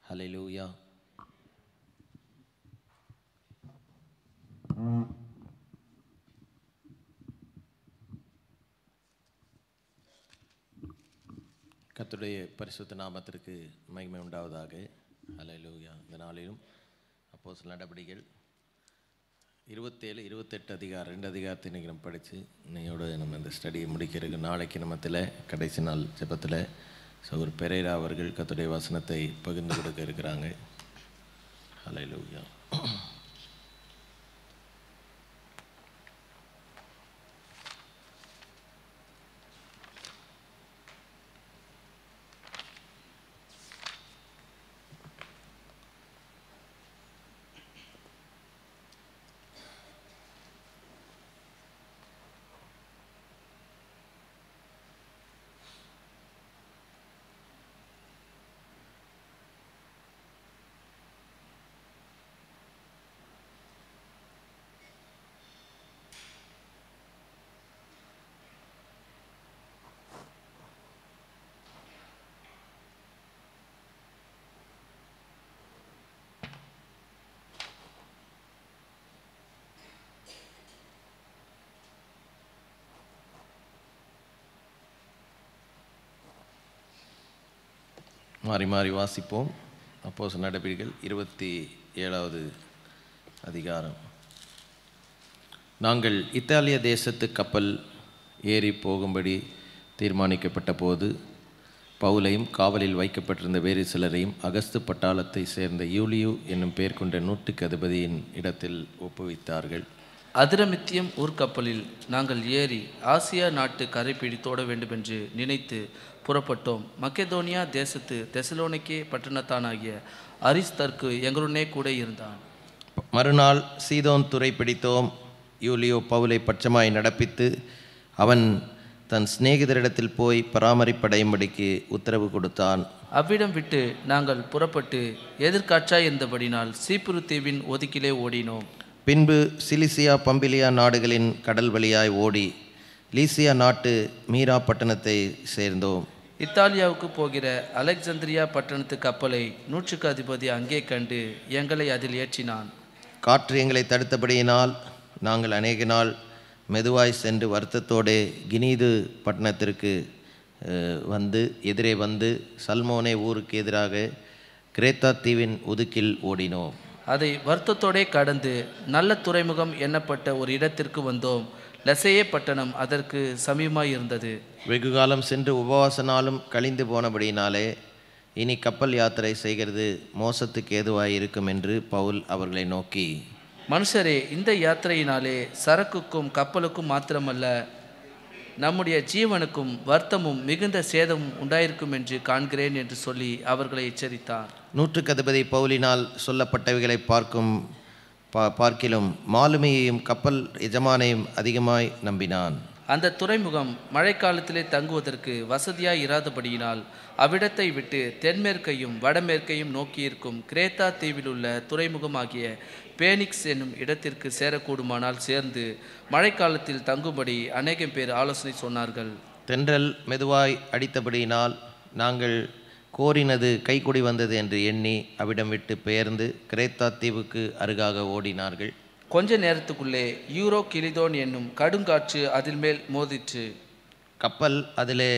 ஹல்லேலூயா. கர்த்தருடைய பரிசுத்த நாமத்திற்கு மகிமை உண்டாவதாக. ஹல்லேலூயா. இந்த நாளிலும் அப்போஸ்தலர் நடபடிகள் 27, 28 அதிகாரம் 2 அதிகாரத்தை இன்றைக்கி நம்ம படித்து இன்னையோடு நம்ம இந்த ஸ்டடியை முடிக்கிறதுக்கு நாளைக்கு நம்மத்தில் கடைசி நாள் ஜெபத்தில் சகோதரர் பெரேரா அவர்கள் கர்த்தருடைய வசனத்தை பகிர்ந்து கொடுக்க இருக்கிறாங்க. ஹல்லேலூயா. மாறி மாறி வாசிப்போம். அப்போஸ்தலர் நடபடிகள் 27வது அதிகாரம். நாங்கள் இத்தாலிய தேசத்து கப்பல் ஏறி போகும்படி தீர்மானிக்கப்பட்ட போது பவுலையும் காவலில் வைக்கப்பட்டிருந்த வேறு சிலரையும் அகஸ்து பட்டாளத்தை சேர்ந்த யூலியு என்னும் பெயர் கொண்ட நூற்றுக்கு அதிபதியின் இடத்தில் ஒப்புவித்தார்கள். அதிரமித்தியம் ஊர்க்கப்பலில் நாங்கள் ஏறி ஆசியா நாட்டு கரைப்பிடித்தோட வேண்டுமென்று நினைத்து புறப்பட்டோம். மக்கெதோனியா தேசத்து தெசலோனிக்கே பட்டணத்தானாகிய அரிஸ்தர்க்கு எங்களுடனே கூட இருந்தான். மறுநாள் சீதோன் துறை பிடித்தோம். யூலியோ பவுலை பட்சமாய் நடப்பித்து அவன் தன் சிநேகிதரிடத்தில் போய் பராமரிப்படையும்படிக்கு உத்தரவு கொடுத்தான். அவ்விடம் விட்டு நாங்கள் புறப்பட்டு எதிர்காற்றாய் இருந்தபடினால் சீப்புரு தீவின் ஒதுக்கிலே ஓடினோம். பின்பு சிலிசியா பம்பிலியா நாடுகளின் கடல் வழியாய் ஓடி லீசியா நாட்டு மீரா பட்டணத்தை சேர்ந்தோம். இத்தாலியாவுக்கு போகிற அலெக்சாந்திரியா பட்டணத்து கப்பலை நூற்றுக்கு அதிபதி அங்கே கண்டு எங்களை அதில் ஏற்றினான். காற்று எங்களை தடுத்தபடியினால் நாங்கள் அநேக நாள் மெதுவாய் சென்று வருத்தத்தோடு கினீது பட்டணத்திற்கு எதிரே வந்து சல்மோனே ஊருக்கு எதிராக கிரேத்தா தீவின் ஒதுக்கில் ஓடினோம். அதை வருத்தத்தோடே கடந்து நல்ல துறைமுகம் எண்ணப்பட்ட ஒரு இடத்திற்கு வந்தோம். லெசையே பட்டணம் அதற்கு சமீபமாய் இருந்தது. வெகு காலம் சென்று உபவாச நாளும் கழிந்து போனபடியினாலே இனி கப்பல் யாத்திரை செய்கிறது மோசத்துக்கு ஏதுவாய் இருக்கும் என்று பவுல் அவர்களை நோக்கி, மனுஷரே, இந்த யாத்திரையினாலே சரக்குக்கும் கப்பலுக்கும் மாத்திரமல்ல, நம்முடைய ஜீவனுக்கும் வருத்தமும் மிகுந்த சேதமும் உண்டாயிருக்கும் என்று காண்கிறேன் என்று சொல்லி அவர்களை எச்சரித்தார். நூற்றுக்கு அதிபதி பவுலினால் சொல்லப்பட்டவைகளை பார்க்கிலும் மாலுமியையும் கப்பல் எஜமானையும் அதிகமாய் நம்பினான். அந்த துறைமுகம் மழைக்காலத்திலே தங்குவதற்கு வசதியாய் இராதபடியினால் அவ்விடத்தை விட்டு தென்மேற்கையும் வடமேற்கையும் நோக்கியிருக்கும் கிரேத்தா தீவில் உள்ள துறைமுகமாகிய பேனிக்ஸ் என்னும் இடத்திற்கு சேரக்கூடுமானால் சேர்ந்து மழைக்காலத்தில் தங்கும்படி அநேகம் பேர் ஆலோசனை சொன்னார்கள். தென்றல் மெதுவாய் அடித்தபடியினால் நாங்கள் கோரினது கைகூடி வந்தது என்று எண்ணி அவ்விடம் விட்டு பெயர்ந்து கிரேத்தா தீவுக்கு அருகாக ஓடினார்கள். கொஞ்ச நேரத்துக்குள்ளே யூரோ கிலிதோன் என்னும் கடுங்காற்று அதில் மேல் மோதிற்று. கப்பல் அதிலே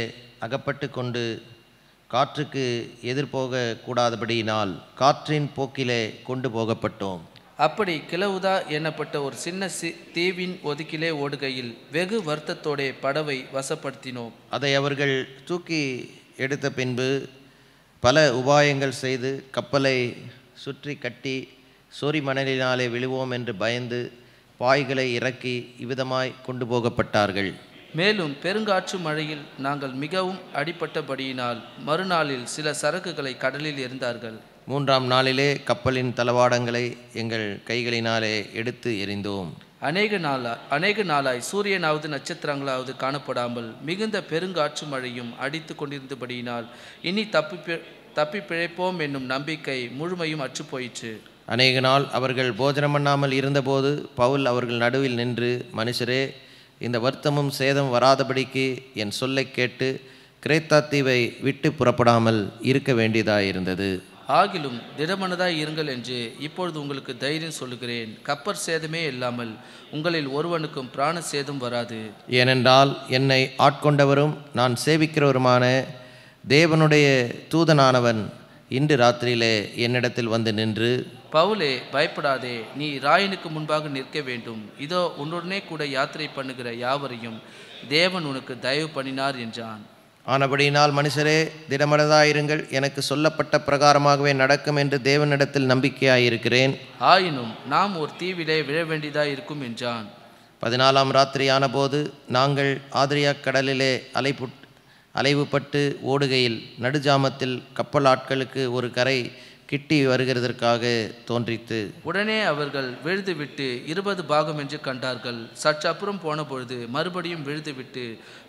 அகப்பட்டு கொண்டு காற்றுக்கு எதிர்போக கூடாதபடியினால் காற்றின் போக்கிலே கொண்டு போகப்பட்டோம். அப்படி கிளவுதா எண்ணப்பட்ட ஒரு சின்ன தீவின் ஒதுக்கிலே ஓடுகையில் வெகு வருத்தத்தோടെ படவை வசப்படுத்தினோம். அதை அவர்கள் தூக்கி எடுத்த பின்பு பல உபாயங்கள் செய்து கப்பலை சுற்றி கட்டி சொறி மணலினாலே விழுவோம் என்று பயந்து பாய்களை இறக்கி இவ்விதமாய் கொண்டு போகப்பட்டார்கள். மேலும் பெருங்காற்று மழையில் நாங்கள் மிகவும் அடிபட்டபடியினால் மறுநாளில் சில சரக்குகளை கடலில் எறிந்தார்கள். 3ஆம் நாளிலே கப்பலின் தளவாடங்களை எங்கள் கைகளினாலே எடுத்து எறிந்தோம். அநேக நாளாய் சூரியனாவது நட்சத்திரங்களாவது காணப்படாமல் மிகுந்த பெருங்காற்று மழையும் அடித்து கொண்டிருந்தபடியினால் இனி தப்பி பிழைப்போம் என்னும் நம்பிக்கை முழுமையும் அற்று போயிற்று. அநேக நாள் அவர்கள் போஜனம் பண்ணாமல் இருந்தபோது பவுல் அவர்கள் நடுவில் நின்று, மனுஷரே, இந்த வருத்தமும் சேதம் வராதபடிக்கு என் சொல்லை கேட்டு கிரேத்தா தீவை விட்டு புறப்படாமல் இருக்க வேண்டியதாயிருந்தது. ஆகிலும் திடமனதாய் இருங்கள் என்று இப்பொழுது உங்களுக்கு தைரியம் சொல்லுகிறேன். கப்பற் சேதமே இல்லாமல் உங்களில் ஒருவனுக்கும் பிராண சேதம் வராது. ஏனென்றால் என்னை ஆட்கொண்டவரும் நான் சேவிக்கிறவருமான தேவனுடைய தூதனானவன் இன்று ராத்திரியிலே என்னிடத்தில் வந்து நின்று, பவுலே, பயப்படாதே, நீ ராயனுக்கு முன்பாக நிற்க வேண்டும். இதோ உன்னுடனே கூட யாத்திரை பண்ணுகிற யாவரையும் தேவன் உனக்கு தயவு பண்ணினார் என்றான். ஆனபடியினால் மனுஷரே, திடமனதாயிருங்கள், எனக்கு சொல்லப்பட்ட பிரகாரமாகவே நடக்கும் என்று தேவனிடத்தில் நம்பிக்கையாயிருக்கிறேன். ஆயினும் நாம் ஒரு தீவிலே விழ வேண்டியதாய் இருக்கும் என்றான். 14ஆம் ராத்திரியான போது நாங்கள் ஆதிரியா கடலிலே அலைவுபட்டு ஓடுகையில் நடுஜாமத்தில் கப்பல் ஆட்களுக்கு ஒரு கரை கிட்டி வருகிறதற்காக தோன்றித்து. உடனே அவர்கள் விழுதுவிட்டு 20 பாகம் என்று கண்டார்கள். சற்று அப்புறம் போன பொழுது மறுபடியும் விழுதுவிட்டு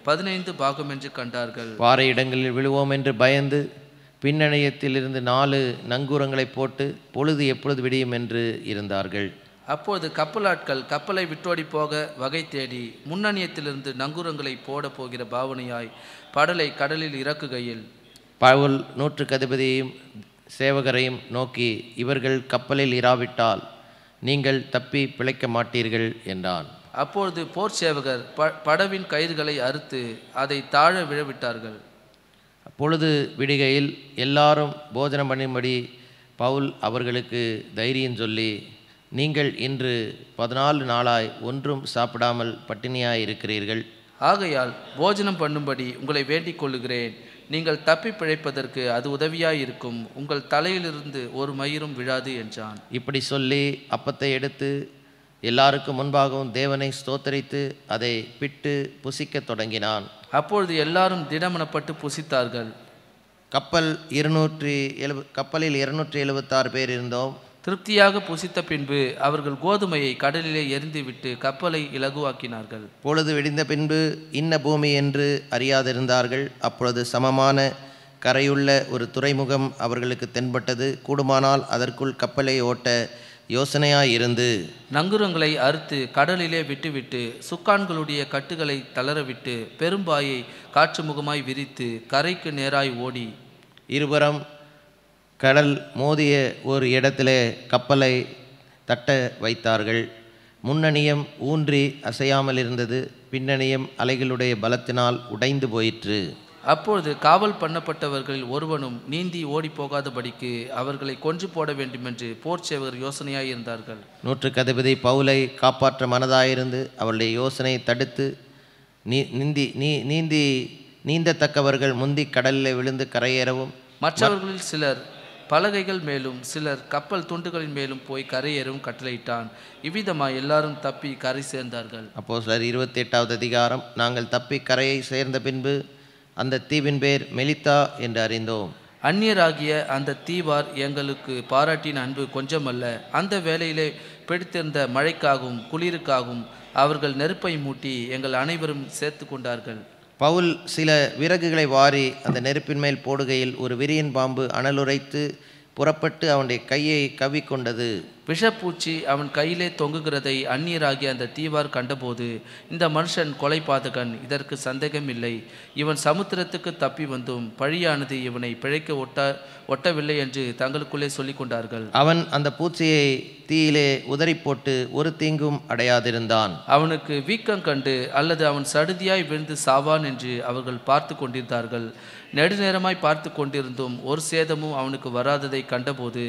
15 பாகம் என்று கண்டார்கள். பாறை இடங்களில் விழுவோம் என்று பயந்து பின்னணியத்திலிருந்து 4 நங்கூரங்களை போட்டு பொழுது எப்பொழுது விடியும் என்று இருந்தார்கள். அப்போது கப்பலாட்கள் கப்பலை விட்டோடி போக வகை தேடி முன்னணியத்திலிருந்து நங்கூரங்களை போட போகிற பாவனையாய் படலை கடலில் இறக்குகையில் பவுல் 100 அதிபதியையும் சேவகரையும் நோக்கி, இவர்கள் கப்பலில் இராவிட்டால் நீங்கள் தப்பி பிழைக்க மாட்டீர்கள் என்றான். அப்பொழுது போர் சேவகர் படவின் கயிறுகளை அறுத்து அதை தாழ விழவிட்டார்கள். அப்பொழுது விடுகையில் எல்லாரும் போஜனம் பண்ணும்படி பவுல் அவர்களுக்கு தைரியம் சொல்லி, நீங்கள் இன்று 14 நாளாய் ஒன்றும் சாப்பிடாமல் பட்டினியாய் இருக்கிறீர்கள். ஆகையால் போஜனம் பண்ணும்படி உங்களை வேண்டிக் கொள்ளுகிறேன். நீங்கள் தப்பி பிழைப்பதற்கு அது உதவியாயிருக்கும். உங்கள் தலையிலிருந்து ஒரு மயிரும் விழாது என்றான். இப்படி சொல்லி அப்பத்தை எடுத்து எல்லாருக்கும் முன்பாகவும் தேவனை ஸ்தோத்தரித்து அதை பிட்டு புசிக்க தொடங்கினான். அப்பொழுது எல்லாரும் திடமனப்பட்டு புசித்தார்கள். கப்பலில் 276 பேர் இருந்தோம். திருப்தியாக புசித்த பின்பு அவர்கள் கோதுமையை கடலிலே எரிந்துவிட்டு கப்பலை இலகுவாக்கினார்கள். பொழுது விடிந்த பின்பு இன்ன பூமி என்று அறியாதிருந்தார்கள். அப்பொழுது சமமான கரையுள்ள ஒரு துறைமுகம் அவர்களுக்கு தென்பட்டது. கூடுமானால் அதற்குள் கப்பலை ஓட்ட யோசனையாயிருந்து நங்குரங்களை அறுத்து கடலிலே விட்டுவிட்டு சுக்கான்களுடைய கட்டுகளை தளரவிட்டு பெரும்பாயை காற்று முகமாய் விரித்து கரைக்கு நேராய் ஓடி இருபுறம் கடல் மோதிய ஒரு இடத்திலே கப்பலை தட்ட வைத்தார்கள். முன்னணியம் ஊன்றி அசையாமல் இருந்தது. பின்னணியம் அலைகளுடைய பலத்தினால் உடைந்து போயிற்று. அப்பொழுது காவல் பண்ணப்பட்டவர்களில் ஒருவனும் நீந்தி ஓடி போகாதபடிக்கு அவர்களை கொன்று போட வேண்டுமென்று போர் சேவகர் யோசனையாய் இருந்தார்கள். 100 அதிபதி பவுலை காப்பாற்ற மனதாயிருந்து அவருடைய யோசனையை தடுத்து நீந்தத்தக்கவர்கள் முந்தி கடலில் விழுந்து கரையேறவும், மற்றவர்களில் சிலர் பலகைகள் மேலும் சிலர் கப்பல் துண்டுகளின் மேலும் போய் கரையேறவும் கட்டளையிட்டான். இவ்விதமாய் எல்லாரும் தப்பி கரை சேர்ந்தார்கள். அப்போஸ்தலர் 28வது அதிகாரம். நாங்கள் தப்பி கரையை சேர்ந்த பின்பு அந்த தீவின் பேர் மெலித்தா என்று அறிந்தோம். அந்நியராகிய அந்த தீவார் எங்களுக்கு பாராட்டின அன்பு கொஞ்சமல்ல. அந்த வேளையிலே பிடித்திருந்த மழைக்காகவும் குளிருக்காகவும் அவர்கள் நெருப்பை மூட்டி எங்கள் அனைவரும் சேர்த்து கொண்டார்கள். பவுல் சில விறகுகளை வாரி அந்த நெருப்பின் மேல் போடுகையில் ஒரு விரியன் பாம்பு அனலுரைத்து புறப்பட்டு அவனுடைய கையை கவ்விக்கொண்டது. விஷப்பூச்சி அவன் கையிலே தொங்குகிறதை அந்நியராகிய அந்த தீவார் கண்டபோது, இந்த மனுஷன் கொலைபாதகன், இதற்கு சந்தேகம் இல்லை. இவன் சமுத்திரத்துக்கு தப்பி வந்தும் பழியானது இவனை பிழைக்க ஒட்டவில்லை என்று தங்களுக்குள்ளே சொல்லி கொண்டார்கள். அவன் அந்த பூச்சியை தீயிலே உதறி போட்டு ஒரு தீங்கும் அடையாதிருந்தான். அவனுக்கு வீக்கம் கண்டு அல்லது அவன் சடுதியாய் விழுந்து சாவான் என்று அவர்கள் பார்த்து கொண்டிருந்தார்கள். நெடுநேரமாய் பார்த்து கொண்டிருந்தும் ஒரு சேதமும் அவனுக்கு வராததை கண்டபோது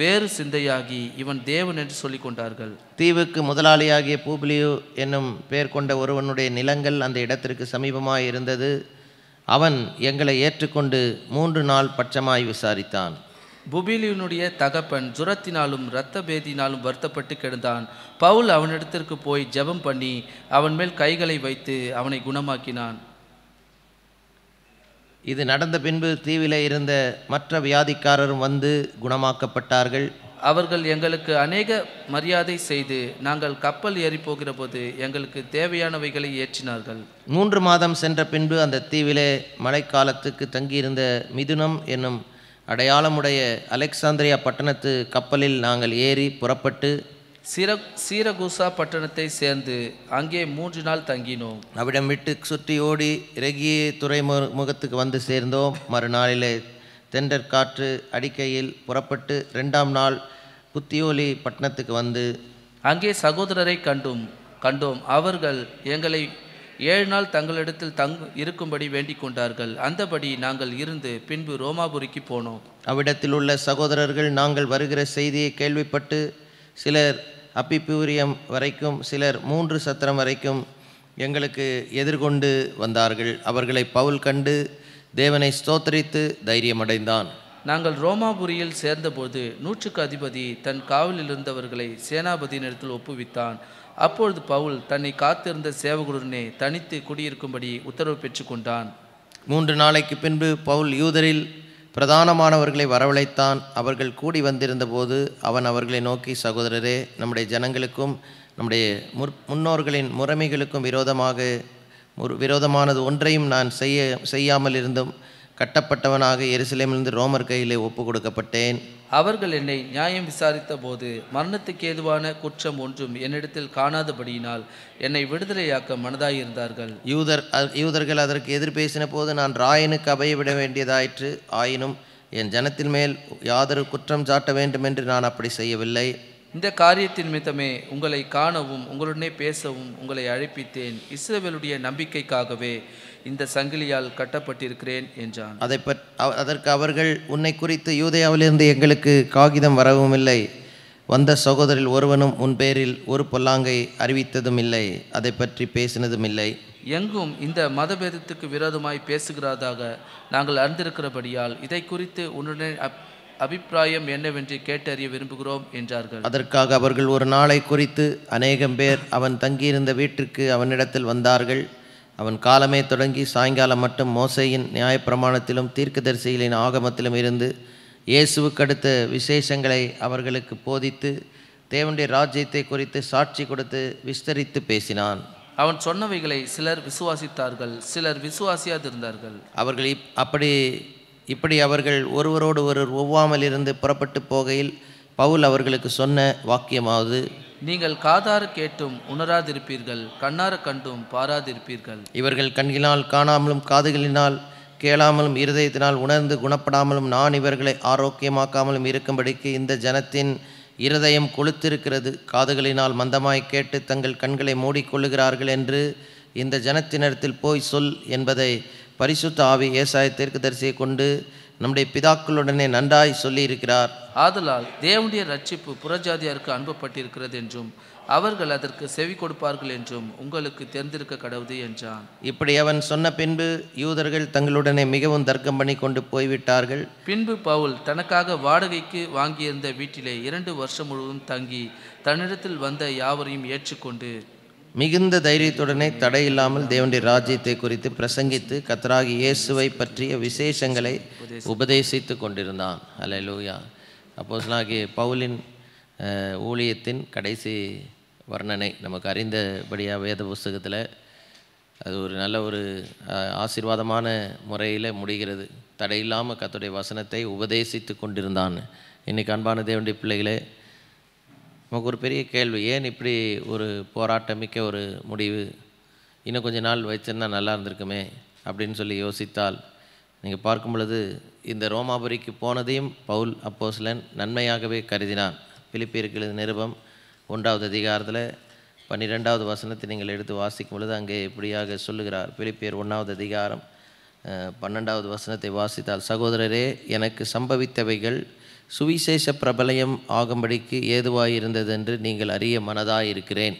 வேறு சிந்தையாகி இவன் தேவன் என்று சொல்லி கொண்டார்கள். தீவுக்கு முதலாளியாகிய பூபிலியு என்னும் பெயர் கொண்ட ஒருவனுடைய நிலங்கள் அந்த இடத்திற்கு சமீபமாய் இருந்தது. அவன் எங்களை ஏற்றுக்கொண்டு 3 நாள் பட்சமாய் விசாரித்தான். புபிலியனுடைய தகப்பன் ஜுரத்தினாலும் இரத்த பேதினாலும் வருத்தப்பட்டு கிடந்தான். பவுல் அவனிடத்திற்கு போய் ஜெபம் பண்ணி அவன் மேல் கைகளை வைத்து அவனை குணமாக்கினான். இது நடந்த பின்பு தீவிலே இருந்த மற்ற வியாதிக்காரரும் வந்து குணமாக்கப்பட்டார்கள். அவர்கள் எங்களுக்கு அநேக மரியாதை செய்து நாங்கள் கப்பல் ஏறி போகிற போது எங்களுக்கு தேவையானவைகளை ஏற்றினார்கள். 3 மாதம் சென்ற பின்பு அந்த தீவிலே மழைக்காலத்துக்கு தங்கியிருந்த மிதுனம் என்னும் அடையாளமுடைய அலெக்சாந்திரியா பட்டணத்து கப்பலில் நாங்கள் ஏறி புறப்பட்டு சீரகுசா பட்டணத்தை சேர்ந்து அங்கே 3 நாள் தங்கினோம். அவிடம் விட்டு சுற்றி ஓடி ரெகியே துறைமுகத்துக்கு வந்து சேர்ந்தோம். மறுநாளிலே தென்றற் காற்று அடிக்கையில் புறப்பட்டு 2ஆம் நாள் புத்தியோலி பட்டணத்துக்கு வந்து அங்கே சகோதரரை கண்டோம். அவர்கள் எங்களை 7 நாள் தங்களிடத்தில் இருக்கும்படி வேண்டிக் கொண்டார்கள். அந்தபடி நாங்கள் இருந்து பின்பு ரோமாபுரிக்கு போனோம். அவ்விடத்தில் உள்ள சகோதரர்கள் நாங்கள் வருகிற செய்தியை கேள்விப்பட்டு சிலர் அப்பிபூரியம் வரைக்கும், சிலர் 3 சத்திரம் வரைக்கும் எங்களுக்கு எதிர்கொண்டு வந்தார்கள். அவர்களை பவுல் கண்டு தேவனை ஸ்தோத்திரித்து தைரியமடைந்தான். நாங்கள் ரோமாபுரியில் சேர்ந்தபோது 100க்கு அதிபதி தன் காவலில் இருந்தவர்களை சேனாபதியினிடத்தில் ஒப்புவித்தான். அப்பொழுது பவுல் தன்னை காத்திருந்த சேவகருடனே தனித்து குடியிருக்கும்படி உத்தரவு பெற்றுக்கொண்டான். 3 நாளைக்கு பின்பு பவுல் யூதரில் பிரதானமானவர்களை வரவழைத்தான். அவர்கள் கூடி வந்திருந்த போது அவன் அவர்களை நோக்கி, சகோதரரே, நம்முடைய ஜனங்களுக்கும் நம்முடைய முன்னோர்களின் முறைமைகளுக்கும் விரோதமானது ஒன்றையும் நான் செய்யாமல் இருந்தும் கட்டப்பட்டவனாக எருசலேமிலிருந்து ரோமர் கையிலே ஒப்பு கொடுக்கப்பட்டேன். அவர்கள் என்னை நியாயம் விசாரித்த போது மரணத்துக்கு ஏதுவான குற்றம் ஒன்றும் என்னிடத்தில் காணாதபடியினால் என்னை விடுதலையாக்க மனதாயிருந்தார்கள். யூதர்கள் அதற்கு எதிர் பேசின போது நான் ராயனுக்கு அபயவிட வேண்டியதாயிற்று. ஆயினும் என் ஜனத்தின் மேல் யாதொரு குற்றம் சாட்ட வேண்டும் என்று நான் அப்படி செய்யவில்லை. இந்த காரியத்தின் நிமித்தமே உங்களை காணவும் உங்களுடனே பேசவும் உங்களை அழைப்பித்தேன். இஸ்ரவேலுடைய நம்பிக்கைக்காகவே இந்த சங்கிலியால் கட்டப்பட்டிருக்கிறேன் என்றான். அதற்கு அவர்கள், உன்னை குறித்து யூதேயாவிலிருந்து எங்களுக்கு காகிதம் வரவும் இல்லை, வந்த சகோதரில் ஒருவனும் உன் பேரில் ஒரு பொல்லாங்கை அறிவித்ததும் இல்லை, அதை பற்றி பேசினதும் இல்லை. எங்கும் இந்த மதபேதத்துக்கு விரோதமாய் பேசுகிறதாக நாங்கள் அறிந்திருக்கிறபடியால் இதை குறித்து உன்னுடன் அபிப்பிராயம் என்னவென்று கேட்டறிய விரும்புகிறோம் என்றார்கள். அதற்காக அவர்கள் ஒரு நாளை குறித்து அநேகம் பேர் அவன் தங்கியிருந்த வீட்டிற்கு அவனிடத்தில் வந்தார்கள். அவன் காலமே தொடங்கி சாயங்காலம் மட்டும் மோசேயின் நியாயப்பிரமாணத்திலும் தீர்க்கதரிசிகளின் ஆகமத்திலும் இருந்து இயேசுவுக்கு அடுத்த விசேஷங்களை அவர்களுக்கு போதித்து தேவனுடைய ராஜ்யத்தை குறித்து சாட்சி கொடுத்து விஸ்தரித்து பேசினான். அவன் சொன்னவைகளை சிலர் விசுவாசித்தார்கள், சிலர் விசுவாசியாதிருந்தார்கள். அவர்கள் இப்படி அவர்கள் ஒருவரோடு ஒருவர் ஒவ்வாமல் இருந்து புறப்பட்டு போகையில் பவுல் அவர்களுக்கு சொன்ன வாக்கியமாவது, நீங்கள் காதார கேட்டும் உணராதிருப்பீர்கள், கண்ணார கண்டும் பாராதிருப்பீர்கள். இவர்கள் கண்களினால் காணாமலும் காதுகளினால் கேளாமலும் இருதயத்தினால் உணர்ந்து குணப்படாமலும் நான் இவர்களை ஆரோக்கியமாக்காமலும் இருக்கும்படிக்கு இந்த ஜனத்தின் இருதயம் கொளுத்திருக்கிறது. காதுகளினால் மந்தமாய் கேட்டு தங்கள் கண்களை மூடிக்கொள்ளுகிறார்கள் என்று இந்த ஜனத்தினிடத்தில் போய் சொல் என்பதை பரிசுத்த ஆவி ஏசாயா தீர்க்கதரிசியை கொண்டு நம்முடைய பிதாக்களுடனே நன்றாய் சொல்லி இருக்கிறார். ஆதலால் தேவனுடைய ரட்சிப்பு புறஜாதியாருக்கு அனுப்பப்பட்டிருக்கிறது என்றும் அவர்கள் அதற்கு செவி கொடுப்பார்கள் என்றும் உங்களுக்கு தெரிந்திருக்க கடவுது என்றான். இப்படி அவன் சொன்ன பின்பு யூதர்கள் தங்களுடனே மிகவும் தர்க்கம் பண்ணி கொண்டு போய்விட்டார்கள். பின்பு பவுல் தனக்காக வாடகைக்கு வாங்கியிருந்த வீட்டிலே 2 வருஷம் முழுவதும் தங்கி தன்னிடத்தில் வந்த யாவரையும் ஏற்றுக்கொண்டு மிகுந்த தைரியத்துடனே தடையில்லாமல் தேவனுடைய ராஜ்யத்தை குறித்து பிரசங்கித்து கர்த்தராகிய இயேசுவை பற்றிய விசேஷங்களை உபதேசித்து கொண்டிருந்தான். அல்லேலூயா. அப்போஸ்தலனாகிய பவுலின் ஊழியத்தின் கடைசி வர்ணனை நமக்கு அறிந்தபடியாக வேத புஸ்தகத்தில் அது ஒரு நல்ல ஒரு ஆசீர்வாதமான முறையில் முடிகிறது. தடையில்லாமல் கர்த்தருடைய வசனத்தை உபதேசித்து கொண்டிருந்தான். இன்றைக்கி அன்பான தேவனுடைய பிள்ளைகளே, நமக்கு ஒரு பெரிய கேள்வி, ஏன் இப்படி ஒரு போராட்டமிக்க ஒரு முடிவு, இன்னும் கொஞ்ச நாள் வச்சிருந்தால் நல்லா இருந்திருக்குமே அப்படின்னு சொல்லி யோசித்தால் நீங்கள் பார்க்கும் பொழுது இந்த ரோமாபுரிக்கு போனதையும் பவுல் அப்போஸ்தலன் நன்மையாகவே கருதினான். பிலிப்பியருக்கு எழுதின நிருபம் 1வது அதிகாரத்தில் 12வது வசனத்தை நீங்கள் எடுத்து வாசிக்கும் பொழுது அங்கே இப்படியாக சொல்லுகிறார். பிலிப்பியர் 1வது அதிகாரம் 12வது வசனத்தை வாசித்தால், சகோதரரே, எனக்கு சம்பவித்தவைகள் சுவிசேஷ பிரபலயம் ஆகும்படிக்கு ஏதுவாயிருந்ததென்று நீங்கள் அறிய மனதாயிருக்கிறேன்.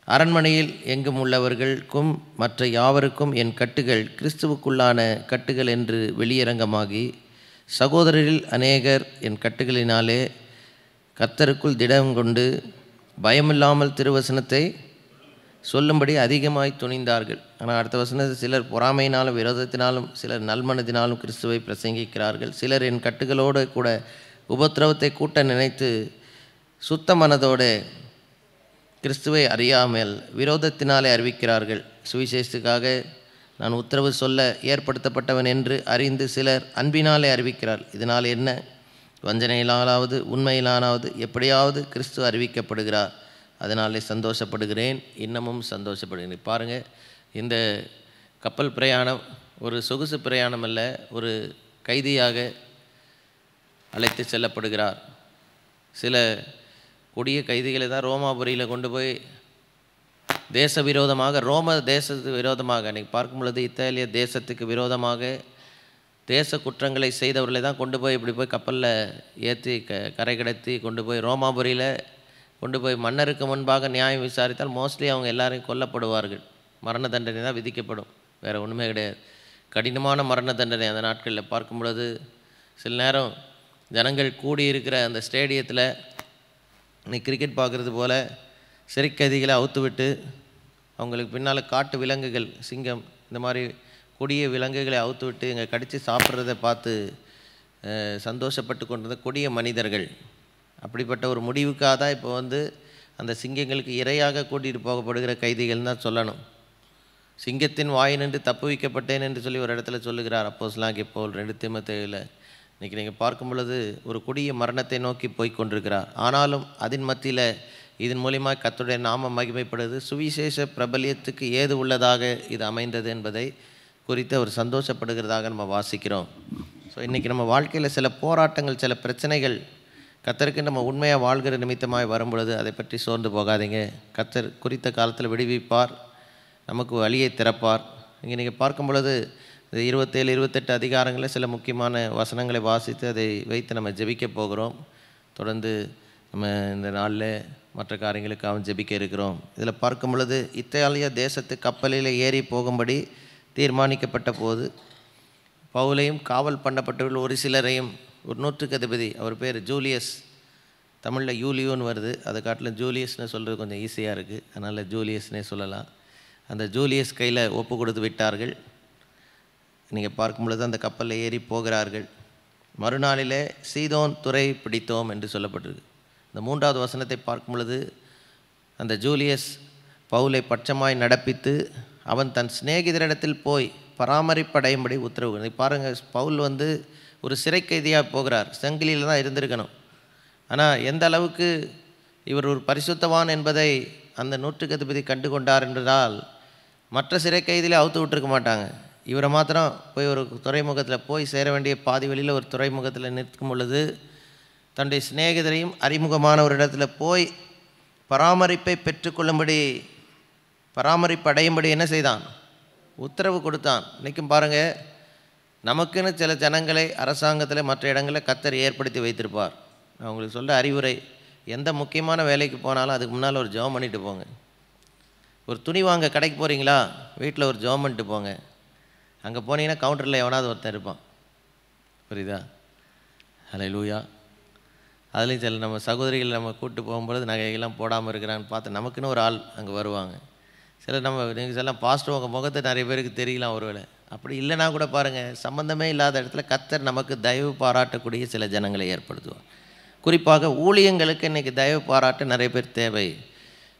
அரண்மனையில் எங்கும் உள்ளவர்களுக்கும் மற்ற யாவருக்கும் என் கட்டுகள் கிறிஸ்துவுக்குள்ளான கட்டுகள் என்று வெளியரங்கமாகி சகோதரரில் அநேகர் என் கட்டுகளினாலே கர்த்தருக்குள் திடம் கொண்டு பயமில்லாமல் திருவசனத்தை சொல்லும்படி அதிகமாய் துணிந்தார்கள். ஆனால் அடுத்த வசனத்தில் சிலர் பொறாமையினாலும் விரோதத்தினாலும் சிலர் நல்மனதினாலும் கிறிஸ்துவை பிரசங்கிக்கிறார்கள். சிலர் என் கட்டுகளோடு கூட உபத்திரவத்தை கூட்ட நினைத்து சுத்த மனதோடு கிறிஸ்துவை அறியாமல் விரோதத்தினாலே அறிவிக்கிறார்கள். சுவிசேஷத்துக்காக நான் உத்தரவு சொல்ல ஏற்படுத்தப்பட்டவன் என்று அறிந்து சிலர் அன்பினாலே அறிவிக்கிறார். இதனால் என்ன? வஞ்சனையிலானாவது உண்மையிலானாவது எப்படியாவது கிறிஸ்து அறிவிக்கப்படுகிறார். அதனாலே சந்தோஷப்படுகிறேன், இன்னமும் சந்தோஷப்படுகிறேன். பாருங்கள், இந்த கப்பல் பிரயாணம் ஒரு சொகுசு பிரயாணம் அல்ல, ஒரு கைதியாக அழைத்து செல்லப்படுகிறார். சில கொடிய கைதிகளை தான் ரோமாபுரியில் கொண்டு போய் தேச விரோதமாக, ரோம தேசத்துக்கு விரோதமாக, அன்றைக்கி பார்க்கும் பொழுது இத்தாலிய தேசத்துக்கு விரோதமாக தேச குற்றங்களை செய்தவர்களை தான் கொண்டு போய் இப்படி போய் கப்பலில் ஏற்றி கரை கடத்தி கொண்டு போய் ரோமாபுரியில் கொண்டு போய் மன்னருக்கு முன்பாக நியாயம் விசாரித்தால் மோஸ்ட்லி அவங்க எல்லாரையும் கொல்லப்படுவார்கள். மரண தண்டனை தான் விதிக்கப்படும், வேறு ஒன்றுமே கிடையாது. கடினமான மரண தண்டனை அந்த நாட்களில் பார்க்கும் பொழுது சில நேரம் ஜனங்கள் கூடியிருக்கிற அந்த ஸ்டேடியத்தில் இன்னைக்கு கிரிக்கெட் பார்க்குறது போல் சிறைக்கைதிகளை அவுத்து விட்டு அவங்களுக்கு பின்னால் காட்டு விலங்குகள், சிங்கம், இந்த மாதிரி கொடிய விலங்குகளை அவுத்து விட்டு இங்கே கடித்து சாப்பிட்றதை பார்த்து சந்தோஷப்பட்டு கொண்டிருந்த கொடிய மனிதர்கள். அப்படிப்பட்ட ஒரு முடிவுக்காக தான் இப்போ அந்த சிங்கங்களுக்கு இரையாக கூட்டிகிட்டு போகப்படுகிற கைதிகள் தான் சொல்லணும். சிங்கத்தின் வாயினின்று தப்புவிக்கப்பட்டேன் என்று சொல்லி ஒரு இடத்துல சொல்லுகிறார் அப்போஸ்தலனாகிய பவுல் 2 தீமோத்தேயுவில். இன்றைக்கி நீங்கள் பார்க்கும் பொழுது ஒரு கொடிய மரணத்தை நோக்கி போய் கொண்டிருக்கிறார். ஆனாலும் அதன் மத்தியில் இதன் மூலியமாக கர்த்தருடைய நாமம் மகிமைப்படுது, சுவிசேஷ பிரபல்யத்துக்கு ஏது உள்ளதாக இது அமைந்தது என்பதை குறித்து அவர் சந்தோஷப்படுகிறதாக நம்ம வாசிக்கிறோம். ஸோ இன்றைக்கி நம்ம வாழ்க்கையில் சில போராட்டங்கள், சில பிரச்சனைகள் கர்த்தருக்கு நம்ம உண்மையாக வாழ்கிற நிமித்தமாக வரும் பொழுது அதை பற்றி சோர்ந்து போகாதீங்க. கர்த்தர் குறித்த காலத்தில் விடுவிப்பார், நமக்கு வழியை திறப்பார். இங்கே நீங்கள் பார்க்கும் பொழுது 27, 28 அதிகாரங்களில் சில முக்கியமான வசனங்களை வாசித்து அதை வைத்து நம்ம ஜெபிக்க போகிறோம். தொடர்ந்து நம்ம இந்த நாளில் மற்ற காரியங்களுக்காக ஜெபிக்க இருக்கிறோம். இதில் பார்க்கும் பொழுது இத்தாலிய தேசத்து கப்பலில் ஏறி போகும்படி தீர்மானிக்கப்பட்ட போது பவுலையும் காவல் பண்ணப்பட்டவர்கள் ஒரு சிலரையும் ஒரு நூற்றுக்கு அதிபதி, அவர் பேர் ஜூலியஸ், தமிழில் யூலியோன்னு வருது, அதை காட்டிலும் ஜூலியஸ்னு சொல்கிறது கொஞ்சம் ஈஸியாக இருக்குது, அதனால் ஜூலியஸ்னே சொல்லலாம். அந்த ஜூலியஸ் கையில் ஒப்பு கொடுத்து விட்டார்கள். நீங்கள் பார்க்கும் பொழுது அந்த கப்பலில் ஏறி போகிறார்கள். மறுநாளிலே சீதோன் துறை பிடித்தோம் என்று சொல்லப்பட்டிருக்கு. இந்த 3வது வசனத்தை பார்க்கும் பொழுது அந்த ஜூலியஸ் பவுலை பட்சமாய் நடப்பித்து அவன் தன் சிநேகிதரிடத்தில் போய் பராமரிப்படையும்படி உத்தரவு. பாருங்கள், பவுல் ஒரு சிறை கைதியாக போகிறார், சங்கிலியில் தான் இருந்திருக்கணும். ஆனால் எந்த அளவுக்கு இவர் ஒரு பரிசுத்தவான் என்பதை அந்த நூற்றுக்கு அதிபதி கண்டு கொண்டார் என்றால் மற்ற சிறை கைதியில் அவுத்து விட்டுருக்க மாட்டாங்க. இவரை மாத்திரம் போய் ஒரு துறைமுகத்தில் போய் சேர வேண்டிய பாதி வழியில் ஒரு துறைமுகத்தில் நிற்கும் பொழுது தன்னுடைய சிநேகிதரையும் அறிமுகமான ஒரு இடத்துல போய் பராமரிப்பை பெற்றுக்கொள்ளும்படி, பராமரிப்பு அடையும்படி என்ன செய்தான்? உத்தரவு கொடுத்தான். இன்றைக்கும் பாருங்கள், நமக்குன்னு சில ஜனங்களை அரசாங்கத்தில் மற்ற இடங்களில் கர்த்தர் ஏற்படுத்தி வைத்திருப்பார். நான் உங்களுக்கு சொல்ல அறிவுரை, எந்த முக்கியமான வேலைக்கு போனாலும் அதுக்கு முன்னால் ஒரு ஜெபம் பண்ணிட்டு போங்க. ஒரு துணி வாங்க கடைக்கு போகிறீங்களா, வீட்டில் ஒரு ஜெபம் பண்ணிட்டு போங்க. அங்கே போனீங்கன்னா கவுண்டரில் எவனாவது ஒருத்தன் இருப்பான், புரியுதா? ஹல்லேலூயா. அதுலேயும் சில நம்ம சகோதரிகள் நம்ம கூப்பிட்டு போகும்பொழுது நகைகள்லாம் போடாமல் இருக்கிறான்னு பார்த்து நமக்குன்னு ஒரு ஆள் அங்கே வருவாங்க. சில நம்ம நீங்கள் சொல்லலாம், பாஸ்டர் உங்கள் முகத்தை நிறைய பேருக்கு தெரியலாம் ஒருவேளை, அப்படி இல்லைனா கூட பாருங்கள், சம்மந்தமே இல்லாத இடத்துல கர்த்தர் நமக்கு தயவு பாராட்டக்கூடிய சில ஜனங்களை ஏற்படுத்துவார். குறிப்பாக ஊழியங்களுக்கு இன்றைக்கி தயவு பாராட்ட நிறைய பேர் தேவை.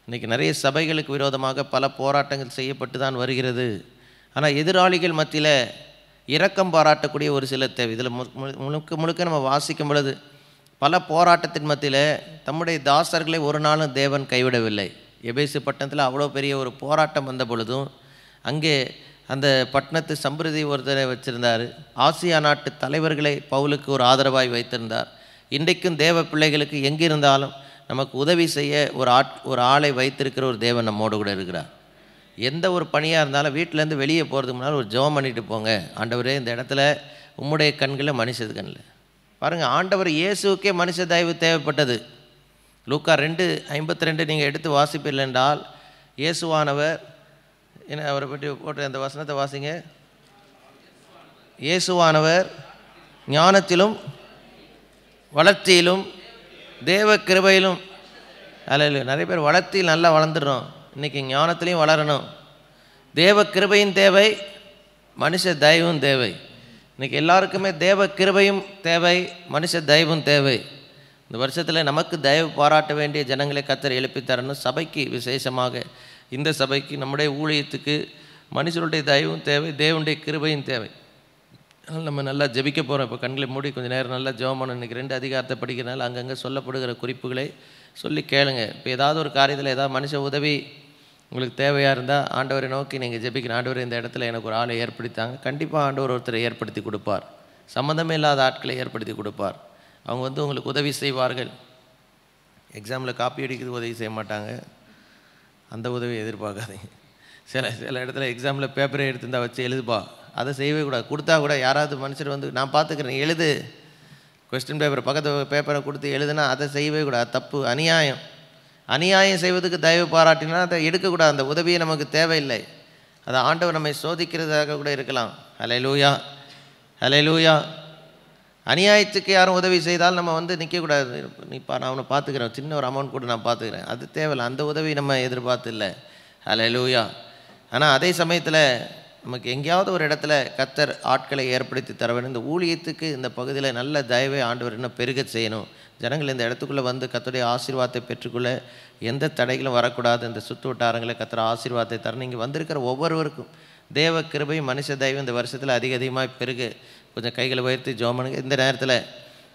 இன்றைக்கி நிறைய சபைகளுக்கு விரோதமாக பல போராட்டங்கள் செய்யப்பட்டு தான் வருகிறது. ஆனால் எதிராளிகள் மத்தியில் இரக்கம் பாராட்டக்கூடிய ஒரு சிலர் தேவை. இதில் முழுக்க நம்ம வாசிக்கும் பொழுது பல போராட்டத்தின் மத்தியில் தம்முடைய தாசர்களை ஒரு நாளும் தேவன் கைவிடவில்லை. எபேசு பட்டணத்தில் அவ்வளோ பெரிய ஒரு போராட்டம் வந்த பொழுதும் அங்கே அந்த பட்டணத்து சம்பிரதி ஒருத்தரை வச்சுருந்தார். ஆசியா நாட்டு தலைவர்களை பவுலுக்கு ஒரு ஆதரவாய் வைத்திருந்தார். இன்றைக்கும் தேவ பிள்ளைகளுக்கு எங்கிருந்தாலும் நமக்கு உதவி செய்ய ஒரு ஆளை வைத்திருக்கிற ஒரு தேவன் நம்மோடு கூட இருக்கிறார். எந்த ஒரு பணியாக இருந்தாலும் வீட்டிலேருந்து வெளியே போகிறதுக்கு முன்னால் ஒரு ஜெபம் பண்ணிட்டு போங்க. ஆண்டவரே, இந்த இடத்துல உம்முடைய கண்களில் மனுஷது கண்ணில் பாருங்கள். ஆண்டவர் இயேசுக்கே மனுஷ தயவு தேவைப்பட்டது. லூக்கா 2:52 நீங்கள் எடுத்து வாசிப்பீர்கள் என்றால், இயேசுவானவர் என்ன, அவரை பற்றி போட்டு அந்த வசனத்தை வாசிங்க. இயேசுவானவர் ஞானத்திலும் வளர்ச்சியிலும் தேவ கிருபையிலும், அல்ல நிறைய பேர் வளர்ச்சியில் நல்லா வளர்ந்துடுறோம், இன்றைக்கி ஞானத்திலையும் வளரணும். தேவ கிருபையும் தேவை, மனுஷ தயவும் தேவை. இன்றைக்கி எல்லாருக்குமே தேவ கிருபையும் தேவை, மனுஷ தயவும் தேவை. இந்த வருஷத்தில் நமக்கு தயவு பாராட்ட வேண்டிய ஜனங்களை கர்த்தர் எழுப்பி தரணும். சபைக்கு விசேஷமாக, இந்த சபைக்கு, நம்முடைய ஊழியத்துக்கு மனுஷருடைய தயவும் தேவை, தேவனுடைய கிருபையும் தேவை. அதனால் நம்ம நல்லா ஜெபிக்க போகிறோம். இப்போ கண்களை மூடி கொஞ்சம் நேரம் நல்லா ஜெபம் பண்ணணும். இன்றைக்கி 2 அதிகாரத்தை படிக்கிறனால அங்கங்கே சொல்லப்படுகிற குறிப்புகளை சொல்லி கேளுங்க. இப்போ ஏதாவது ஒரு காரியத்தில் ஏதாவது மனுஷ உதவி உங்களுக்கு தேவையாக இருந்தால் ஆண்டவரை நோக்கி நீங்கள் ஜெபிக்கணும். ஆண்டவர், இந்த இடத்துல எனக்கு ஒரு ஆளை ஏற்படுத்தாங்க, கண்டிப்பாக ஆண்டவர் ஒருத்தரை ஏற்படுத்தி கொடுப்பார். சம்மந்தமே இல்லாத ஆட்களை ஏற்படுத்தி கொடுப்பார். அவங்க வந்து உங்களுக்கு உதவி செய்வார்கள். எக்ஸாமில் காப்பி அடிக்கிறது உதவி செய்ய மாட்டாங்க, அந்த உதவியை எதிர்பார்க்காதீங்க. சில இடத்துல எக்ஸாமில் பேப்பரை எடுத்துருந்தா வச்சு எழுதுப்பா, அதை செய்யவே கூடாது. கொடுத்தா கூட யாராவது மனுஷர் வந்து நான் பார்த்துக்கிறேன் எழுது, கொஸ்டின் பேப்பர் பக்கத்து பேப்பரை கொடுத்து எழுதுனா அதை செய்யவே கூடாது, தப்பு, அநியாயம். அநியாயம் செய்வதுக்கு தயவு பாராட்டினா அதை எடுக்கக்கூடாது. அந்த உதவியை நமக்கு தேவையில்லை. அதை ஆண்டவர் நம்மை சோதிக்கிறதாக கூட இருக்கலாம். ஹல்லேலூயா, ஹல்லேலூயா. அநியாயத்துக்கு யாரும் உதவி செய்தால் நம்ம வந்து நிற்கக்கூடாது. நீப்பா நான் அவனை பார்த்துக்கிறேன், சின்ன ஒரு அமௌண்ட் கூட நான் பார்த்துக்கிறேன், அது தேவையில்லை. அந்த உதவி நம்ம எதிர்பார்த்து இல்லை. ஹல்லேலூயா. ஆனால் அதே சமயத்தில் நமக்கு எங்கேயாவது ஒரு இடத்துல கர்த்தர் ஆட்களை ஏற்படுத்தி தர வேண்டும். இந்த ஊழியத்துக்கு இந்த பகுதியில் நல்ல தயவை ஆண்டவர் இன்னும் பெருக செய்யணும். ஜனங்கள் இந்த இடத்துக்குள்ளே வந்து கர்த்தருடைய ஆசீர்வாதத்தை பெற்றுக்கொள்ள எந்த தடைகளும் வரக்கூடாது. இந்த சுற்று வட்டாரங்களை கர்த்தர் ஆசீர்வாதத்தை தரணும். இங்கே வந்திருக்கிற ஒவ்வொருவருக்கும் தேவ கிருபை மனுஷ தயவு இந்த வருஷத்தில் அதிகமாக பெருக கொஞ்சம் கைகளை உயர்த்தி ஜெபம் பண்ணுங்க. இந்த நேரத்தில்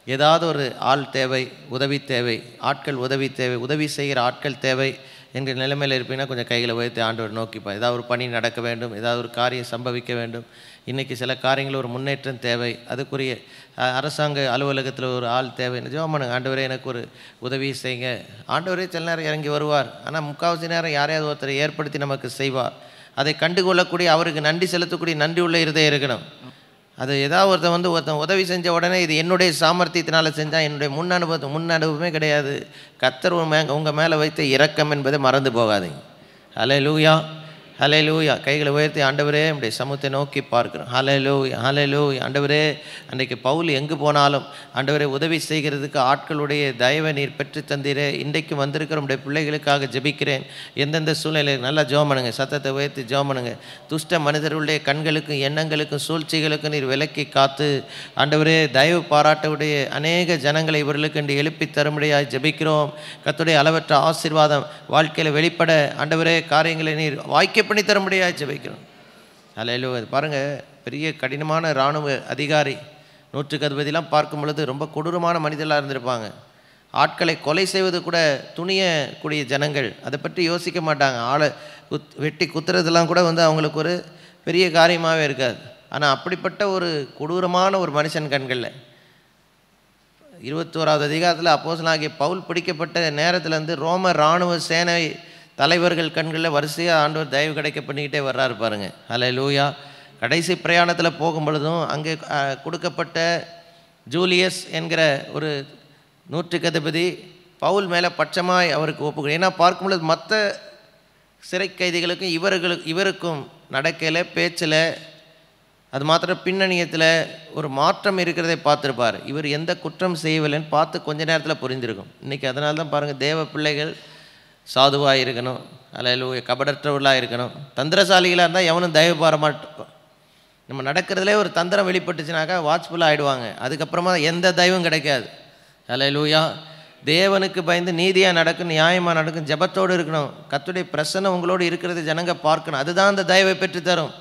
ஏதாவது ஒரு ஆள் தேவை, உதவி தேவை, ஆட்கள் உதவி தேவை, உதவி செய்கிற ஆட்கள் தேவை என்கிற நிலைமையில் இருப்பீங்கன்னா கொஞ்சம் கைகளை உயர்த்தி ஆண்டவர் நோக்கிப்பா. ஏதாவது ஒரு பணி நடக்க வேண்டும், ஏதாவது ஒரு காரியம் சம்பவிக்க வேண்டும். இன்றைக்கி சில காரியங்கள் ஒரு முன்னேற்றம் தேவை, அதுக்குரிய அரசாங்க அலுவலகத்தில் ஒரு ஆள் தேவை. ஜெபம் பண்ணுங்க, ஆண்டவரே எனக்கு ஒரு உதவி செய்யுங்க. ஆண்டவரே சில நேரம் இறங்கி வருவார், ஆனால் முக்கால்வாசி நேரம் யாரையாவது ஒருத்தரை ஏற்படுத்தி நமக்கு செய்வார். அதை கண்டுகொள்ளக்கூடிய, அவருக்கு நன்றி செலுத்தக்கூடிய நன்றி உள்ள இருதயம் இருக்கணும். அது ஏதாவது ஒருத்தன் உதவி செஞ்ச உடனே இது என்னுடைய சாமர்த்தியத்தினால் செஞ்சால் என்னுடைய முன் அனுபவமே கிடையாது. கர்த்தர் உங்கள் மேலே வைத்த இரக்கம் என்பதை மறந்து போகாதீங்க. ஹல்லேலூயா, ஹல்லேலூயா. கைகளை உயர்த்தி ஆண்டவரே நம்முடைய சமூகத்தை நோக்கி பார்க்கிறோம். ஹல்லேலூயா, ஹல்லேலூயா. ஆண்டவரே அன்றைக்கு பவுல் எங்கு போனாலும் ஆண்டவரே உதவி செய்கிறதுக்கு ஆட்களுடைய தயவை நீர் பெற்று தந்தீரே. இன்றைக்கு வந்திருக்கிற நம்முடைய பிள்ளைகளுக்காக ஜெபிக்கிறேன். எந்தெந்த சூழ்நிலையில் நல்லா ஜெபம் பண்ணுங்க, சத்தத்தை உயர்த்தி ஜெபம் பண்ணுங்க. துஷ்ட மனிதர்களுடைய கண்களுக்கும் எண்ணங்களுக்கும் சூழ்ச்சிகளுக்கும் நீர் விலக்கி காத்து ஆண்டவரே தயவு பாராட்டவுடைய அநேக ஜனங்களை இவர்களுக்கு என்று எழுப்பி தரும்படியாக ஜெபிக்கிறோம். கர்த்தருடைய அளவற்ற ஆசீர்வாதம் வாழ்க்கையில் வெளிப்பட ஆண்டவரே காரியங்களை நீர் வாய்க்க பண்ணி தரும்படியாக ஜெபிக்கிறோம். ஹல்லேலூயா. பாருங்கள், பெரிய கடினமான இராணுவ அதிகாரி 160 பார்க்கும் பொழுது ரொம்ப கொடூரமான மனிதர்களாக இருந்திருப்பாங்க. ஆட்களை கொலை செய்வது கூட துணியக்கூடிய ஜனங்கள், அதை பற்றி யோசிக்க மாட்டாங்க. ஆளை வெட்டி குத்துறதெல்லாம் கூட அவங்களுக்கு ஒரு பெரிய காரியமாகவே இருக்காது. ஆனால் அப்படிப்பட்ட ஒரு கொடூரமான ஒரு மனுஷன் கண்களில் 21வது அதிகாரத்தில் அப்போஸ்தலனாகிய பவுல் பிடிக்கப்பட்ட நேரத்துலேருந்து ரோம இராணுவ சேனை தலைவர்கள் கண்களில் வரிசையாக ஆண்டவர் தயவு கிடைக்க பண்ணிக்கிட்டே வர்றாரு பாருங்க. ஹல்லேலூயா. கடைசி பிரயாணத்தில் போகும் பொழுதும் அங்கே கொடுக்கப்பட்ட ஜூலியஸ் என்கிற ஒரு நூற்றுக்கதிபதி பவுல் மேலே பட்சமாய் அவருக்கு ஒப்புக்கொடு. ஏன்னா பார்க்கும் பொழுது மற்ற சிறை கைதிகளுக்கும் இவருக்கும் நடக்கையில், பேச்சில், அது மாத்திரம் பின்னணியத்தில் ஒரு மாற்றம் இருக்கிறதை பார்த்துருப்பார். இவர் எந்த குற்றம் செய்யவில்லைன்னு பார்த்து கொஞ்ச நேரத்தில் புரிந்திருக்கும். இன்றைக்கி அதனால தான் பாருங்கள், தேவ பிள்ளைகள் சாதுவாக இருக்கணும், அல்லேலூயா, கபடற்றவர்களாக இருக்கணும். தந்திரசாலிகளாக இருந்தால் எவனும் தயவு பார மாட்டோம். நம்ம நடக்கிறதுலே ஒரு தந்திரம் வெளிப்பட்டுச்சுனாக்கா வாட்ச்ஃபுல்லாக ஆகிடுவாங்க. அதுக்கப்புறமா எந்த தயவும் கிடைக்காது. அல்லேலூயா. தேவனுக்கு பயந்து நீதியாக நடக்கும், நியாயமாக நடக்கும், ஜெபத்தோடு இருக்கணும். கர்த்தருடைய பிரசன்னம் உங்களோடு இருக்கிறது ஜனங்க பார்க்கணும். அதுதான் அந்த தயவை பெற்றுத்தரும்.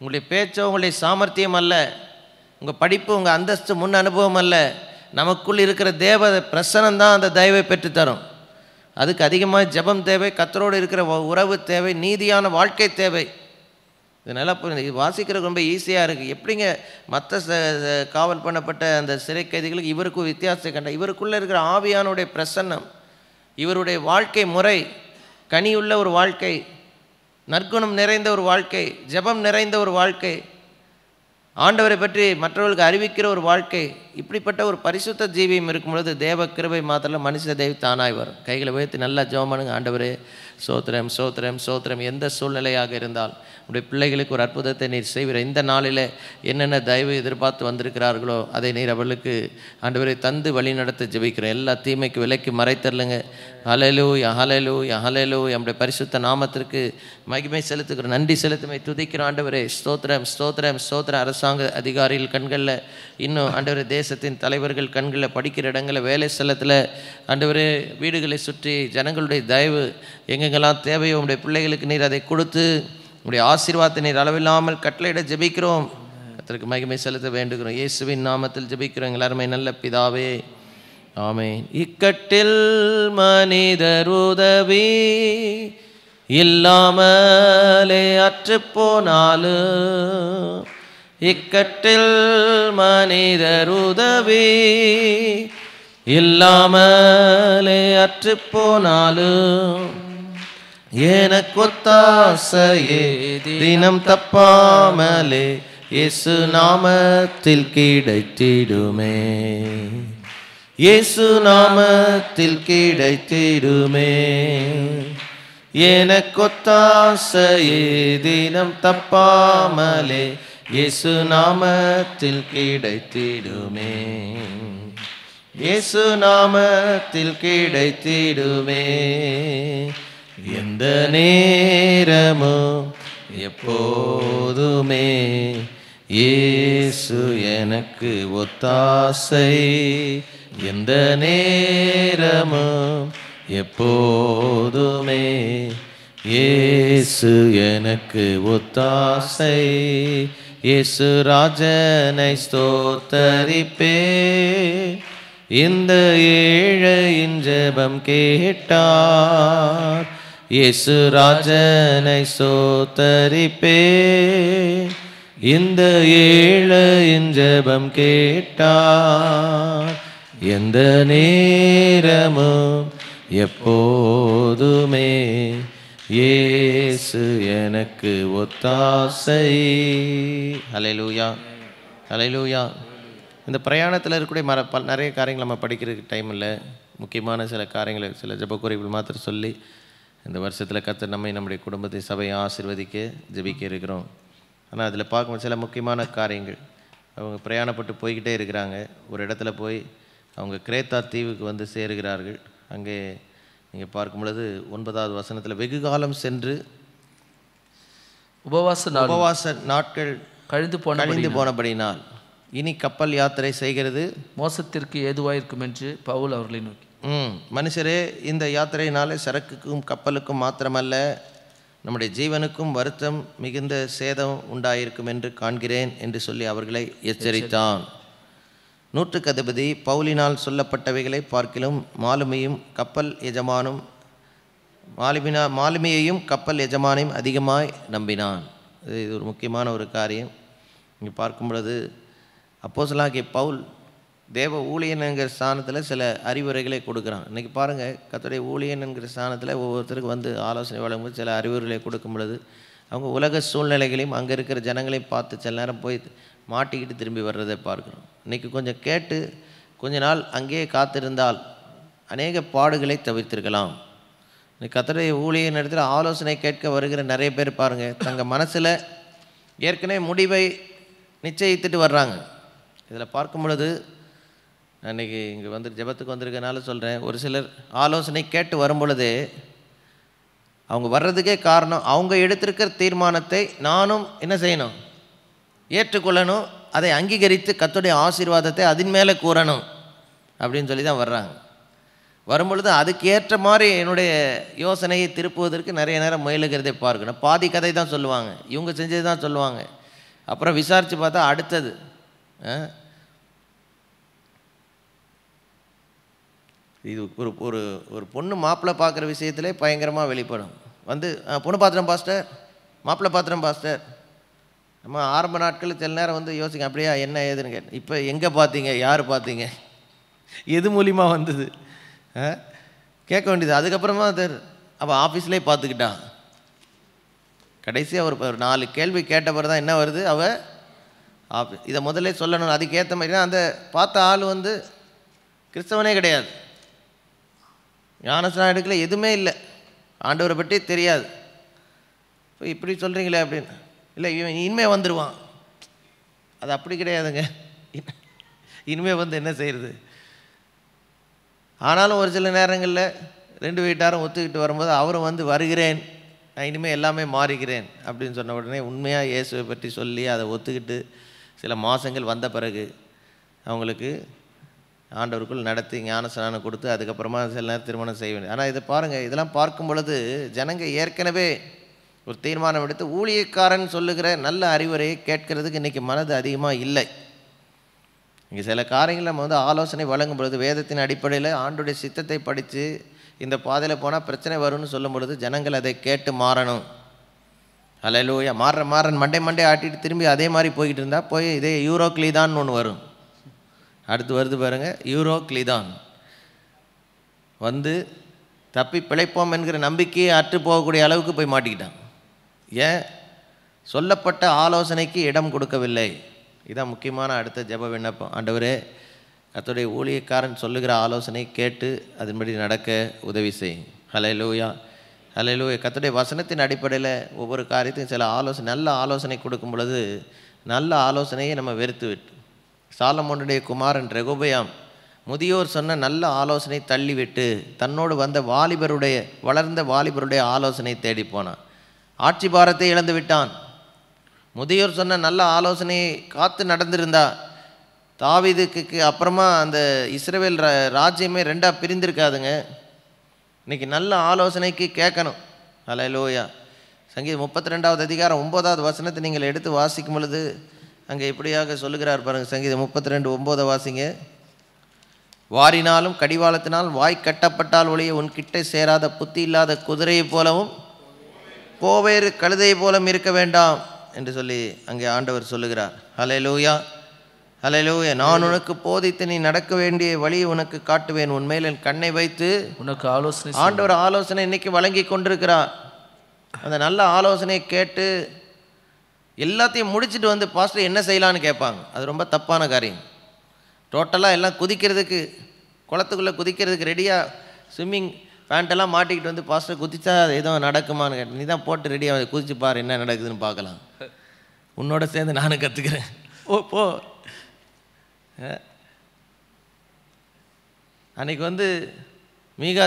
உங்களுடைய பேச்சோ உங்களுடைய சாமர்த்தியம் அல்ல, உங்கள் படிப்பு, உங்கள் அந்தஸ்து, முன் அனுபவம் அல்ல, நமக்குள் இருக்கிற தேவ பிரசன்னம் தான் அந்த தயவை பெற்றுத்தரும். அதுக்கு அதிகமாக ஜெபம் தேவை, கர்த்தரோடு இருக்கிற உறவு தேவை, நீதியான வாழ்க்கை தேவை. இதனால் வாசிக்கிறதுக்கு ரொம்ப ஈஸியாக இருக்குது. எப்படிங்க மற்ற காவல் பண்ணப்பட்ட அந்த சிறை கைதிகளுக்கு இவருக்கும் வித்தியாசத்தை கண்ட, இவருக்குள்ளே இருக்கிற ஆவியானுடைய பிரசன்னம், இவருடைய வாழ்க்கை முறை, கனியுள்ள ஒரு வாழ்க்கை, நற்குணம் நிறைந்த ஒரு வாழ்க்கை, ஜெபம் நிறைந்த ஒரு வாழ்க்கை, ஆண்டவரை பற்றி மற்றவர்களுக்கு அறிவிக்கிற ஒரு வாழ்க்கை, இப்படிப்பட்ட ஒரு பரிசுத்த ஜீவியம் இருக்கும் பொழுது தேவ கிருபை மாத்திரம் மனுஷ தெய்வ தானாய் வரும். கைகளை உயர்த்தி நல்லா ஜெபம் பண்ணுங்க. ஆண்டவரே சோத்திரம், சோத்திரம், சோத்திரம். எந்த சூழ்நிலையாக இருந்தால் உடைய பிள்ளைகளுக்கு ஒரு அற்புதத்தை நீர் செய்கிற இந்த நாளில் என்னென்ன தயவு எதிர்பார்த்து வந்திருக்கிறார்களோ அதை நீர் அவர்களுக்கு ஆண்டவரை தந்து வழி நடத்த ஜெபிக்கிறோம். எல்லா தீமைக்கு விலைக்கு மறைத்தரலுங்க. ஹல்லேலூயா, ஹல்லேலூயா, ஹல்லேலூயா. நம்முடைய பரிசுத்த நாமத்திற்கு மகிமை செலுத்துகிறோம், நன்றி செலுத்துமை துதிக்கிறோம். ஆண்டவரே ஸ்தோத்திரம், ஸ்தோத்திரம், ஸ்தோத்திரம். அரசாங்க அதிகாரிகள் கண்களில், இன்னும் ஆண்டவரே தேசத்தின் தலைவர்கள் கண்களில், படிக்கிற இடங்களில், வேலை ஸ்தலத்தில், ஆண்டவரே வீடுகளை சுற்றி ஜனங்களுடைய தயவு எங்கெங்கெல்லாம் தேவையோ உடைய பிள்ளைகளுக்கு நீர் அதை கொடுத்து உடைய ஆசீர்வாதத்தை நீர் அளவில்லாமல் கட்டளையிட ஜெபிக்கிறோம். கர்த்தருக்கு மகிமை செலுத்த வேண்டுகிறோம். இயேசுவின் நாமத்தில் ஜெபிக்கிறோம் எல்லாருமே நல்ல பிதாவே, ஆமென். இக்கட்டில் மனிதர் உதவி இல்லாமலே அற்று போனாலும் இக்கட்டில் மனிதர் உதவி இல்லாமலே அற்று போனாலும் எனக்கு ஒத்தாசையே தினம் தப்பாமலே இயேசு நாமத்தில் கிடைத்திடுமே. இயேசு நாமத்தில் கிடைத்திடுமே. எனக்கு ஒத்தாசையே தினம் தப்பாமலே இயேசு நாமத்தில் கிடைத்திடுமே. இயேசு நாமத்தில் கிடைத்திடுமே. எந்த நேரமும் எப்போதுமே இயேசு எனக்கு ஒத்தாசை. எந்த நேரமும் எப்போதுமே இயேசு எனக்கு ஒத்தாசை. இயேசு ராஜனை ஸ்தோத்தரிப்பே. இந்த ஏழையின் ஜெபம் கேட்டார். இயேசு ராஜனை ஸ்தோத்தரிப்பே. இந்த ஏழையின் ஜெபம் கேட்டார். எந்த நேரமும் எப்போதுமே இயேசு எனக்கு ஒத்தாசை. ஹல்லேலூயா, ஹல்லேலூயா. இந்த பிரயாணத்தில் இருக்கக்கூடிய நிறைய காரியங்கள் நம்ம படிக்கிறதுக்கு டைம் இல்லை. முக்கியமான சில காரியங்களை, சில ஜெபக்குறிப்புகள் மாத்திரம் சொல்லி இந்த வருஷத்தில் கர்த்தர் நம்முடைய குடும்பத்தை சபையை ஆசீர்வதிக்க ஜெபிக்க இருக்கிறோம். ஆனால் அதில் பார்க்கும்போது சில முக்கியமான காரியங்கள். அவங்க பிரயாணப்பட்டு போய்கிட்டே இருக்கிறாங்க. ஒரு இடத்துல போய் அவங்க கிரேத்தா தீவுக்கு வந்து சேருகிறார்கள். அங்கே நீங்கள் பார்க்கும் பொழுது 9வது வசனத்தில் வெகு காலம் சென்று உபவாச நாட்கள் கழிந்து போனபடினால் இனி கப்பல் யாத்திரை செய்கிறது மோசத்திற்கு ஏதுவாயிருக்கும் என்று பவுல் அவர்களை நோக்கி, மனுஷரே, இந்த யாத்திரையினாலே சரக்குக்கும் கப்பலுக்கும் மாத்திரமல்ல நம்முடைய ஜீவனுக்கும் வருத்தம் மிகுந்த சேதம் உண்டாயிருக்கும் என்று காண்கிறேன் என்று சொல்லி அவர்களை எச்சரித்தான். நூற்றுக்கு அதிபதி பவுலினால் சொல்லப்பட்டவைகளை பார்க்கிலும் மாலுமியையும் கப்பல் எஜமானையும் அதிகமாய் நம்பினான். இது ஒரு முக்கியமான ஒரு காரியம். இங்கே பார்க்கும் பொழுது அப்போஸ்தலனாகிய பவுல் தேவ ஊழியன் என்கிற ஸ்தானத்தில் சில அறிவுரைகளை கொடுக்குறான். இன்றைக்கி பாருங்கள், கர்த்தருடைய ஊழியன் என்கிற ஸ்தானத்தில் ஒவ்வொருத்தருக்கு வந்து ஆலோசனை வழங்கும்போது சில அறிவுரைகளை கொடுக்கும் பொழுது அவங்க உலக சூழ்நிலைகளையும் அங்கே இருக்கிற ஜனங்களையும் பார்த்து சில நேரம் போய் மாட்டிக்கிட்டு திரும்பி வர்றதை பார்க்குறோம். இன்றைக்கி கொஞ்சம் கேட்டு கொஞ்ச நாள் அங்கேயே காத்திருந்தால் அநேக பாடுகளை தவிர்த்திருக்கலாம். இன்னைக்கு கர்த்தருடைய ஊழியன் இடத்துல ஆலோசனை கேட்க வருகிற நிறைய பேர் பாருங்கள், தங்கள் மனசில் ஏற்கனவே முடிவை நிச்சயித்துட்டு வர்றாங்க. இதில் பார்க்கும் பொழுது அன்றைக்கி இங்கே வந்து ஜெபத்துக்கு வந்திருக்கனால சொல்கிறேன், ஒரு சிலர் ஆலோசனை கேட்டு வரும் பொழுதே அவங்க வர்றதுக்கே காரணம் அவங்க எடுத்திருக்கிற தீர்மானத்தை நானும் என்ன செய்யணும், ஏற்றுக்கொள்ளணும், அதை அங்கீகரித்து கர்த்தருடைய ஆசீர்வாதத்தை அதன் மேலே கூறணும் அப்படின்னு சொல்லி தான் வர்றாங்க. வரும்பொழுது அதுக்கு ஏற்ற மாதிரி என்னுடைய யோசனையை திருப்புவதற்கு நிறைய நேரம் முயலுகிறதை பார்க்கணும். பாதி கதை தான் சொல்லுவாங்க, இவங்க செஞ்சது தான் சொல்லுவாங்க. அப்புறம் விசாரித்து பார்த்தா அடுத்தது இது ஒரு ஒரு ஒரு பொண்ணு மாப்பிள்ளை பார்க்குற விஷயத்திலே பயங்கரமாக வெளிப்படும். வந்து பொண்ணு பாத்திரம் பாஸ்டர், மாப்பிள்ளை பாத்திரம் பாஸ்டர். நம்ம ஆரம்ப நாட்களில் சில நேரம் வந்து யோசிங்க, அப்படியா என்ன ஏதுன்னு கேட்டேன். இப்போ எங்கே பார்த்தீங்க, யார் பார்த்தீங்க, எது மூலிமா வந்தது கேட்க வேண்டியது. அதுக்கப்புறமா அவள் ஆஃபீஸ்லேயே பார்த்துக்கிட்டான். கடைசியாக ஒரு 4 கேள்வி கேட்ட பிறகு தான் என்ன வருது, அவள் இதை முதல்ல சொல்லணும். அதுக்கேற்ற மாதிரி தான் அந்த பார்த்த ஆள் வந்து கிறிஸ்தவனே கிடையாது, ஞானஸ்நானம் எடுக்கல, எதுவுமே இல்லை, ஆண்டவரை பற்றி தெரியாது. இப்போ இப்படி சொல்கிறீங்களே அப்படின்னு. இல்லை, இவன் இனிமேல் வந்துடுவான். அது அப்படி கிடையாதுங்க. இனிமேல் வந்து என்ன செய்கிறது. ஆனாலும் ஒரு சில நேரங்களில் 2 வீட்டாரும் ஒத்துக்கிட்டு வரும்போது அவரும் வந்து வருகிறேன், நான் இனிமேல் எல்லாமே மாறுகிறேன் அப்படின்னு சொன்ன உடனே உண்மையாக இயேசுவை பற்றி சொல்லி அதை ஒத்துக்கிட்டு சில மாதங்கள் வந்த பிறகு அவங்களுக்கு ஆண்டவருக்குள் நடத்தி ஞானஸ்நானம் கொடுத்து அதுக்கப்புறமா சில நேரம் திருமணம் செய்ய வேண்டியது. ஆனால் இதை பாருங்கள், இதெல்லாம் பார்க்கும் பொழுது ஜனங்க ஏற்கனவே ஒரு தீர்மானம் எடுத்து ஊழியக்காரன் சொல்லுகிற நல்ல அறிவுரையை கேட்கறதுக்கு இன்றைக்கி மனது அதிகமாக இல்லை. இங்கே சில காரியங்கள் நம்ம வந்து ஆலோசனை வழங்கும் பொழுது வேதத்தின் அடிப்படையில் ஆண்டுடைய சித்தத்தை படித்து இந்த பாதையில் போனால் பிரச்சனை வரும்னு சொல்லும் பொழுது ஜனங்கள் அதை கேட்டு மாறணும். ஹல்லேலூயா. மாறன் மண்டை ஆட்டிட்டு திரும்பி அதே மாதிரி போய்கிட்டு இருந்தால் போய் இதே யூரோக்ளிதான்னு ஒன்று வரும். அடுத்து வருது பாருங்கள், யூரோக்ளிதான் வந்து தப்பி பிழைப்போம் என்கிற நம்பிக்கையை அற்று போகக்கூடிய அளவுக்கு போய் மாட்டிக்கிட்டான். ஏன்? சொல்லப்பட்ட ஆலோசனைக்கு இடம் கொடுக்கவில்லை. இதான் முக்கியமான அடுத்த ஜெப விண்ணப்பம். ஆண்டவரே, கர்த்தருடைய ஊழியக்காரன் சொல்லுகிற ஆலோசனை கேட்டு அதன்படி நடக்க உதவி செய். ஹல்லேலூயா, ஹல்லேலூயா. கர்த்தருடைய வசனத்தின் அடிப்படையில் ஒவ்வொரு காரியத்தையும் சில நல்ல ஆலோசனை கொடுக்கும் பொழுது நல்ல ஆலோசனையை நம்ம வெறுத்து விட்டு, சாலமோனுடைய குமாரன் ரெகொபெயாம் முதியோர் சொன்ன நல்ல ஆலோசனை தள்ளிவிட்டு தன்னோடு வந்த வளர்ந்த வாலிபருடைய ஆலோசனை தேடி போனான். ஆட்சி பாரத்தை இழந்து விட்டான். முதியோர் சொன்ன நல்ல ஆலோசனையை காத்து நடந்திருந்தா தாவீதுக்கு அப்புறமா அந்த இஸ்ரவேல் ராஜ்யமே ரெண்டாக பிரிந்திருக்காதுங்க. இன்றைக்கி நல்ல ஆலோசனைக்கு கேட்கணும். ஹல்லேலூயா. சங்கீதம் 32வது அதிகாரம் 9வது வசனத்தை நீங்கள் எடுத்து வாசிக்கும் பொழுது அங்கே இப்படியாக சொல்லுகிறார் பாருங்கள். சங்கீதம் 32:9 வாசிங்க. வாரினாலும் கடிவாளத்தினால் வாய் கட்டப்பட்டால் ஒழிய உன் கிட்டே சேராத புத்தி இல்லாத குதிரையை போலவும் கோவேறு கழுதையை போலவும் இருக்க வேண்டாம் என்று சொல்லி அங்கே ஆண்டவர் சொல்லுகிறார். ஹல்லேலூயா, ஹல்லேலூயா. நான் உனக்கு போதித்து நீ நடக்க வேண்டிய வழியை உனக்கு காட்டுவேன், உன்மேல் என் கண்ணை வைத்து உனக்கு ஆலோசனை. ஆண்டவர் ஆலோசனை இன்னைக்கு வழங்கி கொண்டிருக்கிறார். அந்த நல்ல ஆலோசனையை கேட்டு எல்லாத்தையும் முடிச்சுட்டு வந்து பாஸ்டர் என்ன செய்யலான்னு கேட்பாங்க. அது ரொம்ப தப்பான காரியம். டோட்டலாக எல்லாம் குதிக்கிறதுக்கு, குளத்துக்குள்ளே குதிக்கிறதுக்கு ரெடியாக ஸ்விம்மிங் பேண்ட்டெல்லாம் மாட்டிக்கிட்டு வந்து பாஸ்டர் குதிச்சா ஏதோ நடக்குமான்னு கேட்டேன். நீ தான் போட்டு ரெடியாக குதிச்சு பாரு என்ன நடக்குதுன்னு பார்க்கலாம். உன்னோட சேர்ந்து நானும் கற்றுக்கிறேன். போ. அன்றைக்கி வந்து மிகையா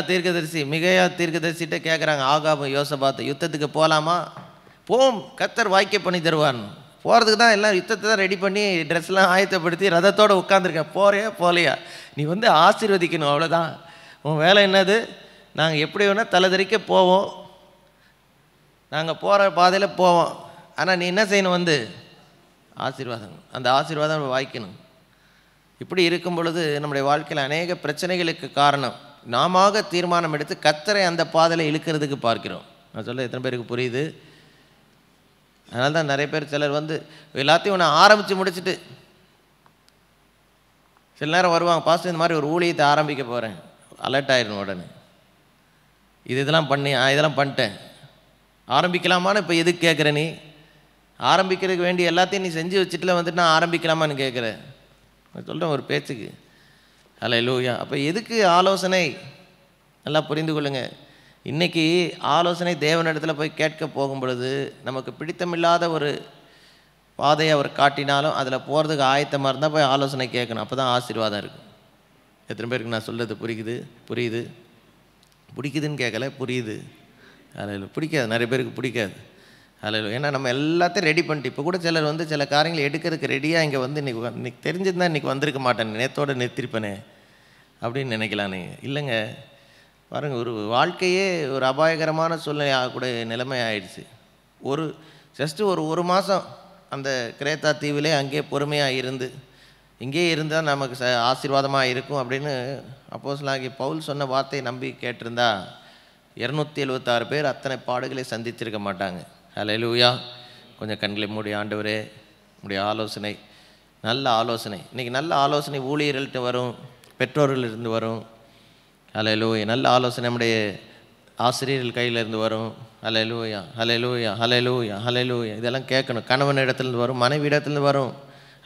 தீர்க்கதரிசிகிட்ட கேட்குறாங்க, ஆகாபு யோசபாத்து யுத்தத்துக்கு போகலாமா? போம், கர்த்தர் வாய்க்கை பண்ணி தருவான்னு. போகிறதுக்கு தான் எல்லாம் யுத்தத்தை தான் ரெடி பண்ணி ட்ரெஸ்லாம் ஆயத்தப்படுத்தி ரதத்தோடு உட்காந்துருக்கேன். போகலையா? நீ வந்து ஆசீர்வதிக்கணும், அவ்வளோதான் உன் வேலை. என்னது? நாங்கள் எப்படி வேணால் தலைதறிக்க போவோம், நாங்கள் போகிற பாதையில் போவோம். ஆனால் நீ என்ன செய்யணும்? வந்து ஆசீர்வாதம், அந்த ஆசீர்வாதம் வாய்க்கணும். இப்படி இருக்கும் பொழுது நம்முடைய வாழ்க்கையில் அநேக பிரச்சனைகளுக்கு காரணம் நாம தீர்மானம் எடுத்து கர்த்தரை அந்த பாதையில் இழுக்கிறதுக்கு பார்க்கிறோம். நான் சொல்ல எத்தனை பேருக்கு புரியுது? அதனால தான் நிறைய பேர் சிலர் வந்து எல்லாத்தையும் ஒன்று ஆரம்பித்து முடிச்சுட்டு சில நேரம் வருவாங்க, பாஸ்டர் இந்த மாதிரி ஒரு ஊழியத்தை ஆரம்பிக்க போகிறேன், அலர்ட் ஆயிடணும் உடனே. இதெல்லாம் இதெல்லாம் பண்ணிட்டேன், ஆரம்பிக்கலாமான்னு இப்போ எதுக்கு கேட்குற? நீ ஆரம்பிக்கிறதுக்கு வேண்டிய எல்லாத்தையும் நீ செஞ்சு வச்சுட்டுல வந்துட்டு நான் ஆரம்பிக்கலாமான்னு கேட்குறேன். நான் சொல்கிறேன் ஒரு பேச்சுக்கு. ஹல்லேலூயா. அப்போ எதுக்கு ஆலோசனை? நல்லா புரிந்து கொள்ளுங்கள். இன்றைக்கி ஆலோசனை தேவனிடத்தில் போய் கேட்க போகும் பொழுது நமக்கு பிடித்தமில்லாத ஒரு பாதையை அவர் காட்டினாலும் அதில் போகிறதுக்கு ஆயத்தமாக இருந்தால் போய் ஆலோசனை கேட்கணும். அப்போ தான் ஆசீர்வாதம் இருக்கும். எத்தனை பேருக்கு நான் சொல்கிறது புரியுது? பிடிக்குதுன்னு கேட்கல, புரியுது. அதில் பிடிக்காது, நிறைய பேருக்கு பிடிக்காது. அதில் ஏன்னா நம்ம எல்லாத்தையும் ரெடி பண்ணிட்டு இப்போ கூட சிலர் வந்து சில காரியங்களை எடுக்கிறதுக்கு ரெடியாக இங்கே வந்து இன்றைக்கி தெரிஞ்சிருந்தால் இன்றைக்கி வந்திருக்க மாட்டேன், நேற்றோடு நிறுத்திருப்பேனே அப்படின்னு நினைக்கலாம். நீங்கள் இல்லைங்க, பாருங்கள், ஒரு வாழ்க்கையே ஒரு அபாயகரமான சூழ்நிலை ஆகக்கூடிய நிலைமை ஆயிடுச்சு. ஜஸ்ட்டு ஒரு மாதம் அந்த கிரேத்தா தீவிலே அங்கேயே பொறுமையாக இருந்து இங்கேயே இருந்தால் நமக்கு ஆசீர்வாதமாக இருக்கும் அப்படின்னு அப்போஸ்தலனாகிய பவுல் சொன்ன வார்த்தையை நம்பி கேட்டிருந்தா 276 பேர் அத்தனை பாடுகளை சந்தித்திருக்க மாட்டாங்க. ஹல்லேலூயா. கொஞ்சம் கண்களை மூடி, ஆண்டவரே உடைய ஆலோசனை, நல்ல ஆலோசனை. இன்றைக்கி நல்ல ஆலோசனை ஊழியர்கள்ட்ட வரும், பெற்றோர்களிருந்து வரும். ஹல்லேலூயா. நல்ல ஆலோசனை நம்முடைய ஆசிரியர்கள் கையிலேருந்து வரும். ஹல்லேலூயா, ஹல்லேலூயா, ஹல்லேலூயா, ஹல்லேலூயா. இதெல்லாம் கேட்கணும். கணவன் இடத்துலேருந்து வரும், மனைவி இடத்துலேருந்து வரும்.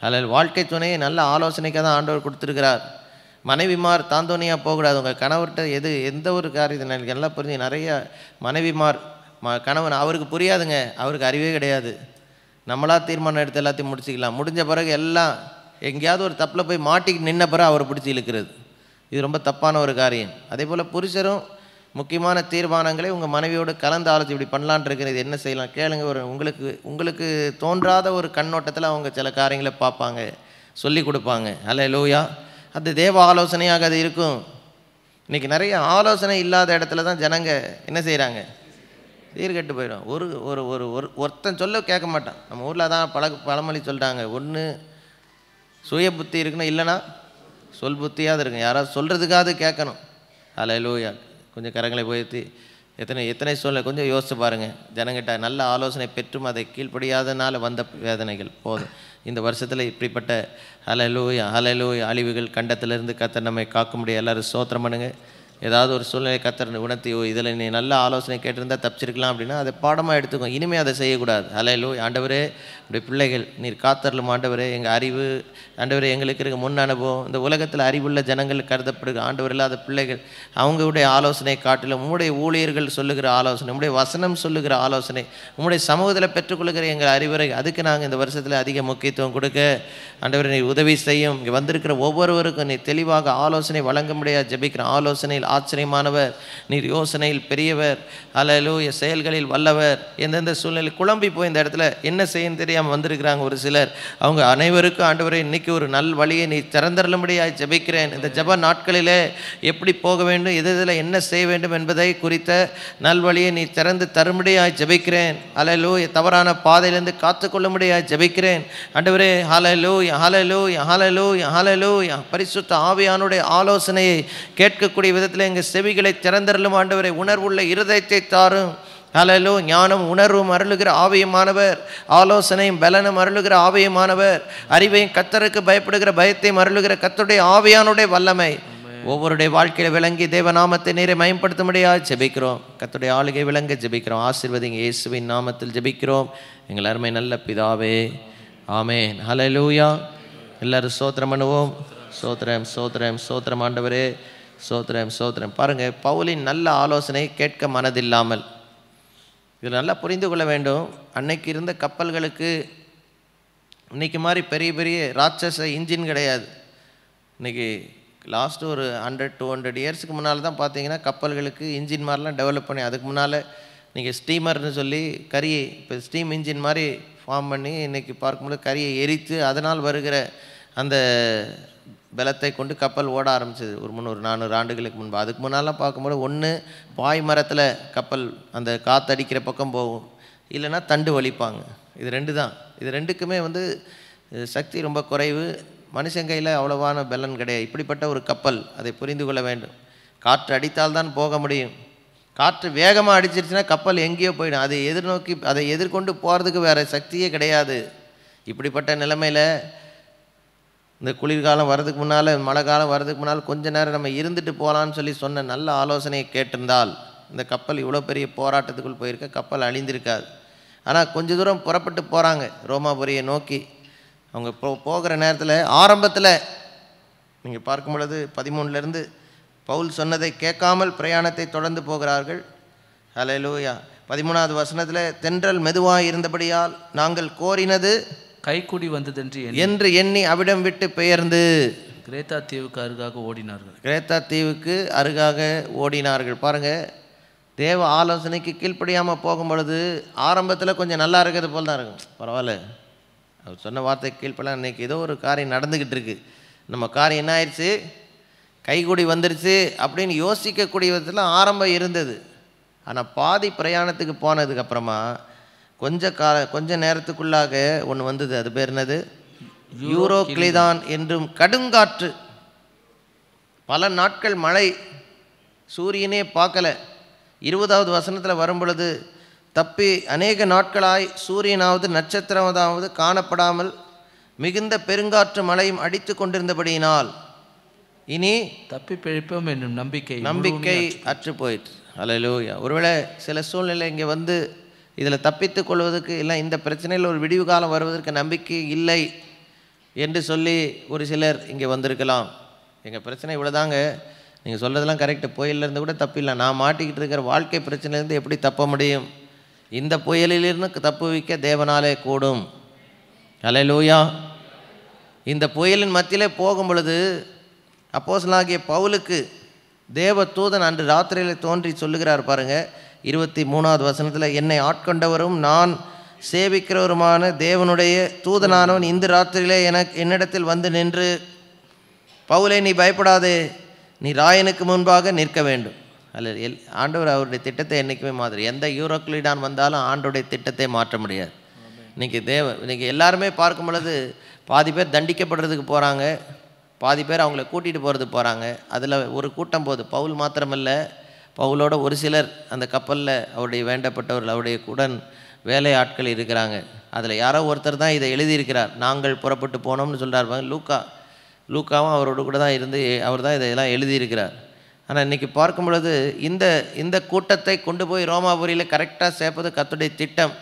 அதில் வாழ்க்கை துணையை நல்ல ஆலோசனைக்காக தான் ஆண்டவர் கொடுத்துருக்கிறார். மனைவிமார் தாந்தோனியாக போகக்கூடாது. உங்கள் கணவர்கிட்ட எந்த ஒரு காரியத்தை எனக்கு எல்லாம் புரிஞ்சு நிறைய மனைவிமார் கணவன் அவருக்கு புரியாதுங்க, அவருக்கு அறிவே கிடையாது. நம்மளாக தீர்மானம் எடுத்து எல்லாத்தையும் முடிச்சிக்கலாம். முடிஞ்ச பிறகு எல்லாம் எங்கேயாவது ஒரு தப்பில் போய் மாட்டிக்கிட்டு நின்ன பிறகு அவரை பிடிச்சி இழுக்கிறது. இது ரொம்ப தப்பான ஒரு காரியம். அதே போல் புருஷரும் முக்கியமான தீர்மானங்களை உங்கள் மனைவியோடு கலந்து ஆலோசி இப்படி பண்ணலான் இருக்கிறது, என்ன செய்யலாம் கேளுங்க. உங்களுக்கு தோன்றாத ஒரு கண்ணோட்டத்தில் அவங்க சில காரியங்களை பார்ப்பாங்க, சொல்லி கொடுப்பாங்க. ஹல்லேலூயா. அது தேவ ஆலோசனையாக அது இருக்கும். இன்றைக்கி நிறைய ஆலோசனை இல்லாத இடத்துல தான் ஜனங்க என்ன செய்கிறாங்க, சீர்கெட்டு போயிடும். ஒருத்தன் சொல்ல கேட்க மாட்டான். நம்ம ஊரில் தான் பழமொழி சொல்லிட்டாங்க, ஒன்று சுய புத்தி இருக்குன்னா, இல்லைன்னா சொல் புத்தியாவது இருக்கும். யாராவது சொல்கிறதுக்காவது கேட்கணும். ஹல்லேலூயா. கொஞ்சம் கரங்களை உயர்த்தி எத்தனை சூழ்நிலை கொஞ்சம் யோசிச்சு பாருங்கள். ஜனங்கிட்ட நல்ல ஆலோசனை பெற்றும் அதை கீழ்ப்படியாதனால வந்த வேதனைகள் போதும். இந்த வருஷத்தில் இப்படிப்பட்ட ஹல்லேலூயா அழிவுகள் கண்டத்திலிருந்து கர்த்தர் நம்மை காக்க முடியும். எல்லோரும் ஸ்தோத்திரம் பண்ணுங்க. ஏதாவது ஒரு சூழ்நிலை கர்த்தர் உணர்த்தி இதில் நீ நல்ல ஆலோசனை கேட்டிருந்தால் தப்பிச்சிருக்கலாம் அப்படின்னா அதை பாடமாக எடுத்துக்கோ. இனிமேல் அதை செய்யக்கூடாது. ஹல்லேலூயா. ஆண்டவரே, இப்படி பிள்ளைகள் நீர் காத்தரலும் ஆண்டவரே, எங்கள் அறிவு ஆண்டவரே, எங்களுக்கு இருக்க முன் அனுபவம், இந்த உலகத்தில் அறிவுள்ள ஜனங்கள் கருதப்படுகிற ஆண்டவர் இல்லாத பிள்ளைகள் அவங்களுடைய ஆலோசனை காட்டிலும் உம்முடைய ஊழியர்கள் சொல்லுகிற ஆலோசனை, உம்முடைய வசனம் சொல்லுகிற ஆலோசனை, உம்முடைய சமூகத்தில் பெற்றுக்கொள்கிற எங்கள் அறிவுரை, அதுக்கு நாங்கள் இந்த வருஷத்தில் அதிக முக்கியத்துவம் கொடுக்க ஆண்டவரை நீர் உதவி செய்யும். இங்கே வந்திருக்கிற ஒவ்வொருவருக்கும் நீர் தெளிவாக ஆலோசனை வழங்க முடியாது ஜெபிக்கிற. ஆலோசனையில் ஆச்சரியமானவர், நீர் யோசனையில் பெரியவர், ஹல்லேலூயா, செயல்களில் வல்லவர். எந்தெந்த சூழ்நிலை குழம்பி போய் இந்த இடத்துல என்ன செய்யணும் தெரியாமல் வந்திருக்கிறாங்க ஒரு சிலர். அவங்க அனைவருக்கும் ஆண்டவரை இன்னைக்கு ஒரு நல் வழியை நீ திறந்தருளும்படியாய் ஜெபிக்கிறேன். இந்த ஜெப நாட்களிலே எப்படி போக வேண்டும், இதில் என்ன செய்ய வேண்டும் என்பதை குறித்த நல்வழியை நீ திறந்து தரும்படியாய் ஜெபிக்கிறேன். ஹல்லேலூயா. தவறான பாதையிலிருந்து காத்துக்கொள்ளும்படியாய் ஜெபிக்கிறேன். ஆண்டவரே, ஹல்லேலூயா, ஹல்லேலூயா, ஹல்லேலூயா, ஹல்லேலூயா. பரிசுத்த ஆவியானுடைய ஆலோசனையை கேட்கக்கூடிய விதத்தில் எங்கள் செவிகளை திறந்தருளும் ஆண்டவரை. உணர்வுள்ள இருதயத்தை தாரும். ஹல்லேலூயா. ஞானம் உணர்வும் அருளுகிற ஆவியமானவர், ஆலோசனையும் பலனும் அருளுகிற ஆவியமானவர், அறிவையும் கர்த்தருக்கு பயப்படுகிற பயத்தையும் அருளுகிற கர்த்தருடைய ஆவியானுடைய வல்லமை ஒவ்வொருடைய வாழ்க்கையில் விளங்கி தேவநாமத்தை நீரை மயம்படுத்தும்படியாக ஜெபிக்கிறோம். கர்த்தருடைய ஆளுகை விளங்க ஜெபிக்கிறோம். ஆசீர்வதிங்க. இயேசுவின் நாமத்தில் ஜெபிக்கிறோம் எங்கள் அருமை நல்ல பிதாவே, ஆமென். ஹல்லேலூயா. எல்லாரும் ஸ்தோத்திரம் பண்ணுவோம். ஸ்தோத்திரம், ஸ்தோத்திரம், ஸ்தோத்திரம் ஆண்டவரே, ஸ்தோத்திரம், ஸ்தோத்திரம். பாருங்கள், பவுலின் நல்ல ஆலோசனை கேட்க மனதில்லாமல். இதில் நல்லா புரிந்து கொள்ள வேண்டும். அன்னைக்கு இருந்த கப்பல்களுக்கு இன்றைக்கி மாதிரி பெரிய பெரிய ராட்சச இன்ஜின் கிடையாது. இன்றைக்கி லாஸ்ட்டு ஒரு 100-200 இயர்ஸுக்கு முன்னால் தான் பார்த்தீங்கன்னா கப்பல்களுக்கு இன்ஜின் மாதிரிலாம் டெவலப் பண்ணி, அதுக்கு முன்னால் நீங்கள் ஸ்டீமர்னு சொல்லி கரியை இப்போ ஸ்டீம் இன்ஜின் மாதிரி ஃபார்ம் பண்ணி இன்றைக்கி பார்க்கும்போது கரியை எரித்து அதனால் வருகிற அந்த பலத்தை கொண்டு கப்பல் ஓட ஆரம்பிச்சது ஒரு 300-400 ஆண்டுகளுக்கு முன்பு. அதுக்கு முன்னாலாம் பார்க்கும்போது ஒன்று பாய் மரத்தில் கப்பல் அந்த காற்றடிக்கிற பக்கம் போகும், இல்லைன்னா தண்டு வலிப்பாங்க. இது ரெண்டு தான். இது ரெண்டுக்குமே சக்தி ரொம்ப குறைவு. மனுஷன் கையில் அவ்வளவான பலன் கிடையாது. இப்படிப்பட்ட ஒரு கப்பல், அதை புரிந்து கொள்ள வேண்டும். காற்று அடித்தால்தான் போக முடியும். காற்று வேகமாக அடிச்சிருச்சுன்னா கப்பல் எங்கேயோ போயிடும். அதை எதிர்நோக்கி அதை எதிர்கொண்டு போகிறதுக்கு வேறு சக்தியே கிடையாது. இப்படிப்பட்ட நிலைமையில் இந்த குளிர்காலம் வர்றதுக்கு முன்னால், மழை காலம் வர்றதுக்கு முன்னால் கொஞ்ச நேரம் நம்ம இருந்துட்டு போகலான்னு சொல்லி சொன்ன நல்ல ஆலோசனையை கேட்டிருந்தால் இந்த கப்பல் இவ்வளோ பெரிய போராட்டத்துக்குள் போயிருக்க கப்பல் அழிந்திருக்காது. ஆனால் கொஞ்சம் தூரம் புறப்பட்டு போகிறாங்க ரோமாபுரியை நோக்கி. அவங்க போகிற நேரத்தில் ஆரம்பத்தில் நீங்கள் பார்க்கும் பொழுது 13 பவுல் சொன்னதை கேட்காமல் பிரயாணத்தை தொடர்ந்து போகிறார்கள். ஹல்லேலூயா. 13வது வசனத்தில், தென்றல் மெதுவாக இருந்தபடியால் நாங்கள் கோரினது கைக்கூடி வந்ததென்று என்று எண்ணி அவிடம் விட்டு பெயர்ந்து கிரேத்தா தீவுக்கு அருகாக ஓடினார்கள். கிரேத்தா தீவுக்கு அருகாக ஓடினார்கள். பாருங்கள், தேவ ஆலோசனைக்கு கீழ்ப்படியாமல் போகும் பொழுது ஆரம்பத்தில் கொஞ்சம் நல்லா இருக்கிறது போல் தான் இருக்கும். பரவாயில்ல, அவர் சொன்ன வார்த்தை கீழ்ப்படலாம், இன்றைக்கி ஏதோ ஒரு காரியம் நடந்துக்கிட்டு இருக்குது, நம்ம காரியம் என்ன ஆயிடுச்சு, கைகூடி வந்துருச்சு அப்படின்னு யோசிக்கக்கூடிய விதத்தில் ஆரம்பம் இருந்தது. ஆனால் பாதி பிரயாணத்துக்கு போனதுக்கப்புறமா கொஞ்ச நேரத்துக்குள்ளாக ஒன்று வந்தது. அது பேர் என்னது? யூரோக்ளிதான் என்றும் கடுங்காற்று. பல நாட்கள் மழை, சூரியனே பார்க்கல. 20வது வசனத்தில் வரும் பொழுது, தப்பி அநேக நாட்களாய் சூரியனாவது நட்சத்திரமாவது காணப்படாமல் மிகுந்த பெருங்காற்று மழையும் அடித்து கொண்டிருந்தபடியினால் இனி தப்பி பிழைப்போம் என்னும் நம்பிக்கை அற்று போயிட்டு. ஹல்லேலூயா. ஒருவேளை சில சூழ்நிலை இங்கே இதில் தப்பித்து கொள்வதற்கு இல்லை, இந்த பிரச்சனையில் ஒரு விடிவு காலம் வருவதற்கு நம்பிக்கை இல்லை என்று சொல்லி ஒரு சிலர் இங்கே வந்திருக்கலாம். எங்கள் பிரச்சனை இவ்வளோதாங்க, நீங்கள் சொல்கிறதெல்லாம் கரெக்டு, புயலிருந்து கூட தப்பில்லை, நான் மாட்டிக்கிட்டு இருக்கிற வாழ்க்கை பிரச்சனையிலேருந்து எப்படி தப்ப முடியும்? இந்த புயலிலிருந்து தப்புவிக்க தேவனாலே கூடும். ஹல்லேலூயா. இந்த புயலின் மத்தியிலே போகும் பொழுது அப்போஸ்தலனாகிய பவுலுக்கு தேவ தூதன் அன்று ராத்திரியில் தோன்றி சொல்லுகிறார். பாருங்கள், 23வது வசனத்தில், என்னை ஆட்கொண்டவரும் நான் சேவிக்கிறவருமான தேவனுடைய தூதனானவன் இந்த ராத்திரியிலே என்னிடத்தில் வந்து நின்று, பவுலே நீ பயப்படாதே, நீ ராயனுக்கு முன்பாக நிற்க வேண்டும். அல்ல, ஆண்டவர் அவருடைய திட்டத்தை என்றைக்குமே மாதிரி, எந்த யூரோக்ளிடான் வந்தாலும் ஆண்டோடைய திட்டத்தை மாற்ற முடியாது. இன்றைக்கி எல்லாருமே பார்க்கும் பொழுது பாதி பேர் தண்டிக்கப்படுறதுக்கு போகிறாங்க, பாதி பேர் அவங்கள கூட்டிகிட்டு போகிறது போகிறாங்க. அதில் ஒரு கூட்டம் போகுது. பவுல் மாத்திரமல்ல, பவுலோட ஒரு சிலர் அந்த கப்பலில் அவருடைய வேண்டப்பட்டவர்கள், அவருடைய உடன் வேலை ஆட்கள் இருக்கிறாங்க. அதில் யாரோ ஒருத்தர் தான் இதை எழுதியிருக்கிறார். நாங்கள் புறப்பட்டு போனோம்னு சொல்கிறார். லூக்காவும் அவரோட கூட தான் இருந்து அவர் தான் இதெல்லாம் எழுதியிருக்கிறார். ஆனால் இன்றைக்கி பார்க்கும் பொழுது இந்த கூட்டத்தை கொண்டு போய் ரோமாபுரியில் கரெக்டாக சேர்ப்பது கர்த்தருடைய திட்டம்.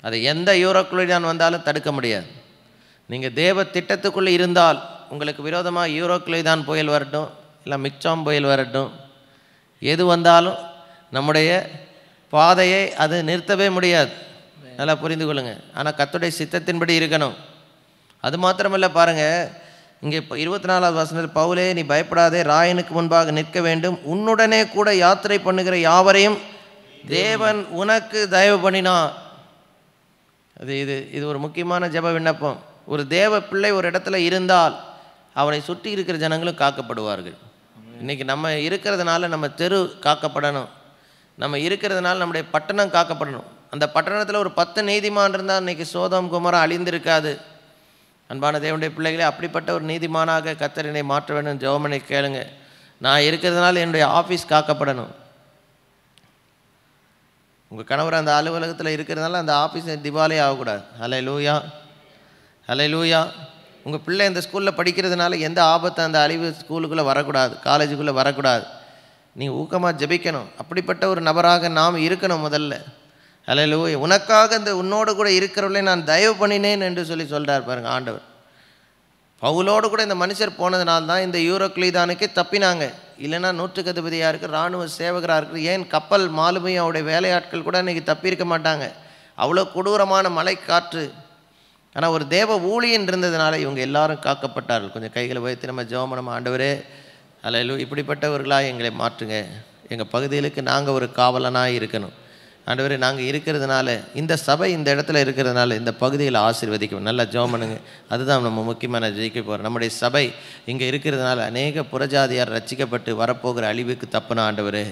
அதை எந்த யூரோக்ளோய்தான் வந்தாலும் தடுக்க முடியாது. நீங்கள் தேவ திட்டத்துக்குள்ளே இருந்தால் உங்களுக்கு விரோதமாக யூரோக்ளோய்தான் புயல் வரட்டும், இல்லை மிக்சாம் புயல் வரட்டும், எது வந்தாலும் நம்முடைய பாதையை அது நிறுத்தவே முடியாது. நல்லா புரிந்து கொள்ளுங்கள். ஆனால் கர்த்தருடைய சித்தத்தின்படி இருக்கணும். அது மாத்திரமல்ல, பாருங்கள் இங்கே 24வது வசனத்தில், பவுலே நீ பயப்படாதே, ராயனுக்கு முன்பாக நிற்க வேண்டும், உன்னுடனே கூட யாத்திரை பண்ணுகிற யாவரையும் தேவன் உனக்கு தயவு பண்ணினார். இது ஒரு முக்கியமான ஜெப விண்ணப்பம். ஒரு தேவ பிள்ளை ஒரு இடத்துல இருந்தால் அவனை சுற்றி இருக்கிற ஜனங்களும் காக்கப்படுவார்கள். இன்றைக்கி நம்ம இருக்கிறதுனால நம்ம தெரு காக்கப்படணும், நம்ம இருக்கிறதுனால நம்முடைய பட்டணம் காக்கப்படணும். அந்த பட்டணத்தில் ஒரு 10 நீதிமான் இருந்தால் இன்றைக்கி சோதம் குமரா அழிந்திருக்காது. அன்பான தேவனுடைய பிள்ளைகளே, அப்படிப்பட்ட ஒரு நீதிமானாக கர்த்தர் என்னை மாற்ற வேண்டும். ஜெபமனை கேளுங்க. நான் இருக்கிறதுனால என்னுடைய ஆஃபீஸ் காக்கப்படணும். உங்கள் கணவர் அந்த அலுவலகத்தில் இருக்கிறதுனால அந்த ஆஃபீஸ் திவாலே ஆகக்கூடாது. ஹல்லேலூயா, ஹல்லேலூயா. உங்கள் பிள்ளை இந்த ஸ்கூலில் படிக்கிறதுனால எந்த ஆபத்து அந்த அழிவு ஸ்கூலுக்குள்ளே வரக்கூடாது, காலேஜுக்குள்ளே வரக்கூடாது. நீங்கள் ஊக்கமாக ஜெபிக்கணும். அப்படிப்பட்ட ஒரு நபராக நாம் இருக்கணும் முதல்ல. ஹல்லேலூயா. உனக்காக இந்த உன்னோடு கூட இருக்கிறவர்களே நான் தயவு பண்ணினேன் என்று சொல்கிறார் பாருங்கள் ஆண்டவர். பவுலோடு கூட இந்த மனுஷர் போனதுனால தான் இந்த யூரோக்ளீதானுக்கே தப்பினாங்க. இல்லைன்னா நூற்றுக்கு அதிபதியாக இருக்குது, இராணுவ சேவகராக இருக்குது, ஏன் கப்பல் மாலுமையும் அவருடைய வேலையாட்கள் கூட இன்றைக்கி தப்பியிருக்க மாட்டாங்க. அவ்வளோ கொடூரமான மழை காற்று. ஆனால் ஒரு தேவ ஊழியன் இருந்ததுனால இவங்க எல்லாரும் காக்கப்பட்டார்கள். கொஞ்சம் கைகளை வைத்து நம்ம ஜெபம் நம்ம, ஆண்டவரே ஹல்லேலூயா, இப்படிப்பட்டவர்களாக எங்களை மாற்றுங்க. எங்கள் பகுதிகளுக்கு நாங்கள் ஒரு காவலனாக இருக்கணும். ஆண்டவரே, நாங்கள் இருக்கிறதுனால, இந்த சபை இந்த இடத்துல இருக்கிறதுனால இந்த பகுதியில் ஆசீர்வதிக்கும். நல்லா ஜெபம் பண்ணுங்க. அதுதான் நம்ம முக்கியமான ஜெயிக்க போகிறோம். நம்முடைய சபை இங்கே இருக்கிறதுனால அநேக புறஜாதியார் ரட்சிக்கப்பட்டு வரப்போகிற அழிவுக்கு தப்புனா ஆண்டவரே,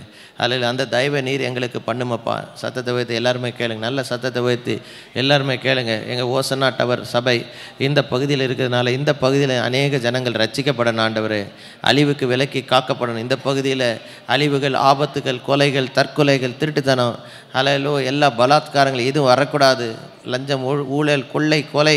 அதில் அந்த தயவை நீர் எங்களுக்கு பண்ணுமப்பா. சத்தத்தை வைத்து எல்லாருமே கேளுங்க. நல்ல சத்தத்தை வைத்து எல்லாருமே கேளுங்க. எங்கள் ஓசன்னா டவர் சபை இந்த பகுதியில் இருக்கிறதுனால இந்த பகுதியில் அநேக ஜனங்கள் ரட்சிக்கப்படணும் ஆண்டவரே, அழிவுக்கு விலக்கி காக்கப்படணும். இந்த பகுதியில் அழிவுகள், ஆபத்துகள், கொலைகள், தற்கொலைகள், திருட்டுத்தனம், எல்லா பலாத்காரங்கள் எதுவும் வரக்கூடாது. லஞ்சம், ஊழல், கொள்ளை, கொலை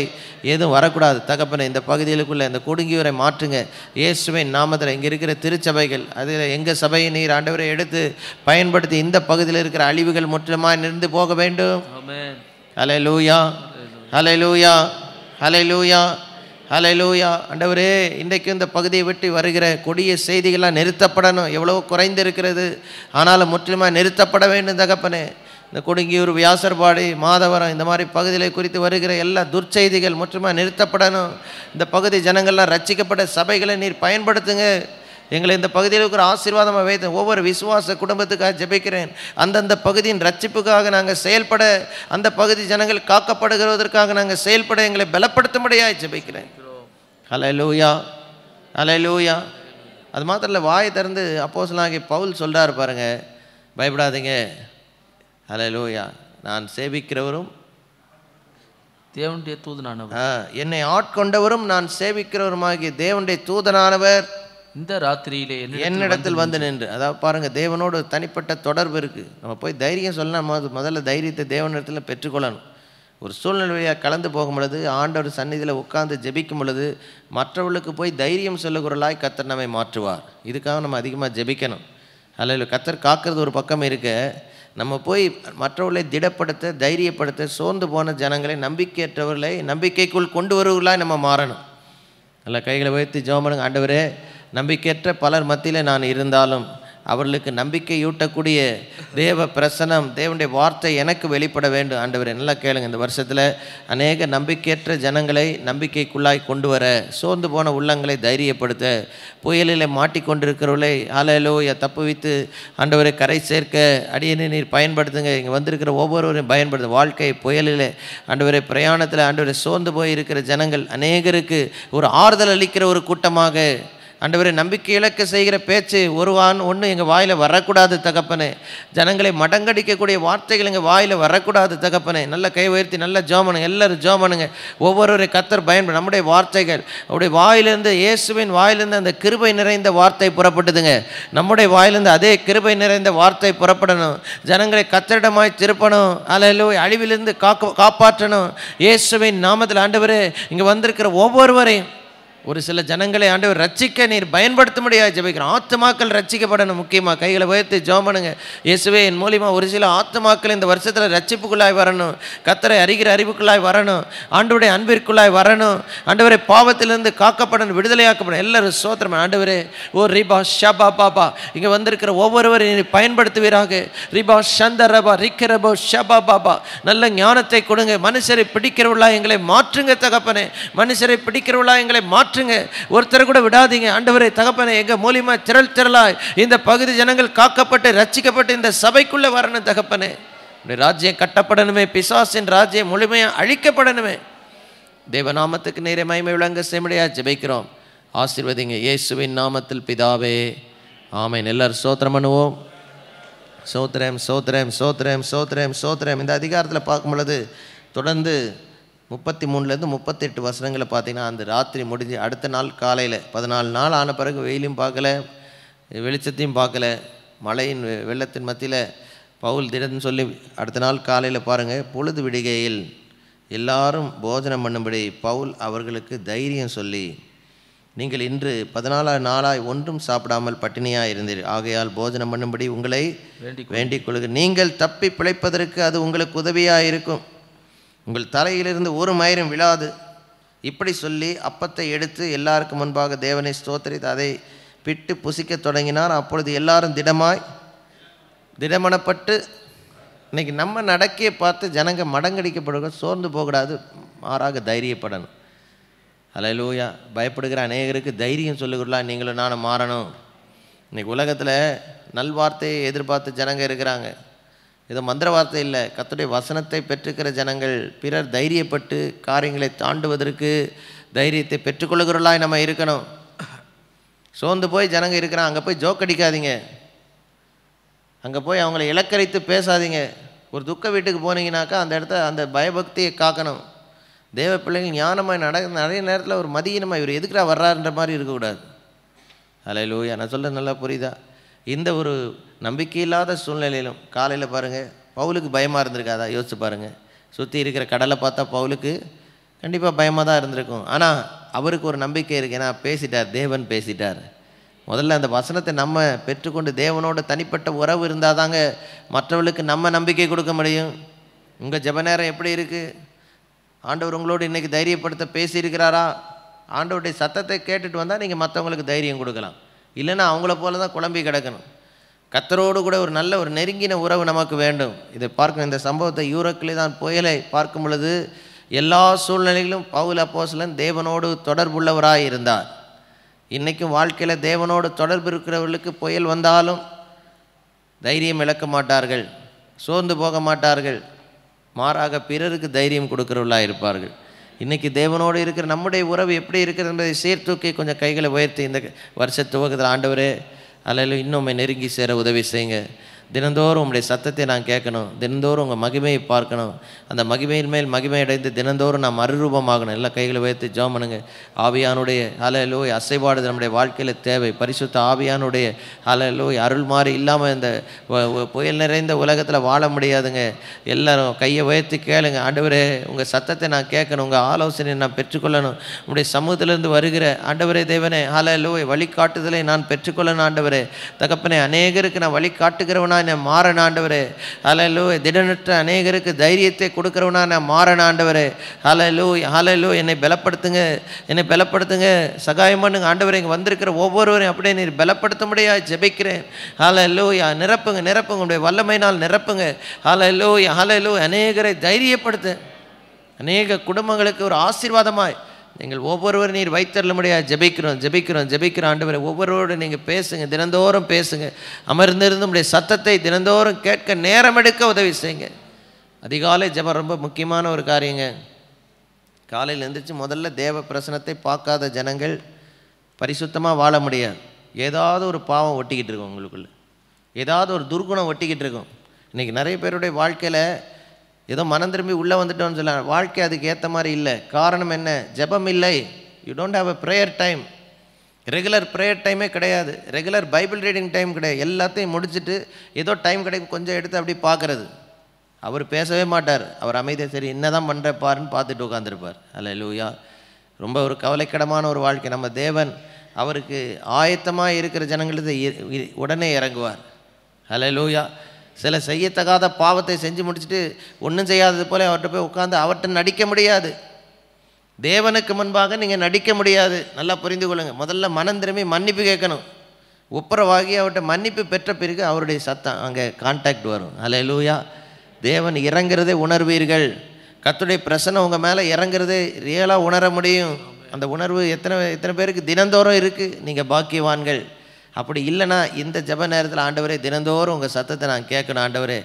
எதுவும் வரக்கூடாது. தகப்பனை இந்த பகுதிகளுக்குள்ளே இந்த கொடுங்கியூரை மாற்றுங்க இயேசுவின் நாமத்தில். இங்கே இருக்கிற திருச்சபைகள், அதில் எங்கள் சபையை நீர் ஆண்டவரை எடுத்து பயன்படுத்தி இந்த பகுதியில் இருக்கிற அழிவுகள் முற்றிலுமாய் நின்று போக வேண்டும். ஹல்லேலூயா, ஹல்லேலூயா, ஹல்லேலூயா, ஹல்லேலூயா. ஆண்டவரே, இன்றைக்கு இந்த பகுதியை விட்டு வருகிற கொடிய செய்திகள்லாம் நிறுத்தப்படணும். எவ்வளோ குறைந்திருக்கிறது, ஆனாலும் முற்றிலுமாக நிறுத்தப்பட வேண்டும் தகப்பனே. இந்த கொடுங்கியூர், வியாசர்பாடி, மாதவரம் இந்த மாதிரி பகுதிகளை குறித்து வருகிற எல்லா துர்ச்செய்திகள் முற்றிலுமாக நிறுத்தப்படணும். இந்த பகுதி ஜனங்கள்லாம் ரட்சிக்கப்பட்ட சபைகளை நீர் பயன்படுத்துங்க. எங்களை இந்த பகுதியில் இருக்கிற ஆசீர்வாதமாக வைத்து ஒவ்வொரு விசுவாச குடும்பத்துக்காக ஜெபிக்கிறேன். அந்தந்த பகுதியின் ரட்சிப்புக்காக நாங்கள் செயல்பட, அந்த பகுதி ஜனங்கள் காக்கப்படுகிறதற்காக நாங்கள் செயல்பட எங்களை பலப்படுத்தும்படியாக ஜெபிக்கிறேன். ஹல்லேலூயா, ஹல்லேலூயா. அது மாத்திரம் இல்லை, வாயை திறந்து அப்போஸ்தலனாகிய பவுல் சொல்கிறார் பாருங்க, பயப்படாதீங்க. ஹல்லேலூயா. நான் சேவிக்கிறவரும் தேவனுடைய தூதனானவர், என்னை ஆட்கொண்டவரும் நான் சேவிக்கிறவருமாகிய தேவனுடைய தூதனானவர் இந்த ராத்திரியிலே என்னிடத்தில் வந்து நின்று. அதாவது பாருங்கள், தேவனோடு தனிப்பட்ட தொடர்பு இருக்குது. நம்ம போய் தைரியம் சொல்லலாம். முதல்ல தைரியத்தை தேவனிடத்தில் பெற்றுக்கொள்ளணும். ஒரு சூழ்நிலையாக கலந்து போகும் பொழுது, ஆண்டவர் சந்நிதியில் உட்கார்ந்து ஜெபிக்கும் பொழுது மற்றவர்களுக்கு போய் தைரியம் சொல்லுகிறவர்களாய் கர்த்தர் நம்மை மாற்றுவார். இதுக்காக நம்ம அதிகமாக ஜெபிக்கணும். அல்ல, கர்த்தர் காக்கிறது ஒரு பக்கம் இருக்க, நம்ம போய் மற்றவர்களை திடப்படுத்த, தைரியப்படுத்த, சோர்ந்து போன ஜனங்களை, நம்பிக்கையற்றவர்களை நம்பிக்கைக்குள் கொண்டு வருவர்களாய் நம்ம மாறணும். நல்லா கைகளை வைத்து ஜெபம் பண்ணுங்க. ஆண்டவரே, நம்பிக்கையற்ற பலர் மத்தியில் நான் இருந்தாலும் அவர்களுக்கு நம்பிக்கையூட்டக்கூடிய தேவ பிரசனம், தேவனுடைய வார்த்தை எனக்கு வெளிப்பட வேண்டும் ஆண்டவரே. நல்லா கேளுங்க. இந்த வருஷத்தில் அநேக நம்பிக்கையற்ற ஜனங்களை நம்பிக்கைக்குள்ளாய் கொண்டு வர, சோர்ந்து போன உள்ளங்களை தைரியப்படுத்த, புயலில் மாட்டிக்கொண்டிருக்கிறவர்களை ஹல்லேலூயா தப்புவித்து ஆண்டவரை கரை சேர்க்க அடியனை நீர் பயன்படுத்துங்க. இங்கே வந்திருக்கிற ஒவ்வொருவரையும் பயன்படுத்த, வாழ்க்கை புயலில் ஆண்டவரை பிரயாணத்தில் ஆண்டவரை சோர்ந்து போய் இருக்கிற ஜனங்கள் அநேகருக்கு ஒரு ஆறுதல் அளிக்கிற ஒரு கூட்டமாக ஆண்டவரே, நம்பிக்கை இழக்க செய்கிற பேச்சு ஒன்று எங்கள் வாயில் வரக்கூடாது தகப்பனே. ஜனங்களை மடங்கடிக்கக்கூடிய வார்த்தைகள் எங்கள் வாயில் வரக்கூடாது தகப்பனே. நல்ல கை உயர்த்தி நல்ல ஜோமனுங்க, எல்லோரும் ஜோமனுங்க. ஒவ்வொருவரை கர்த்தர் பயன்படும். நம்முடைய வார்த்தைகள் அவருடைய வாயிலிருந்து, இயேசுவின் வாயிலிருந்து அந்த கிருபை நிறைந்த வார்த்தை புறப்பட்டதுங்க. நம்முடைய வாயிலிருந்து அதே கிருபை நிறைந்த வார்த்தை புறப்படணும். ஜனங்களை கர்த்தரிடமாய் திருப்பணும். அல்லேலூயா. அழிவிலிருந்து காப்பாற்றணும் இயேசுவின் நாமத்தில். ஆண்டவரே, இங்கே வந்திருக்கிற ஒவ்வொருவரையும், ஒரு சில ஜனங்களை ஆண்டவர் ரட்சிக்க நீர் பயன்படுத்த முடியாது ஜெபிக்கிறோம். ஆத்துமாக்கள் ரட்சிக்கப்படணும். முக்கியமாக கைகளை உயர்த்தி ஜெபம் பண்ணுங்க. இயேசுவே, என் மூலியமாக ஒரு சில ஆத்துமாக்கள் இந்த வருஷத்தில் ரட்சிப்புக்குள்ளாய் வரணும். கர்த்தரை அறிகிற அறிவுக்குள்ளாய் வரணும். ஆண்டவருடைய அன்பிற்குள்ளாய் வரணும். ஆண்டவரை பாவத்திலிருந்து காக்கப்படணும், விடுதலையாக்கப்படணும். எல்லாரும் சோத்திரம். ஆண்டவரே, ஓ ரிபா ஷபா பாபா, இங்கே வந்திருக்கிற ஒவ்வொருவரையும் நீ பயன்படுத்துவீராக. ரிபா சந்தரபா ரிக்கரபோ ஷபா பாபா, நல்ல ஞானத்தை கொடுங்க. மனுஷரை பிடிக்கிறவளா எங்களை மாற்றுங்க தகப்பனே. மனுஷரை பிடிக்கிறவளா எங்களை மாற்றுங்க. ஒருத்தர் கூட விடாதீங்க ஆண்டவரே தகப்பனே. எங்க மூலியமா திரளாய் இந்த பகுதி ஜனங்கள் காக்கப்பட்டு ரட்சிக்கப்பட்டு இந்த சபைக்குள்ள வரணும் தகப்பனே. ராஜ்யம் கட்டப்படணுமே, பிசாசின் ராஜ்யம் முழுமையாக அழிக்கப்படணுமே. தேவநாமத்துக்கு நேரே மகிமை விளங்க செய்ய ஜெபிக்கிறோம். ஆசீர்வதிங்க இயேசுவின் நாமத்தில் பிதாவே, ஆமென். எல்லாரும் ஸ்தோத்திரம் பண்ணுவோம். சோத்திரம் சோத்திரம் சோத்திரம் சோத்திரம் சோத்திரம். இந்த அதிகாரத்தில் பார்க்கும் பொழுது தொடர்ந்து 33 38 வசனங்களை பார்த்தீங்கன்னா, அந்த ராத்திரி முடிஞ்சு அடுத்த நாள் காலையில் 14 நாள் ஆன பிறகு வெயிலும் பார்க்கல, வெளிச்சத்தையும் பார்க்கல, மழையின் வெள்ளத்தின் மத்தியில் பவுல் திடன்னு சொல்லி அடுத்த நாள் காலையில் பாருங்கள், பொழுது விடுகையில் எல்லாரும் போஜனம் பண்ணும்படி பவுல் அவர்களுக்கு தைரியம் சொல்லி, நீங்கள் இன்று 14 நாளாய் ஒன்றும் சாப்பிடாமல் பட்டினியாக இருந்தீர். ஆகையால் போஜனம் பண்ணும்படி உங்களை வேண்டிக் கொள்ளுங்கள். நீங்கள் தப்பி பிழைப்பதற்கு அது உங்களுக்கு உதவியாக இருக்கும். உங்கள் தலையிலிருந்து ஒரு மயிரும் விழாது. இப்படி சொல்லி அப்பத்தை எடுத்து எல்லாருக்கு முன்பாக தேவனை ஸ்தோத்திரித்து அதை பிட்டு புசிக்க தொடங்கினார். அப்பொழுது எல்லாரும் திடமனப்பட்டு, இன்னைக்கு நம்ம நடக்கையை பார்த்து ஜனங்க மடங்கடிக்கப்படுக சோர்ந்து போகக்கூடாது, மாறாக தைரியப்படணும். அல்லேலூயா. பயப்படுகிற அநேகருக்கு தைரியம் சொல்லுகிறலாம், நீங்களும் நானும் மாறணும். இன்றைக்கி உலகத்தில் நல்வார்த்தையை எதிர்பார்த்து ஜனங்க இருக்கிறாங்க. இது மந்திர வார்த்தை இல்லை, கர்த்தருடைய வசனத்தை பெற்றுக்கிற ஜனங்கள் பிறர் தைரியப்பட்டு காரியங்களை தாண்டுவதற்கு தைரியத்தை பெற்றுக்கொள்ளுகிறவர்களாய் நம்ம இருக்கணும். சோர்ந்து போய் ஜனங்க இருக்கிறான், அங்கே போய் ஜோக் அடிக்காதீங்க, அங்கே போய் அவங்கள இலக்கரித்து பேசாதீங்க. ஒரு துக்க வீட்டுக்கு போனீங்கன்னாக்கா அந்த இடத்த அந்த பயபக்தியை காக்கணும். தேவ பிள்ளைகள் ஞானமாக நிறைய நேரத்தில் ஒரு மதியினமாக இவர் எதுக்குறா வர்றாருன்ற மாதிரி இருக்கக்கூடாது. அல்லேலூயா. நான் சொல்ல நல்லா புரியுதா? இந்த ஒரு நம்பிக்கை இல்லாத சூழ்நிலையிலும் காலையில் பாருங்கள், பவுலுக்கு பயமாக இருந்திருக்காதா? யோசிச்சு பாருங்கள். சுற்றி இருக்கிற கடலை பார்த்தா பவுலுக்கு கண்டிப்பாக பயமாக தான் இருந்திருக்கும். ஆனால் அவருக்கு ஒரு நம்பிக்கை இருக்குது. ஏன்னா பேசிட்டார், தேவன் பேசிட்டார். முதல்ல அந்த வசனத்தை நம்ம பெற்றுக்கொண்டு தேவனோட தனிப்பட்ட உறவு இருந்தால் தாங்க மற்றவர்களுக்கு நம்ம நம்பிக்கை கொடுக்க முடியும். உங்கள் ஜெப நேரம் எப்படி இருக்குது? ஆண்டவர் உங்களோடு இன்றைக்கி தைரியப்படுத்த பேசியிருக்கிறாரா? ஆண்டவருடைய சத்தத்தை கேட்டுட்டு வந்தால் நீங்கள் மற்றவங்களுக்கு தைரியம் கொடுக்கலாம். இல்லைன்னா அவங்கள போல தான் குழம்பி கிடக்கணும். கர்த்தரோடு கூட ஒரு நல்ல ஒரு நெருங்கின உறவு நமக்கு வேண்டும். இதை பார்க்கணும். இந்த சம்பவத்தை யூரோக்கிலே தான் புயலை பார்க்கும் பொழுது எல்லா சூழ்நிலைகளிலும் பவுல் அப்போஸ்தலன் தேவனோடு தொடர்புள்ளவராய் இருந்தார். இன்றைக்கும் வாழ்க்கையில் தேவனோடு தொடர்பு இருக்கிறவர்களுக்கு புயல் வந்தாலும் தைரியம் இழக்க மாட்டார்கள், சோர்ந்து போக மாட்டார்கள், மாறாக பிறருக்கு தைரியம் கொடுக்கிறவர்களாக இருப்பார்கள். இன்றைக்கி தேவனோடு இருக்கிற நம்முடைய உறவு எப்படி இருக்கிறது என்பதை சீர்தூக்கி கொஞ்சம் கைகளை உயர்த்தி இந்த வருஷ துவக்கத்தில் ஆண்டவரே அல்லேலூயா இன்னும் நெருங்கி சேர உதவி செய்யுங்க. தினந்தோறும் உங்களுடைய சத்தத்தை நான் கேட்கணும், தினந்தோறும் உங்கள் மகிமையை பார்க்கணும். அந்த மகிமையின் மேல் மகிமை அடைந்து தினந்தோறும் நாம் மறுரூபமாகணும். எல்லா கைகளை உயர்த்தி ஜெபம் பண்ணுங்க. ஆவியானுடைய அல்லேலூயா அசைபாடு நம்முடைய வாழ்க்கையில் தேவை. பரிசுத்த ஆவியானுடைய அல்லேலூயா அருள் மாறி இல்லாமல் இந்த புயல் நிறைந்த உலகத்தில் வாழ முடியாதுங்க. எல்லாரும் கையை உயர்த்தி கேளுங்க. ஆண்டவரே, உங்கள் சத்தத்தை நான் கேட்கணும், உங்கள் ஆலோசனையை நான் பெற்றுக்கொள்ளணும். உங்களுடைய சமூகத்திலிருந்து வருகிற ஆண்டவரே தேவனே அல்லேலூயா வழிகாட்டுதலை நான் பெற்றுக்கொள்ளணும். ஆண்டவரே தகப்பனே, அநேகருக்கு நான் வழிகாட்டுகிறவனா நான் மாறன ஆண்டவரே. ஹல்லேலூயா. திடனற்ற அநேகருக்கு தைரியத்தை கொடுக்கிறவனா நான் மாறன ஆண்டவரே. ஹல்லேலூயா ஹல்லேலூயா. என்னை பலப்படுத்துங்க, என்னை பலப்படுத்துங்க, சகாயம் பண்ணுங்க ஆண்டவரே. இங்கே வந்திருக்கிற ஒவ்வொருவரையும் அப்படியே நீர் பலப்படுத்த முடியாது ஜெபிக்கிறேன். ஹல்லேலூயா. நிரப்புங்க நிரப்புங்க, உடைய வல்லமையினால் நிரப்புங்க. ஹல்லேலூயா ஹல்லேலூயா. அநேகரை தைரியப்படுத்து, அநேக குடும்பங்களுக்கு ஒரு ஆசீர்வாதமாய் நீங்கள் ஒவ்வொருவரும் நீர் வைத்தரல முடியாது ஜெபிக்கிறோம் ஜெபிக்கிறோம் ஜெபிக்கிறோம் ஆண்டவரே. ஒவ்வொருவரோடு நீங்கள் பேசுங்க, தினந்தோறும் பேசுங்க. அமர்ந்திருந்து உடைய சத்தத்தை தினந்தோறும் கேட்க நேரம் எடுக்க உதவி செய்யுங்க. அதிகாலை ஜெபம் ரொம்ப முக்கியமான ஒரு காரியங்க. காலையில் எழுந்திரிச்சு முதல்ல தேவ பிரசனத்தை பார்க்காத ஜனங்கள் பரிசுத்தமாக வாழ முடியாது. ஏதாவது ஒரு பாவம் ஒட்டிக்கிட்டு இருக்கும் உங்களுக்குள்ளே, ஏதாவது ஒரு துர்குணம் ஒட்டிக்கிட்டு இருக்கும். இன்றைக்கி நிறைய பேருடைய வாழ்க்கையில் ஏதோ மனம் திரும்பி உள்ளே வந்துட்டோன்னு சொல்ல, வாழ்க்கை அதுக்கு ஏற்ற மாதிரி இல்லை. காரணம் என்ன? ஜெபம் இல்லை. You don't have a prayer time. Regular prayer டைமே கிடையாது, ரெகுலர் பைபிள் ரீடிங் டைம் கிடையாது. எல்லாத்தையும் முடிச்சுட்டு ஏதோ டைம் கிடைக்கும் கொஞ்சம் எடுத்து அப்படி பார்க்குறது. அவர் பேசவே மாட்டார், அவர் அமைதியாக சரி என்ன தான் பண்ணுற பாருன்னு பார்த்துட்டு உட்காந்துருப்பார். அல்லேலூயா. ரொம்ப ஒரு கவலைக்கிடமான ஒரு வாழ்க்கை. நம்ம தேவன் அவருக்கு ஆயத்தமாக இருக்கிற ஜனங்களுக்கு உடனே இறங்குவார். அல்லேலூயா. சில செய்யத்தகாத பாவத்தை செஞ்சு முடிச்சுட்டு ஒன்றும் செய்யாதது போல அவர்கிட்ட போய் உட்காந்து அவர்கிட்ட நடிக்க முடியாது. தேவனுக்கு முன்பாக நீங்கள் நடிக்க முடியாது. நல்லா புரிந்து கொள்ளுங்கள். முதல்ல மனம் திரும்பி மன்னிப்பு கேட்கணும். ஒப்புரவாகி அவர்கிட்ட மன்னிப்பு பெற்ற பிறகு அவருடைய சத்தம் அங்கே கான்டாக்ட் வரும். அல்லேலூயா. தேவன் இறங்குறதே உணர்வீர்கள். கர்த்தருடைய பிரசன்னம் உங்கள் மேலே இறங்குறதே ரியலாக உணர முடியும். அந்த உணர்வு எத்தனை பேருக்கு தினந்தோறும் இருக்குது? நீங்கள் பாக்கியவான்கள். அப்படி இல்லைனா இந்த ஜெப நேரத்தில் ஆண்டவரே தினந்தோறும் உங்கள் சத்தத்தை நான் கேட்கணும். ஆண்டவரே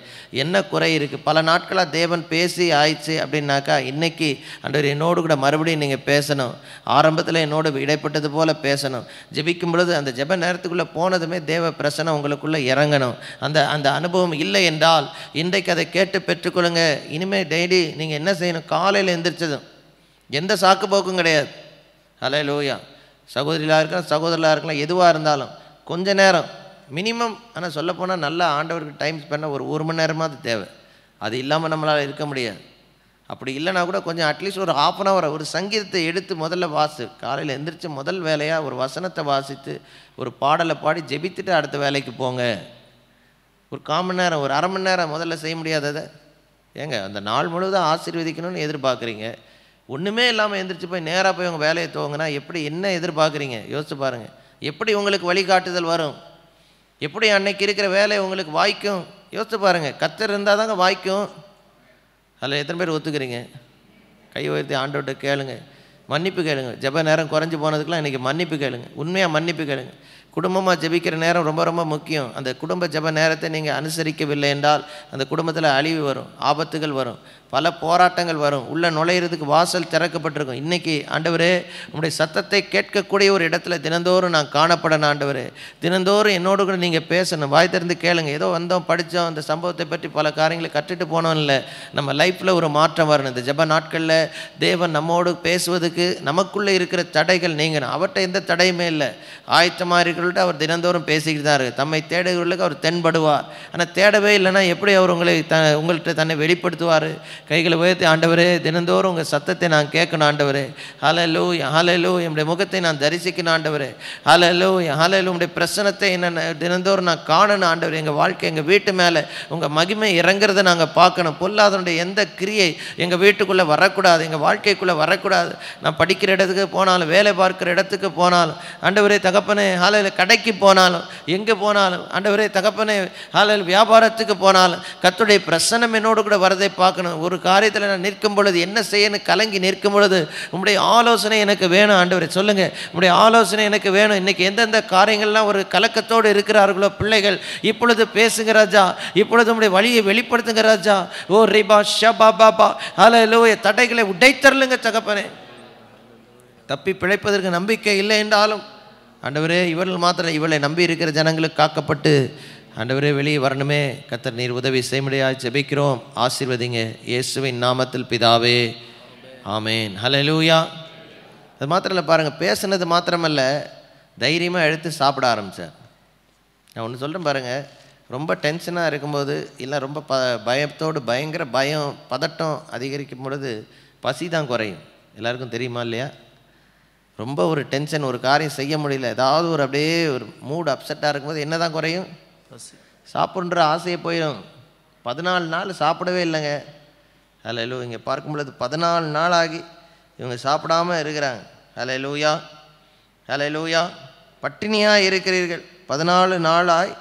என்ன குறை இருக்குது? பல நாட்களாக தேவன் பேசி ஆயிடுச்சு அப்படின்னாக்கா இன்றைக்கி ஆண்டவர் என்னோடு கூட மறுபடியும் நீங்கள் பேசணும். ஆரம்பத்தில் என்னோடு இடைப்பட்டது போல் பேசணும். ஜெபிக்கும் பொழுது அந்த ஜெப நேரத்துக்குள்ளே போனதுமே தேவ பிரசன்னம் உங்களுக்குள்ளே இறங்கணும். அந்த அனுபவம் இல்லை என்றால் இன்றைக்கு அதை கேட்டு பெற்றுக்கொள்ளுங்க. இனிமேல் டெய்லி நீங்கள் என்ன செய்யணும்? காலையில் எந்திரிச்சதும் எந்த சாக்கு போக்கும் கிடையாது. அல்லேலூயா. சகோதரிகளாக இருக்கலாம், சகோதரர்களாக இருக்கலாம், எதுவாக இருந்தாலும் கொஞ்ச நேரம் மினிமம். ஆனால் சொல்லப்போனால் நல்லா ஆண்டவருக்கு டைம் ஸ்பெண்ட் ஒரு மணி நேரமாவது தேவை. அது இல்லாமல் நம்மளால் இருக்க முடியாது. அப்படி இல்லைனா கூட கொஞ்சம் அட்லீஸ்ட் ஒரு ½ அன் ஹவர் ஒரு சங்கீதத்தை எடுத்து முதல்ல காலையில் எந்திரிச்சு முதல் வேலையாக ஒரு வசனத்தை வாசித்து ஒரு பாடலை பாடி ஜெபித்துட்டு அடுத்த வேலைக்கு போங்க. ஒரு 1/4 மணி நேரம், ஒரு ½ மணி நேரம் முதல்ல செய்ய முடியாததை ஏங்க அந்த நாள் முழுவதும் ஆசீர்வதிக்கணும்னு எதிர்பார்க்குறீங்க. ஒன்றுமே இல்லாமல் எந்திரிச்சு போய் நேராக போய் உங்கள் வேலையை துவங்கினா எப்படி என்ன எதிர்பார்க்குறீங்க? யோசிச்சு பாருங்கள். எப்படி உங்களுக்கு வழிகாட்டுதல் வரும்? எப்படி அன்னைக்கு இருக்கிற வேலை உங்களுக்கு வாய்க்கும்? யோசிச்சு பாருங்கள். கர்த்தர் இருந்தால் தாங்க வாய்க்கும். அதில் எத்தனை பேர் ஒத்துக்கிறீங்க? கை உயர்த்தி ஆண்டவர்கிட்ட கேளுங்க, மன்னிப்பு கேளுங்க. ஜெப நேரம் குறைஞ்சி போனதுக்கெலாம் இன்றைக்கி மன்னிப்பு கேளுங்க. உண்மையாக மன்னிப்பு கேளுங்க. குடும்பமாக ஜெபிக்கிற நேரம் ரொம்ப ரொம்ப முக்கியம். அந்த குடும்ப ஜெப நேரத்தை நீங்கள் அனுசரிக்கவில்லை என்றால் அந்த குடும்பத்தில் அழிவு வரும், ஆபத்துகள் வரும், பல போராட்டங்கள் வரும். உள்ளே நுழையிறதுக்கு வாசல் திறக்கப்பட்டிருக்கும். இன்றைக்கி ஆண்டவரே உங்களுடைய சத்தத்தை கேட்கக்கூடிய ஒரு இடத்துல தினந்தோறும் நான் காணப்படணும். ஆண்டவரே தினந்தோறும் என்னோடு கூட நீங்கள் பேசணும். வாய் திறந்து கேளுங்க. ஏதோ வந்தோம் படித்தோம் அந்த சம்பவத்தை பற்றி பல காரியங்களை கற்றுட்டு போனோம் இல்லை. நம்ம லைஃப்பில் ஒரு மாற்றம் வரணும். இந்த ஜெப நாட்களில் தேவன் நம்மோடு பேசுவதுக்கு நமக்குள்ளே இருக்கிற தடைகள் நீங்கணும். அவர்கிட்ட எந்த தடையுமே இல்லை. ஆயத்தமாக இருக்கிறவர்கள்ட்ட அவர் தினந்தோறும் பேசிக்கிட்டு தான் இருக்குது. தம்மை தேடுகிறவர்களுக்கு அவர் தென்படுவார். ஆனால் தேடவே இல்லைன்னா எப்படி அவர் உங்கள்கிட்ட தன்னை வெளிப்படுத்துவார்? கைகளை உயர்த்தி ஆண்டவரே தினந்தோறும் உங்கள் சத்தத்தை நான் கேட்கணும். ஆண்டவரே ஹல்லேலூயா, ஹல்லேலூயா. என்னுடைய முகத்தை நான் தரிசிக்கணும். ஆண்டவரே ஹல்லேலூயா, ஹல்லேலூயா. உங்களுடைய பிரசன்னத்தை என்ன தினந்தோறும் நான் காணணும். ஆண்டவரே எங்கள் வாழ்க்கை எங்கள் வீட்டு மேலே உங்கள் மகிமை இறங்குறதை நாங்கள் பார்க்கணும். பொல்லாதனுடைய எந்த கிரியை எங்கள் வீட்டுக்குள்ளே வரக்கூடாது, எங்கள் வாழ்க்கைக்குள்ளே வரக்கூடாது. நான் படிக்கிற இடத்துக்கு போனாலும், வேலை பார்க்குற இடத்துக்கு போனாலும், ஆண்டவரே தகப்பனே ஹல்லேலூயா, கடைக்கு போனாலும், எங்கே போனாலும் ஆண்டவரே தகப்பனே ஹல்லேலூயா, வியாபாரத்துக்கு போனாலும் கர்த்தருடைய பிரசன்னம் என்னோடு கூட வரதை பார்க்கணும். ஒரு காரியத்தில் நான் நிற்கும் பொழுது என்ன செய்யணும் கலங்கி நிற்கும் பொழுது உங்களுடைய ஆலோசனை எனக்கு வேணும். ஆண்டவரே சொல்லுங்கள், உங்களுடைய ஆலோசனை எனக்கு வேணும். இன்றைக்கி எந்தெந்த காரியங்கள்லாம் ஒரு கலக்கத்தோடு இருக்கிறார்களோ பிள்ளைகள், இப்பொழுது பேசுங்க ராஜா, இப்பொழுது உங்களுடைய வழியை வெளிப்படுத்துங்க ராஜா. ஓ ரிபா ஷபா பாபா ஹல்லேலூயா. தடைகளை உடைத்தரலுங்க தகப்பனே. தப்பி பிழைப்பதற்கு நம்பிக்கை இல்லை என்றாலும் ஆண்டவரே இவர்கள் மாத்திரம் இவளை நம்பி இருக்கிற ஜனங்களுக்கு காக்கப்பட்டு ஆண்டவரே வெளியே வரணுமே. கர்த்தர் நீர் உதவி செய்யும்படியாக ஜெபிக்கிறோம். ஆசீர்வதிங்க இயேசுவின் நாமத்தில் பிதாவே, ஆமேன். ஹல்லேலூயா. அது மாத்திரம் இல்லை பாருங்கள், பேசுனது மாத்திரமல்ல தைரியமாக எடுத்து சாப்பிட ஆரம்பித்தார். நான் ஒன்று சொல்கிறேன் பாருங்கள், ரொம்ப டென்ஷனாக இருக்கும்போது இல்லை ரொம்ப பயத்தோடு பயங்கர பயம் பதட்டம் அதிகரிக்கும் பொழுது பசி தான் குறையும். எல்லாருக்கும் தெரியுமா இல்லையா? ரொம்ப ஒரு டென்ஷன், ஒரு காரியம் செய்ய முடியல, ஏதாவது ஒரு அப்படியே ஒரு மூடு அப்செட்டாக இருக்கும்போது என்ன தான் குறையும்? சாப்பிட்ற ஆசையை போயிடும். 14 நாள் சாப்பிடவே இல்லைங்க. ஹல்லேலூயா. இங்கே பார்க்கும் பொழுது 14 நாள் ஆகி இவங்க சாப்பிடாமல் இருக்கிறாங்க. ஹல்லேலூயா, ஹல்லேலூயா. பட்டினியாக இருக்கிறீர்கள், 14 நாளாய்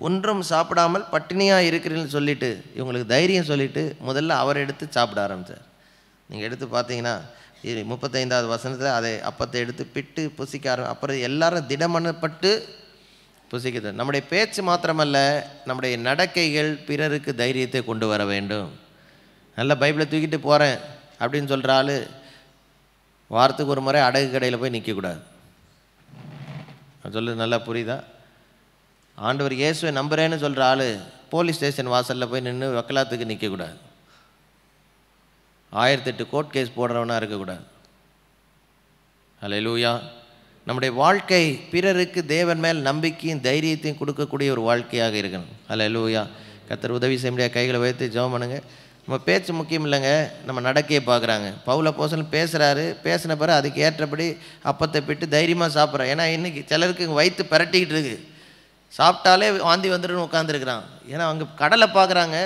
ஒன்றும் சாப்பிடாமல் பட்டினியாக இருக்கிறீர்கள்னு சொல்லிவிட்டு இவங்களுக்கு தைரியம் சொல்லிவிட்டு முதல்ல அவர் எடுத்து சாப்பிட ஆரம்பித்தார். நீங்கள் எடுத்து பார்த்தீங்கன்னா 35வது வசனத்தில் அதை அப்பத்தை எடுத்து பிட்டு புசிக்க அப்புறம் எல்லாரும் திடமனப்பட்டு புசிக்குது. நம்முடைய பேச்சு மாத்திரமல்ல, நம்முடைய நடக்கைகள் பிறருக்கு தைரியத்தை கொண்டு வர வேண்டும். நல்ல பைபிளை தூக்கிட்டு போகிறேன் அப்படின்னு சொல்கிற ஆள் வாரத்துக்கு ஒரு முறை அடகு கடையில் போய் நிற்கக்கூடாது. நான் சொல்கிறது நல்லா புரியுதா? ஆண்டவர் இயேசுவை நம்புகிறேன்னு சொல்கிற ஆள் போலீஸ் ஸ்டேஷன் வாசலில் போய் நின்று வக்கலாத்துக்கு நிற்கக்கூடாது. 1008 கோர்ட் கேஸ் போடுறவனா இருக்கக்கூடாது. அல்லேலூயா. நம்முடைய வாழ்க்கை பிறருக்கு தேவன் மேல் நம்பிக்கையும் தைரியத்தையும் கொடுக்கக்கூடிய ஒரு வாழ்க்கையாக இருக்கணும். அல்லேலூயா. கர்த்தர் உதவி செய்ய முடியாத கைகளை வைத்து ஜெபம் பண்ணுங்க. நம்ம பேச்சு முக்கியம் இல்லைங்க, நம்ம நடக்கையை பார்க்குறாங்க. பவுல் அப்போஸ்தலன் பேசுகிறாரு, பேசின பிறகு அதுக்கு ஏற்றபடி அப்பத்தை பிட்டு தைரியமாக சாப்பிட்றேன். ஏன்னா இன்றைக்கி சிலருக்கு வயிற்று பரட்டிக்கிட்டு இருக்கு, சாப்பிட்டாலே வாந்தி வந்துடுன்னு உட்காந்துருக்குறான். ஏன்னா அவங்க கடலை பார்க்குறாங்க,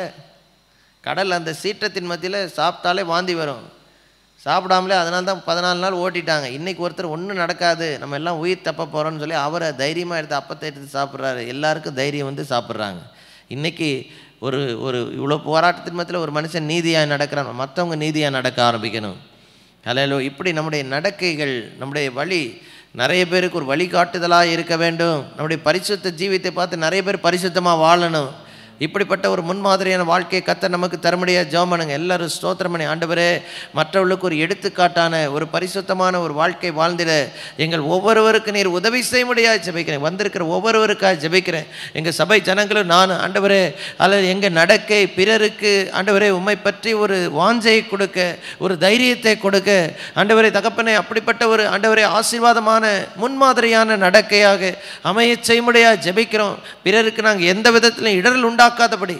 கடல் அந்த சீற்றத்தின் மத்தியில் சாப்பிட்டாலே வாந்தி வரும். சாப்பிடாமலே அதனால தான் 14 நாள் ஓட்டிட்டாங்க. இன்றைக்கி ஒருத்தர் ஒன்றும் நடக்காது, நம்ம எல்லாம் உயிர் தப்ப போகிறோன்னு சொல்லி அவரை தைரியமாக எடுத்து அப்பத்தை எடுத்து சாப்பிட்றாரு. எல்லாருக்கும் தைரியம் வந்து சாப்பிட்றாங்க. இன்றைக்கி ஒரு ஒரு இவ்வளோ போராட்டத்தின் மத்தியில் ஒரு மனுஷன் நீதியாக நடக்கிறான், மற்றவங்க நீதியாக நடக்க ஆரம்பிக்கணும். அல்லேலூயா. இப்படி நம்முடைய நடக்கைகள், நம்முடைய வழி நிறைய பேருக்கு ஒரு வழிகாட்டுதலாக இருக்க வேண்டும். நம்முடைய பரிசுத்த ஜீவித்தை பார்த்து நிறைய பேர் பரிசுத்தமாக வாழணும். இப்படிப்பட்ட ஒரு முன்மாதிரியான வாழ்க்கையை கர்த்தர் நமக்கு தரும்படியாக ஜெபம் பண்ணுங்க. எல்லாரும் ஸ்தோத்திரம் பண்ணி, ஆண்டவரே மற்றவர்களுக்கு ஒரு எடுத்துக்காட்டான ஒரு பரிசுத்தமான ஒரு வாழ்க்கை வாழ்ந்திட எங்கள் ஒவ்வொருவருக்கு நீர் உதவி செய்ய முடியாது ஜெபிக்கிறேன். வந்திருக்கிற ஒவ்வொருவருக்காக ஜெபிக்கிறேன். எங்கள் சபை ஜனங்களும் நான் ஆண்டவரே அல்லது எங்கள் நடக்கை பிறருக்கு ஆண்டவரே உம்மை பற்றி ஒரு வாஞ்சையை கொடுக்க, ஒரு தைரியத்தை கொடுக்க ஆண்டவரே தகப்பனே அப்படிப்பட்ட ஒரு ஆண்டவரே ஆசீர்வாதமான முன்மாதிரியான நடக்கையாக அமைய செய்ய முடியாது ஜெபிக்கிறோம். பிறருக்கு நாங்கள் எந்த விதத்திலும் இடரல் உண்டாக்காதபடி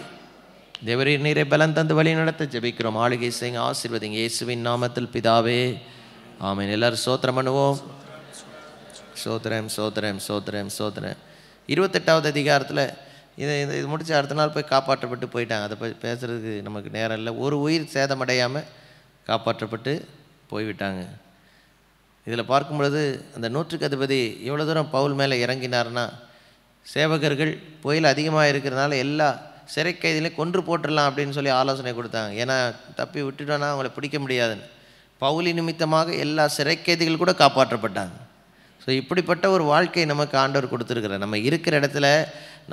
தேவரே நீரை பலன் தந்து வழி நடத்த ஜெபிக்கிறோம். ஆளுகை செய்யுங்க, ஆசீர்வதிங்க இயேசுவின் நாமத்தில் பிதாவே, ஆமென். எல்லாரும் ஸ்தோத்திரம் பண்ணுவோம். ஸ்தோத்திரம் ஸ்தோத்திரம் ஸ்தோத்திரம் ஸ்தோத்திரம். 28வது அதிகாரத்தில் இது முடிச்சு அடுத்த நாள் போய் காப்பாற்றப்பட்டு போயிட்டாங்க. அதை போய் பேசுகிறதுக்கு நமக்கு நேரம் இல்லை. ஒரு உயிர் சேதமடையாமல் காப்பாற்றப்பட்டு போய்விட்டாங்க. இதில் பார்க்கும் பொழுது அந்த 100க்கு அதிபதி எவ்வளோ தூரம் பவுல் மேலே இறங்கினார்னா, சேவகர்கள் புயல் அதிகமாக இருக்கிறதுனால எல்லா சிறை கைதிலையும் கொன்று போட்டுடலாம் அப்படின்னு சொல்லி ஆலோசனை கொடுத்தாங்க. ஏன்னா தப்பி விட்டுட்டோன்னா அவங்கள பிடிக்க முடியாதுன்னு. பவுலி நிமித்தமாக எல்லா சிறை கைதிகள் கூட காப்பாற்றப்பட்டாங்க. ஸோ இப்படிப்பட்ட ஒரு வாழ்க்கை நமக்கு ஆண்டவர் கொடுத்துருக்கிறார். நம்ம இருக்கிற இடத்துல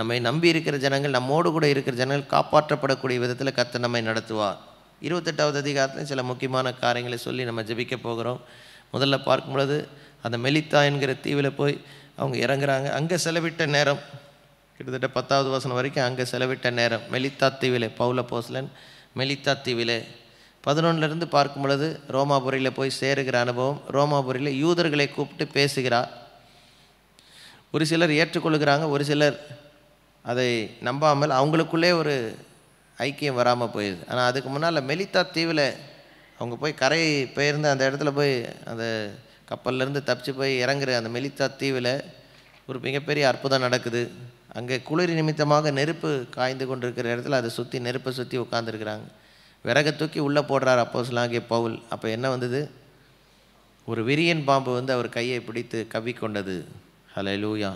நம்மை நம்பி இருக்கிற ஜனங்கள், நம்மோடு கூட இருக்கிற ஜனங்கள் காப்பாற்றப்படக்கூடிய விதத்தில் கர்த்தர் நம்மை நடத்துவார். 28வது அதிகாரத்தில் சில முக்கியமான காரியங்களை சொல்லி நம்ம ஜெபிக்க போகிறோம். முதல்ல பார்க்கும் பொழுது அந்த மெலித்தா என்கிற தீவில் போய் அவங்க இறங்குறாங்க. அங்கே செலவிட்ட நேரம் கிட்டத்தட்ட 10வது வசனம் வரைக்கும் அங்கே செலவிட்ட நேரம். மெலித்தா தீவிலே பவுல் அப்போஸ்தலன் மெலித்தா தீவிலே 11லேருந்து பார்க்கும் பொழுது ரோமாபுரியில் போய் சேருகிற அனுபவம். ரோமாபுரியில் யூதர்களை கூப்பிட்டு பேசுகிறார். ஒரு சிலர் ஏற்றுக்கொள்கிறாங்க, ஒரு சிலர் அதை நம்பாமல் அவங்களுக்குள்ளே ஒரு ஐக்கியம் வராமல் போயிடுது. ஆனால் அதுக்கு முன்னால் மெலித்தா தீவில் அவங்க போய் கரை பெயர்ந்து அந்த இடத்துல போய் அந்த கப்பல்லேருந்து தப்பிச்சு போய் இறங்குற அந்த மெலித்தா தீவில் ஒரு மிகப்பெரிய அற்புதம் நடக்குது. அங்கே குளிர் நிமித்தமாக நெருப்பு காய்ந்து கொண்டிருக்கிற இடத்துல அதை சுற்றி நெருப்பை சுற்றி உட்காந்துருக்குறாங்க. விறகை தூக்கி உள்ளே போடுறார் அப்போஸ்தலனாகிய பவுல். அப்போ என்ன வந்தது? ஒரு விரியன் பாம்பு வந்து அவர் கையை பிடித்து கவ்விக்கொண்டது. ஹல்லேலூயா.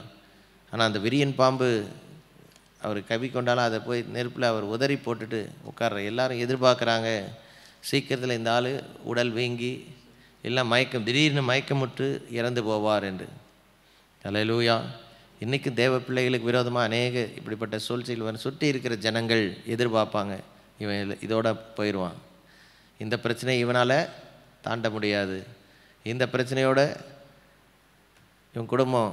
ஆனால் அந்த விரியன் பாம்பு அவர் கவ்விக்கொண்டாலும் அதை போய் நெருப்பில் அவர் உதறி போட்டுட்டு உட்கார்ற. எல்லாரும் எதிர்பார்க்குறாங்க சீக்கிரத்தில் இந்த ஆள் உடல் வீங்கி எல்லாம் திடீர்னு மயக்கமுற்று இறந்து போவார் என்று. ஹல்லேலூயா. இன்றைக்கும் தேவ பிள்ளைகளுக்கு விரோதமாக அநேக இப்படிப்பட்ட சூழ்ச்சிகள் சுற்றி இருக்கிற ஜனங்கள் எதிர்பார்ப்பாங்க, இவன் இதோட போயிடுவான், இந்த பிரச்சனை இவனால் தாண்ட முடியாது, இந்த பிரச்சனையோட இவன் குடும்பம்,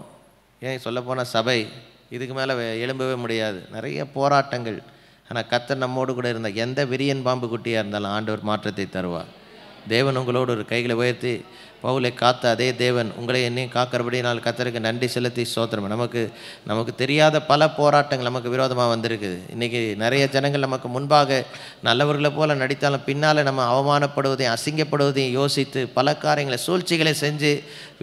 ஏன் சொல்லப்போனால் சபை இதுக்கு மேலே எழும்பவே முடியாது. நிறைய போராட்டங்கள். ஆனால் கர்த்தர் நம்மோடு கூட இருந்த எந்த விரியன் பாம்பு குட்டியாக இருந்தாலும் ஆண்டவர் மாற்றத்தை தருவார். தேவன் உங்களோடு ஒரு கைகளை உயர்த்தி பவுலை காத்த அதே தேவன் உங்களை என்னையும் காக்கிறபடி நான் கர்த்தருக்கு நன்றி செலுத்தி ஸ்தோத்திரம். நமக்கு தெரியாத பல போராட்டங்கள் நமக்கு விரோதமாக வந்திருக்குது. இன்றைக்கி நிறைய ஜனங்கள் நமக்கு முன்பாக நல்லவர்களை போல் நடித்தாலும் பின்னால் நம்ம அவமானப்படுவதையும் அசிங்கப்படுவதையும் யோசித்து பல காரியங்களை சூழ்ச்சிகளை செஞ்சு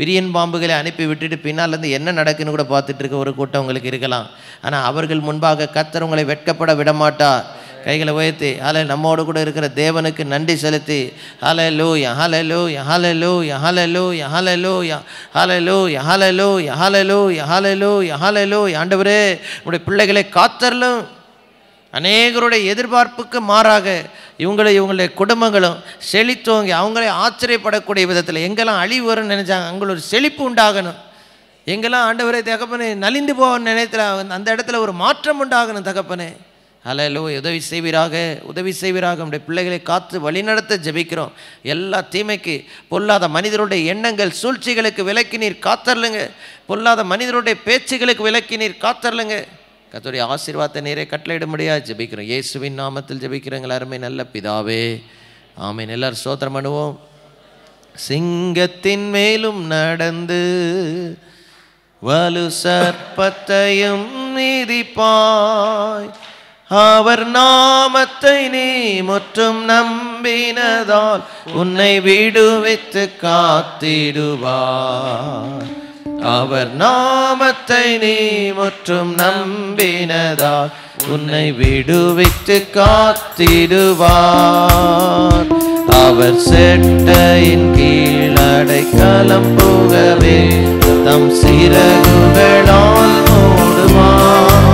விரியன் பாம்புகளை அனுப்பி விட்டுட்டு பின்னாலேருந்து என்ன நடக்குன்னு கூட பார்த்துட்டு இருக்க ஒரு கூட்டம் உங்களுக்கு இருக்கலாம். ஆனால் அவர்கள் முன்பாக கர்த்தர் உங்களை வெட்கப்பட விடமாட்டார். கைகளை உயர்த்தி நம்மோடு கூட இருக்கிற தேவனுக்கு நன்றி செலுத்தி ஹல்லேலூயா ஹல்லேலூயா ஹல்லேலூயா ஹல்லேலூயா ஹல்லேலூயா ஹல்லேலூயா ஹல்லேலூயா ஹல்லேலூயா ஹல்லேலூயா ஹல்லேலூயா. ஆண்டவரே உங்களுடைய பிள்ளைகளை காத்தரலும் அநேகருடைய எதிர்பார்ப்புக்கு மாறாக இவங்களுடைய குடும்பங்களும் செழித்தோங்கி அவங்களே ஆச்சரியப்படக்கூடிய விதத்தில் எங்கெல்லாம் அழிவு வரும்னு நினைச்சாங்க அவங்கள ஒரு செழிப்பு உண்டாகணும். எங்கெல்லாம் ஆண்டவரே தகப்பனே நலிந்து போகணும்னு நினைத்துல அந்த இடத்துல ஒரு மாற்றம் உண்டாகணும் தகப்பனே. ஹல்லேலூயா. உதவி செய்வீராக, உதவி செய்வீராக. நம்முடைய பிள்ளைகளை காத்து வழிநடத்த ஜெபிக்கிறோம். எல்லா தீமைக்கு, பொல்லாத மனிதருடைய எண்ணங்கள் சூழ்ச்சிகளுக்கு விலக்கி நீர் காத்தரலுங்க. பொல்லாத மனிதருடைய பேச்சுகளுக்கு விலக்கி நீர் காத்தரலுங்க. கர்த்தருடைய ஆசீர்வாதத்தை நீரே கட்டளையிடும்படியாக ஜெபிக்கிறோம். இயேசுவின் நாமத்தில் ஜெபிக்கிறோங்கள் அருமை நல்ல பிதாவே, ஆமென். எல்லாரும் ஸ்தோத்திரம் பண்ணுவோம். சிங்கத்தின் மேலும் நடந்து வலு சர்ப்பத்தையும் மிதிப்பாய், அவர் நாமத்தை நீ முற்றும் நம்பினதால் உன்னை விடுவித்து காத்திடுவார். அவர் நாமத்தை நீ முற்றும் நம்பினதால் உன்னை விடுவித்து காத்திடுவார். அவர் செட்டையின் கீழ் அடைக்கலம் புகவே தம் சிறகுகளால் மூடுவார்.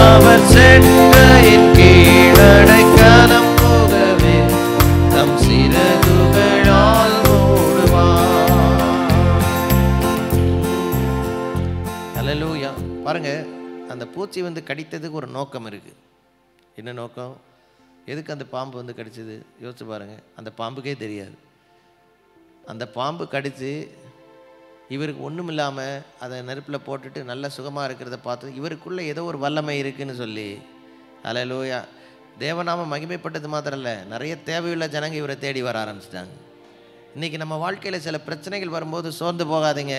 அவர் செட்டையின் கீழ் அடைக்கலம் புகவே தம் சிறகுகளால் மூடுவார். ஹல்லேலூயா. பாருங்க, அந்த பூச்சி வந்து கடித்ததுக்கு ஒரு நோக்கம் இருக்கு. என்ன நோக்கம்? எதுக்கு அந்த பாம்பு வந்து கடிச்சது யோசிச்சு பாருங்க. அந்த பாம்புக்கே தெரியாது. அந்த பாம்பு கடித்து இவருக்கு ஒன்றும் இல்லாமல் அதை நெருப்பில் போட்டுட்டு நல்ல சுகமாக இருக்கிறத பார்த்து இவருக்குள்ளே ஏதோ ஒரு வல்லமை இருக்குதுன்னு சொல்லி, ஹல்லேலூயா, தேவநாமம் மகிமைப்பட்டது மாத்திரம் இல்லை, நிறைய தேவையுள்ள ஜனங்க இவரை தேடி வர ஆரம்பிச்சிட்டாங்க. இன்றைக்கி நம்ம வாழ்க்கையில் சில பிரச்சனைகள் வரும்போது சோர்ந்து போகாதீங்க.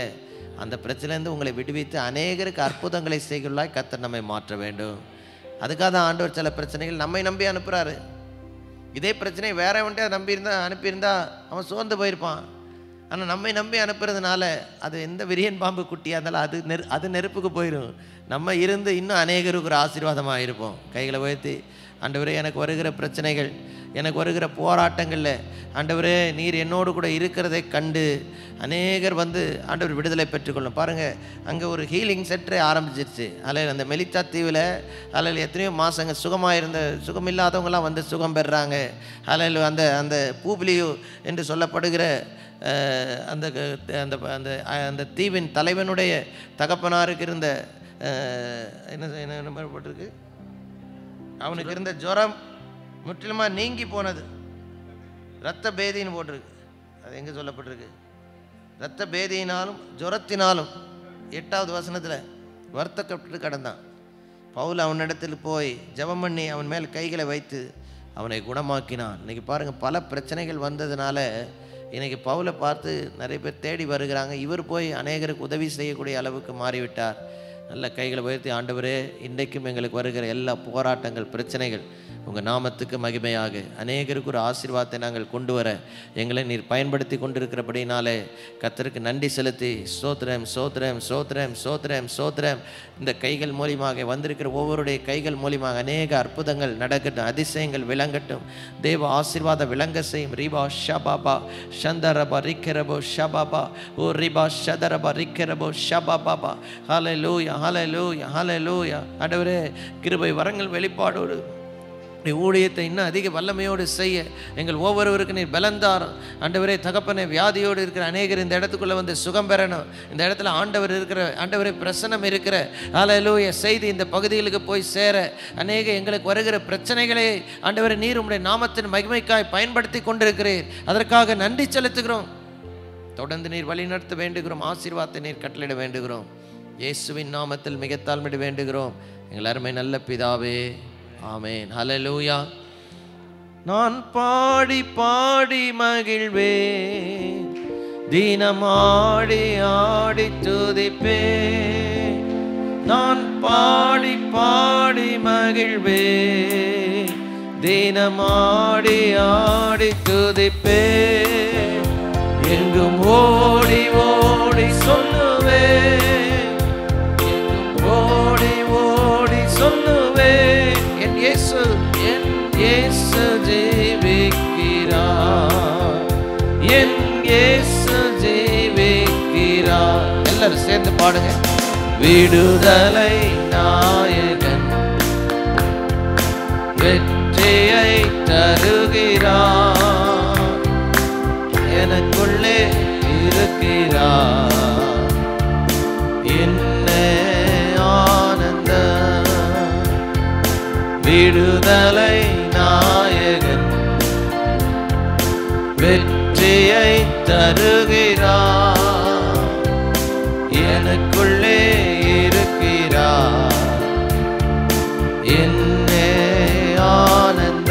அந்த பிரச்சனைலேருந்து உங்களை விடுவித்து அநேகருக்கு அற்புதங்களை செய்கிறாய் கர்த்தர் நம்மை மாற்ற வேண்டும். அதுக்காக தான் ஆண்டவர் சில பிரச்சனைகள் நம்மை நம்பி அனுப்புகிறாரு. இதே பிரச்சனை வேறவன்ட்டே அனுப்பியிருந்தா அவன் சோர்ந்து போயிருப்பான். ஆனால் நம்மை நம்பி அனுப்புறதுனால அது எந்த விரியன் பாம்பு குட்டியாக இருந்தாலும் அது நெருப்புக்கு போயிடும். நம்ம இருந்து இன்னும் அநேகருக்கு ஒரு ஆசீர்வாதமாக இருப்போம். கைகளை உயர்த்தி, ஆண்டவரே, எனக்கு வருகிற பிரச்சனைகள், எனக்கு வருகிற போராட்டங்களில் ஆண்டவரே நீர் என்னோடு கூட இருக்கிறதை கண்டு அநேகர் வந்து ஆண்டவர் விடுதலை பெற்றுக்கொள்ளும். பாருங்கள், அங்கே ஒரு ஹீலிங் சென்டரே ஆரம்பிச்சிருச்சு. அதில் அந்த மெலித்தா தீவில் அதில் எத்தனையோ மாதங்க சுகமில்லாதவங்களாம் வந்து சுகம் பெறுறாங்க. அதில் அந்த அந்த பூப்ளியோ என்று சொல்லப்படுகிற அந்த அந்த அந்த அந்த தீவின் தலைவனுடைய தகப்பனாருக்கு இருந்த என்ன போட்டிருக்கு, அவனுக்கு இருந்த ஜுரம் முற்றிலுமாக நீங்கி போனது. இரத்த பேதின்னு போட்டிருக்கு. அது எங்கே சொல்லப்பட்டிருக்கு? இரத்த பேதியினாலும் ஜுரத்தினாலும் 8வது வசனத்தில் வருத்தப்பட்டு கடந்தான். பவுல் அவனிடத்தில் போய் ஜெபம் பண்ணி அவன் மேல் கைகளை வைத்து அவனை குணமாக்கினான். இன்றைக்கி பாருங்கள், பல பிரச்சனைகள் வந்ததுனால இன்றைக்கி பவுலை பார்த்து நிறைய பேர் தேடி வருகிறாங்க. இவர் போய் அநேகருக்கு உதவி செய்யக்கூடிய அளவுக்கு மாறிவிட்டார். நல்ல கைகளை உயர்த்தி, ஆண்டவரே, இன்றைக்கும் எங்களுக்கு வருகிற எல்லா போராட்டங்கள், பிரச்சனைகள் உங்கள் நாமத்துக்கு மகிமையாக அநேகருக்கு ஒரு ஆசீர்வாதத்தை நாங்கள் கொண்டு வர எங்களை நீர் பயன்படுத்தி கொண்டிருக்கிறபடினாலே கர்த்தருக்கு நன்றி செலுத்தி ஸ்தோத்திரம் ஸ்தோத்திரம் ஸ்தோத்திரம் ஸ்தோத்திரம் ஸ்தோத்திரம். இந்த கைகள் மூலியமாக வந்திருக்கிற ஒவ்வொருடைய கைகள் மூலியமாக அநேக அற்புதங்கள் நடக்கட்டும், அதிசயங்கள் விளங்கட்டும், தேவ ஆசீர்வாத விளங்க செய்யும். ரீபா ஷபாபா ஷந்தரபா ரிக்கரபோ ஷபாபா ஓ ரிபா ஷதரபா ரிக்கரபோ ஷபாபா. ஹல்லேலூயா ஹல்லேலூயா ஹல்லேலூயா. ஆண்டவரே, கிருபை வரங்கள் வெளிப்பாடோடு ஊழியத்தை இன்னும் அதிக வல்லமையோடு செய்ய எங்கள் ஒவ்வொருவருக்கு நீர் பலந்தாரும். ஆண்டவரே தகப்பனே, வியாதியோடு இருக்கிற அநேகர் இந்த இடத்துக்குள்ளே வந்து சுகம் பெறணும். இந்த இடத்துல ஆண்டவர் இருக்கிற, ஆண்டவரே பிரசன்னம் இருக்கிற ஹல்லேலூயா செய்தி இந்த பகுதிகளுக்கு போய் சேர அநேக எங்களுக்கு வருகிற பிரச்சனைகளே ஆண்டவரே நீர் உம்முடைய நாமத்தின் மகிமைக்காய் பயன்படுத்தி கொண்டிருக்கிறீர். அதற்காக நன்றி செலுத்துகிறோம். தொடர்ந்து நீர் வழி நடத்த வேண்டுகிறோம். ஆசீர்வாதத்தை நீர் கட்டளையிட வேண்டுகிறோம். இயேசுவின் நாமத்தில் மிக தாழ்மையோடு வேண்டுகிறோம் எங்கள் அருமை நல்ல பிதாவே, ஆமென். ஹல்லேலூயா. நான் பாடி பாடி மகிழ்வேன், தினம் ஆடி ஆடி துதிப்பேன். நான் பாடி பாடி மகிழ்வேன், தினம் ஆடி ஆடி துதிப்பேன். எங்கும் ஓடி ஓடி சொல்லுவேன், எங்கும் ஓடி ஓடி சொல்லுவேன், என் இயேசு ஜீவிக்கிறார், என் இயேசு ஜீவிக்கிறார். எல்லாரும் சேர்ந்து பாடுங்க. விடுதலை நாயகன் வெற்றியை தருகிறார், எனக்குள்ளே இருக்கிறார், என்ன ஆனந்தம், விடுதலை நாயகன் வெற்றியை தருகிறார், எனக்குள்ளே இருக்கிறார், என்னே ஆனந்த.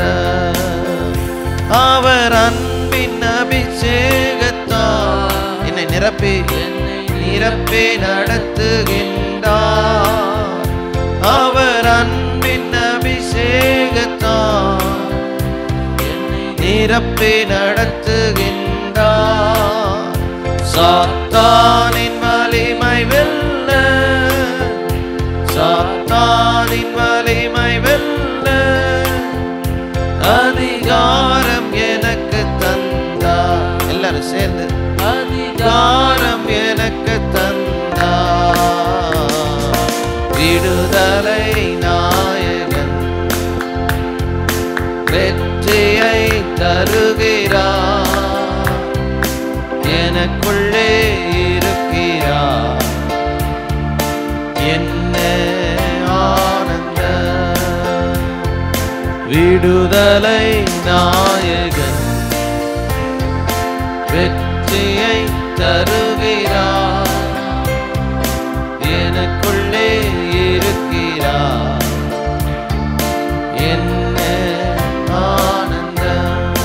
அவர் அன்பின் அபிஷேகத்தால் என்னை நிரப்பி நடத்துகின்றார். அவர் அன்பின் அபிஷேகத்தால் நிரப்பி நடத்துகின்றார். சாத்தானின் வலிமை வெல்ல, சாத்தானின் வலிமை வெல்ல அதிகாரம் எனக்கு தந்தார். எல்லாரும் சேர்ந்து அதிகாரம் எனக்கு தந்தார். விடுதலை நாயகன் வெற்றியை தருகிறார், எனக்குள்ளே இருக்கிறார், என்ன ஆனந்த. விடுதலை நாயகன் வெற்றியை தருகிறார், எனக்குள்ளே இருக்கிறார், என்ன ஆனந்தம்.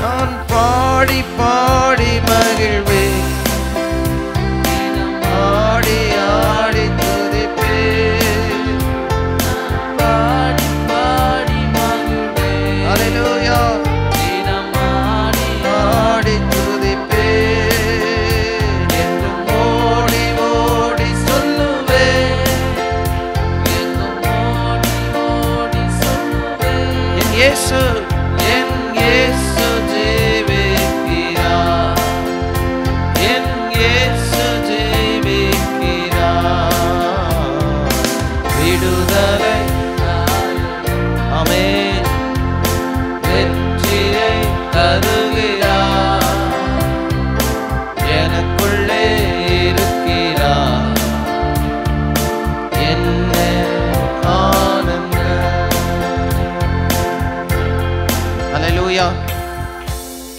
நான் பாடி பாடி மகிழ்வேன், ஆடி ஆடி துதிப்பேன், பாடி பாடி மகிழ்வேன். ஹல்லேலூயா. ஆடி துதிப்பேன், என்றும் ஓடி ஓடி சொல்லுவேன், என்றும் ஓடி ஓடி சொல்லுவேன். என் இயேசு ஜீவிக்கிறார், என் இயேசு ஜீவிக்கிறார். விடுதலை ஆமென் வெற்றியை தருகிறார், எனக்குள்ளே இருக்கிறார், என்ன ஆனந்தம். ஹல்லேலூயா.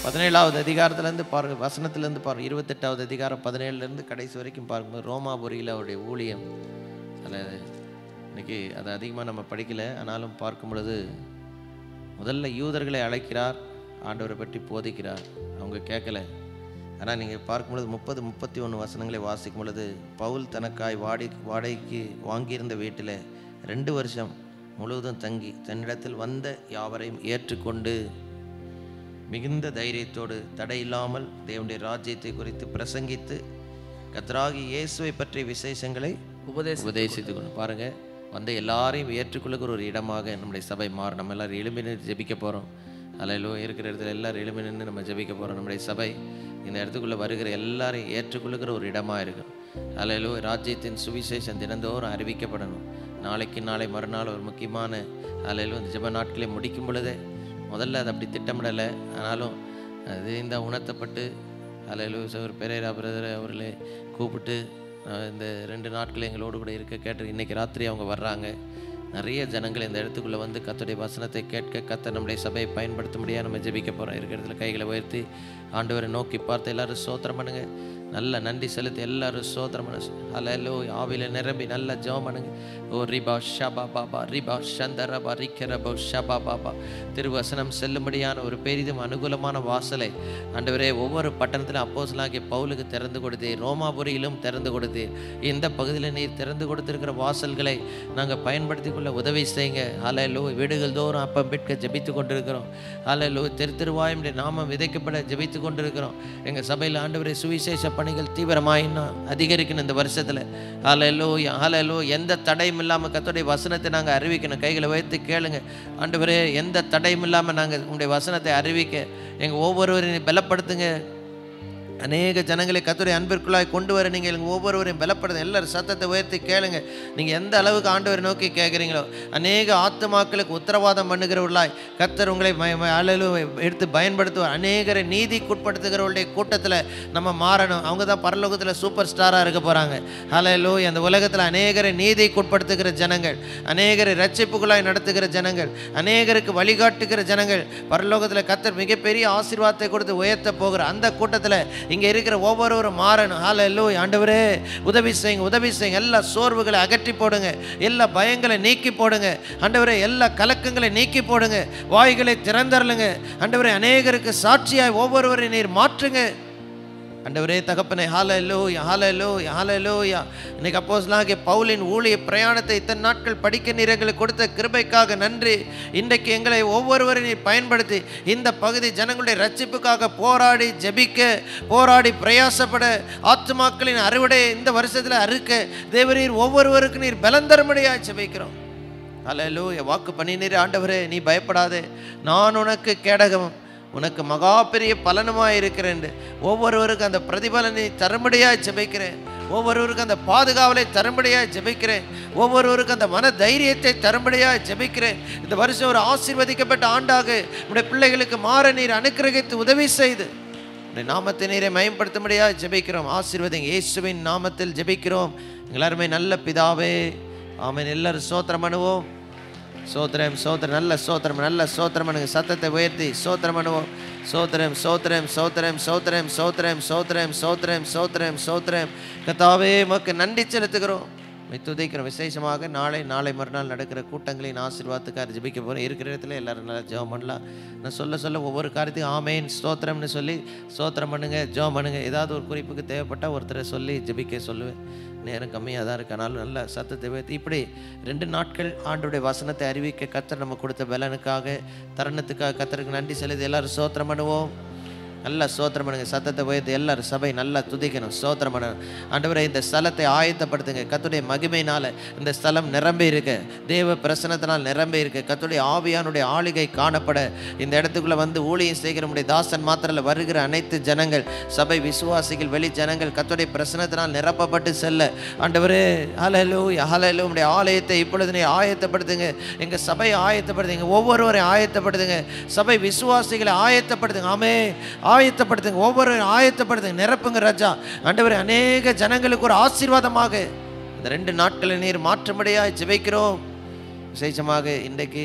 17வது அதிகாரத்திலேருந்து பாருங்க, வசனத்திலேருந்து பாருங்க. 28வது அதிகாரம் 17லேருந்து கடைசி வரைக்கும் பாருங்க. ரோமாபுரியில் அவருடைய ஊழியம். அதில் இன்னைக்கு அதை அதிகமாக நம்ம படிக்கலை, ஆனாலும் பார்க்கும் பொழுது முதல்ல யூதர்களை அழைக்கிறார், ஆண்டவரை பற்றி போதிக்கிறார், அவங்க கேட்கல. ஆனால் நீங்கள் பார்க்கும்பொழுது 30-31 வசனங்களை வாசிக்கும் பொழுது, பவுல் தனக்காய் வாடகைக்கு வாங்கியிருந்த வீட்டில் 2 வருஷம் முழுவதும் தங்கி தன்னிடத்தில் வந்த யாவரையும் ஏற்றுக்கொண்டு மிகுந்த தைரியத்தோடு தடையில்லாமல் தேவனுடைய ராஜ்யத்தை குறித்து பிரசங்கித்து கர்த்தராகிய இயேசுவை பற்றிய விசேஷங்களை உபதேசித்து கொண்டு பாருங்கள். வந்த எல்லாரையும் ஏற்றுக்கொள்ளுகிற ஒரு இடமாக நம்முடைய சபை மாறும். நம்ம எல்லோரும் எழும்பி நின்று ஜெபிக்க போகிறோம். அல்லேலூயா. இருக்கிற இடத்துல எல்லோரும் எழும்பி நின்று நம்ம ஜெபிக்க போகிறோம். நம்முடைய சபை இந்த இடத்துக்குள்ளே வருகிற எல்லாரையும் ஏற்றுக்கொள்ளுகிற ஒரு இடமாக இருக்கும். அல்லேலூயா. ராஜ்யத்தின் சுவிசேஷம் தினந்தோறும் அறிவிக்கப்படணும். நாளைக்கு நாளை மறுநாள் ஒரு முக்கியமான அல்லேலூயா இந்த ஜெப நாட்களை முடிக்கும் பொழுதே முதல்ல அது அப்படி திட்டமிடலை, ஆனாலும் அது இந்த உணர்த்தப்பட்டு அல்லேலூயா சகோதரர் பெரேரா பிரதர் அவர்களே கூப்பிட்டு இந்த 2 நாட்கள் எங்களோடு கூட இருக்க கேட்டு இன்றைக்கி ராத்திரி அவங்க வர்றாங்க. நிறைய ஜனங்கள் இந்த இடத்துக்குள்ளே வந்து கர்த்தருடைய வசனத்தை கேட்க கர்த்தர் நம்முடைய சபையை பயன்படுத்த முடியாது. நம்ம ஜெபிக்க போகிறோம். இருக்கிற இடத்துல கைகளை உயர்த்தி ஆண்டவரை நோக்கி பார்த்து எல்லாரும் ஸ்தோத்திரம் பண்ணுங்க. நல்ல நன்றி செலுத்தி எல்லாரும் ஸ்தோத்திரம் பண்ணு. ஹல்லேலூயா. ஆவியில நிரம்பி நல்ல ஜெபம் பண்ணுங்க. ஓ ரிபா ஷபா பாபா ரிபா ஷந்தரபா ரிக்கரபா ஷபா பாபா. திருவசனம் செல்லும்படியான ஒரு பெரிதும் அனுகூலமான வாசலை ஆண்டவரே ஒவ்வொரு பட்டணத்திலும் அப்போஸ்தலனாகிய பவுலுக்கு திறந்து கொடுத்தீர், ரோமாபுரியிலும் திறந்து கொடுத்தீர். இந்த பகுதியில் நீர் திறந்து கொடுத்திருக்கிற வாசல்களை நாங்கள் பயன்படுத்தி கொள்ள உதவி செய்யுங்க. ஹல்லேலூயா. வீடுகள் தோறும் அப்பம் பிற்க ஜெபித்து கொண்டிருக்கிறோம். ஹல்லேலூயா. திருவாயுடைய நாமம் விதைக்கப்பட ஜெபித்து கொண்டிருக்கிறோம். எங்கள் சபையில் ஆண்டவரே சுவிசேஷ பணிகள் தீவிரமாக இன்னும் அதிகரிக்கணும் இந்த வருஷத்தில். ஹல்லேலூயா. ஹல்லேலூயா. எந்த தடையும் இல்லாமல் கர்த்தருடைய வசனத்தை நாங்கள் அறிவிக்கணும். கைகளை வைத்து கேளுங்க. ஆண்டவரே எந்த தடையும் இல்லாமல் நாங்கள் உங்களுடைய வசனத்தை அறிவிக்க எங்கள் ஒவ்வொருவரையும் பலப்படுத்துங்க. அநேக ஜனங்களை கர்த்தருடைய அன்பிற்குள்ளாய் கொண்டு வர நீங்கள் ஒவ்வொருவரையும் பலப்படுது. எல்லாரும் சத்தத்தை உயர்த்தி கேளுங்க. நீங்கள் எந்த அளவுக்கு ஆண்டவரை நோக்கி கேட்குறீங்களோ அநேக ஆத்துமாக்களுக்கு உத்தரவாதம் பண்ணுகிறவர்களாய் கர்த்தர் உங்களை எடுத்து பயன்படுத்துவார். அநேகரை நீதிக்குட்படுத்துகிறவர்களுடைய கூட்டத்தில் நம்ம மாறணும். அவங்க தான் பரலோகத்தில் சூப்பர் ஸ்டாராக இருக்க போகிறாங்க. ஹல்லேலூயா. அந்த உலகத்தில் அநேகரை நீதிக்குட்படுத்துகிற ஜனங்கள், அநேகரை ரட்சிப்புகளாய் நடத்துகிற ஜனங்கள், அநேகருக்கு வழிகாட்டுகிற ஜனங்கள் பரலோகத்தில் கர்த்தர் மிகப்பெரிய ஆசீர்வாதத்தை கொடுத்து உயர்த்த போகிற அந்த கூட்டத்தில் இங்கே இருக்கிற ஒவ்வொருவரும் மாறணும். ஹல்லேலூயா. ஆண்டவரே உதவி செய்யுங்க, உதவி செய்யுங்க. எல்லா சோர்வுகளை அகற்றி போடுங்க, எல்லா பயங்களை நீக்கி போடுங்க ஆண்டவரே, எல்லா கலக்கங்களை நீக்கி போடுங்க, வாய்களை திறந்தரலுங்க ஆண்டவரே. அநேகருக்கு சாட்சியாய் ஒவ்வொருவரை நீர் மாற்றுங்க ஆண்டவரே தகப்பனே. ஹல்லேலூயா, ஹல்லேலூயா, ஹல்லேலூயா. இன்னைக்கு அப்போஸ்தலனாகிய பவுலின் ஊழிய பிரயாணத்தை இத்தனை நாட்கள் படிக்க நீர் எங்களுக்கு கொடுத்த கிருபைக்காக நன்றி. இன்றைக்கு எங்களை ஒவ்வொருவரையும் நீர் பயன்படுத்தி இந்த பகுதி ஜனங்களுடைய ரட்சிப்புக்காக போராடி ஜெபிக்க, போராடி பிரயாசப்பட, ஆத்துமாக்களின் அறுவடை இந்த வருஷத்தில் அறுக்க தேவரீர் ஒவ்வொருவருக்கு நீர் பலன் தரும்படியாய் ஜெபிக்கிறோம். ஹல்லேலூயா. வாக்கு பண்ணினீர் ஆண்டவரே, நீ பயப்படாதே, நான் உனக்கு கேடகமும் உனக்கு மகா பெரிய பலனுமாய் இருக்கிறேன். ஒவ்வொருவருக்கு அந்த பிரதிபலனை தரும்படியாய் ஜெபிக்கிறேன். ஒவ்வொருவருக்கு அந்த பாதுகாவலை தரும்படியாய் ஜெபிக்கிறேன். ஒவ்வொருவருக்கு அந்த மன தைரியத்தை தரும்படியாய் ஜெபிக்கிறேன். இந்த வருஷம் ஒரு ஆசீர்வதிக்கப்பட்ட ஆண்டாக உடைய பிள்ளைகளுக்கு மாற நீர் அனுக்கிரகித்து உதவி செய்து உடைய நாமத்தை நீரை மயம்படுத்தும்படியாய் ஜெபிக்கிறோம். ஆசீர்வதிங்க. இயேசுவின் நாமத்தில் ஜெபிக்கிறோம் எல்லாருமே நல்ல பிதாவே, ஆமென். எல்லாரும் ஸ்தோத்திரம் பண்ணுவோம். சோத்திரம் சோத்திரம், நல்ல சோத்திரம், நல்ல சோத்திரம் பண்ணுங்க. சத்தத்தை உயர்த்தி சோத்திரம் பண்ணுவோம். சோத்திரம் சோத்திரம் சோத்திரம் சோத்திரம் சோத்திரம் சோத்திரம் சோத்திரம் சோத்திரம் சோத்திரம். கர்த்தாவே உமக்கு நன்றி செலுத்துகிறோம், துதிக்கிறோம். விசேஷமாக நாளை மறுநாள் நடக்கிற கூட்டங்களின் ஆசீர்வாதத்துக்காக ஜெபிக்க போகிறோம். இருக்கிற இடத்துல எல்லாரும் நல்லா ஜெபம் பண்ணலாம். நான் சொல்ல ஒவ்வொரு காரியத்தையும் ஆமேன் ஸ்தோத்திரம்னு சொல்லி ஸ்தோத்திரம் பண்ணுங்க, ஜெபம் பண்ணுங்க. ஏதாவது ஒரு குறிப்புக்கு தேவைப்பட்டால் ஒருத்தரை சொல்லி ஜெபிக்க சொல்லுவேன். நேரம் கம்மியாக தான் இருக்கனாலும் நல்ல சத்தத்தை வைத்து இப்படி 2 நாட்கள் ஆண்டுடைய வசனத்தை அறிவிக்க கர்த்தர் நம்ம கொடுத்த பலனுக்காக, தருணத்துக்காக கர்த்தருக்கு நன்றி செலுத்தி எல்லாரும் ஸ்தோத்திரம் பண்ணுவோம். நல்லா ஸ்தோத்திரம் பண்ணுங்க. சத்தத்தை உயர்த்தி எல்லாரும் சபை நல்லா துதிக்கணும், ஸ்தோத்திரம் பண்ணணும். ஆண்டவரே இந்த ஸ்தலத்தை ஆயத்தப்படுத்துங்க. கர்த்தருடைய மகிமையினால் இந்த ஸ்தலம் நிரம்பி இருக்கு, தேவ பிரசன்னத்தினால் நிரம்பி இருக்கு. கர்த்தருடைய ஆவியானுடைய ஆளுகை காணப்பட இந்த இடத்துக்குள்ளே வந்து ஊழியம் செய்கிற நம்முடைய தாசன் மாத்திரல வருகிற அனைத்து ஜனங்கள், சபை விசுவாசிகள், வெளி ஜனங்கள் கர்த்தருடைய பிரசன்னத்தினால் நிரப்பப்பட்டு செல்ல ஆண்டவரே ஹல்லேலூயா, ஹல்லேலூயா. நம்முடைய ஆலயத்தை இப்பொழுது நீ ஆயத்தப்படுத்துங்க, எங்கள் சபையை ஆயத்தப்படுத்துங்க, ஒவ்வொருவரையும் ஆயத்தப்படுத்துங்க, சபை விசுவாசிகளை ஆயத்தப்படுத்துங்க. ஆமென். ஆயத்தப்படுத்துங்க, ஒவ்வொரு ஆயத்தப்படுத்துங்க, நிரப்புங்க ராஜா. ஆண்டவரே அநேக ஜனங்களுக்கு ஒரு ஆசீர்வாதமாக இந்த 2 நாட்களில் நீர் மாற்றமடையாய் ஜெபிக்கிறோம். விசேஷமாக இன்றைக்கு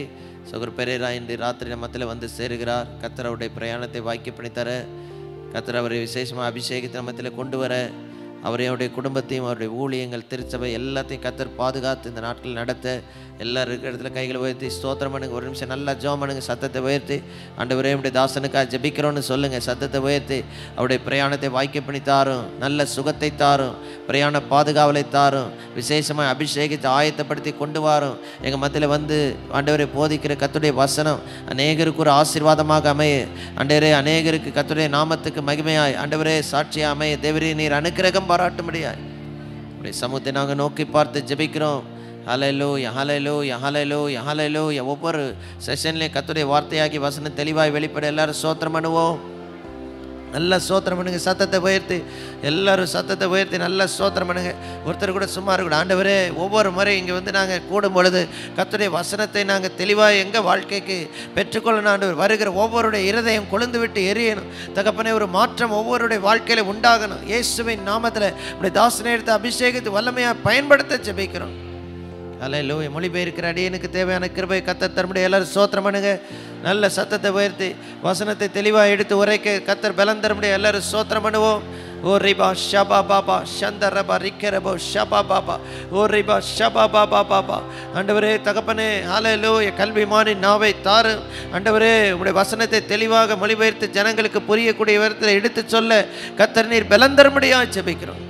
சகோதரர் பெரேரா இன்று ராத்திரி மத்தியில் வந்து சேருகிறார். கர்த்தர் அவருடைய பிரயாணத்தை வாய்க்க பண்ணி தர, கர்த்தர் அவரை விசேஷமாக அபிஷேகத்தின் மத்தியில் கொண்டு வர, அவருடைய குடும்பத்தையும் அவருடைய ஊழியங்கள் திருச்சபை எல்லாத்தையும் கர்த்தர் பாதுகாத்து இந்த நாட்கள் நடத்த எல்லாரும் இருக்கிற இடத்துல கைகளை உயர்த்தி ஸ்தோத்திரம் பண்ணுங்க. ஒரு நிமிஷம் நல்லா ஜெபம் பண்ணுங்க. சத்தத்தை உயர்த்தி ஆண்டவரே நம்முடைய தாசனுக்காக ஜெபிக்கிறோன்னு சொல்லுங்க. சத்தத்தை உயர்த்தி அவருடைய பிரயாணத்தை வாய்க்க பண்ணி தாரும், நல்ல சுகத்தை தாரும், பிரயாண பாதுகாவலை தாரும், விசேஷமாக அபிஷேகத்தை ஆயத்தப்படுத்தி கொண்டு வாரும். எங்கள் மத்தியில் வந்து ஆண்டவரை போதிக்கிற கர்த்தருடைய வசனம் அநேகருக்கு ஒரு ஆசீர்வாதமாக அமைய, ஆண்டவரே அநேகருக்கு கர்த்தருடைய நாமத்துக்கு மகிமையாய் ஆண்டவரே சாட்சியாக அமைய தேவரே நீர் அனுக்கிரகம் பாராட்டும்படியாய் உடைய சமூகத்தை நாங்கள் நோக்கி பார்த்து ஜெபிக்கிறோம். ஹல்லேலூயா, ஹல்லேலூயா, ஹல்லேலூயா, ஹல்லேலூயா. ஒவ்வொரு செஷன்லையும் கர்த்தருடைய வார்த்தையாகி வசனம் தெளிவாய் வெளிப்பட எல்லாரும் ஸ்தோத்திரம் பண்ணுவோம். நல்ல ஸ்தோத்திரம் பண்ணுங்க. சத்தத்தை உயர்த்தி எல்லாரும் சத்தத்தை உயர்த்தி நல்ல ஸ்தோத்திரம் பண்ணுங்க. ஒருத்தர் கூட சும்மா இருக்கக்கூடாது. ஆண்டவரே ஒவ்வொரு முறை இங்கே வந்து நாங்கள் கூடும் பொழுது கர்த்தருடைய வசனத்தை நாங்கள் தெளிவாக எங்கள் வாழ்க்கைக்கு பெற்றுக்கொள்ளணும். ஆண்டவர் வருகிற ஒவ்வொருடைய இருதயம் கொழுந்து விட்டு எரியணும். தகப்பனே ஒரு மாற்றம் ஒவ்வொருடைய வாழ்க்கையில் உண்டாகணும். இயேசுவின் நாமத்தில் இப்படி தாசனை எடுத்து அபிஷேகத்தை வல்லமையாக பயன்படுத்த ஜெபிக்கிறோம். ஹல்லேலூயா. மொழிபெயர்க்கிற அடியனுக்கு தேவையான கிருபை கர்த்தர் தரும்படி எல்லாரும் ஸ்தோத்திரம் பண்ணுங்க. நல்ல சத்தத்தை உயர்த்தி வசனத்தை தெளிவாக எடுத்து உரைக்க கர்த்தர் பலன் தரும்படி எல்லாரும் ஸ்தோத்திரம் பண்ணுவோம். ஓ ரிபா ஷபா பாபா சந்தரபா ரிக்கரபோ ஷபா பாபா ஓ ரிபா ஷபா பாபா பாபா. ஆண்டவரே தகப்பனே ஹல்லேலூயா. கல்விமானி நாவை தாரு ஆண்டவரே. உடைய வசனத்தை தெளிவாக மொழிபெயர்த்து ஜனங்களுக்கு புரியக்கூடிய விதத்தில் எடுத்து சொல்ல கர்த்தர் நீர் பலன் தரும்படியாக ஜெபிக்கிறோம்.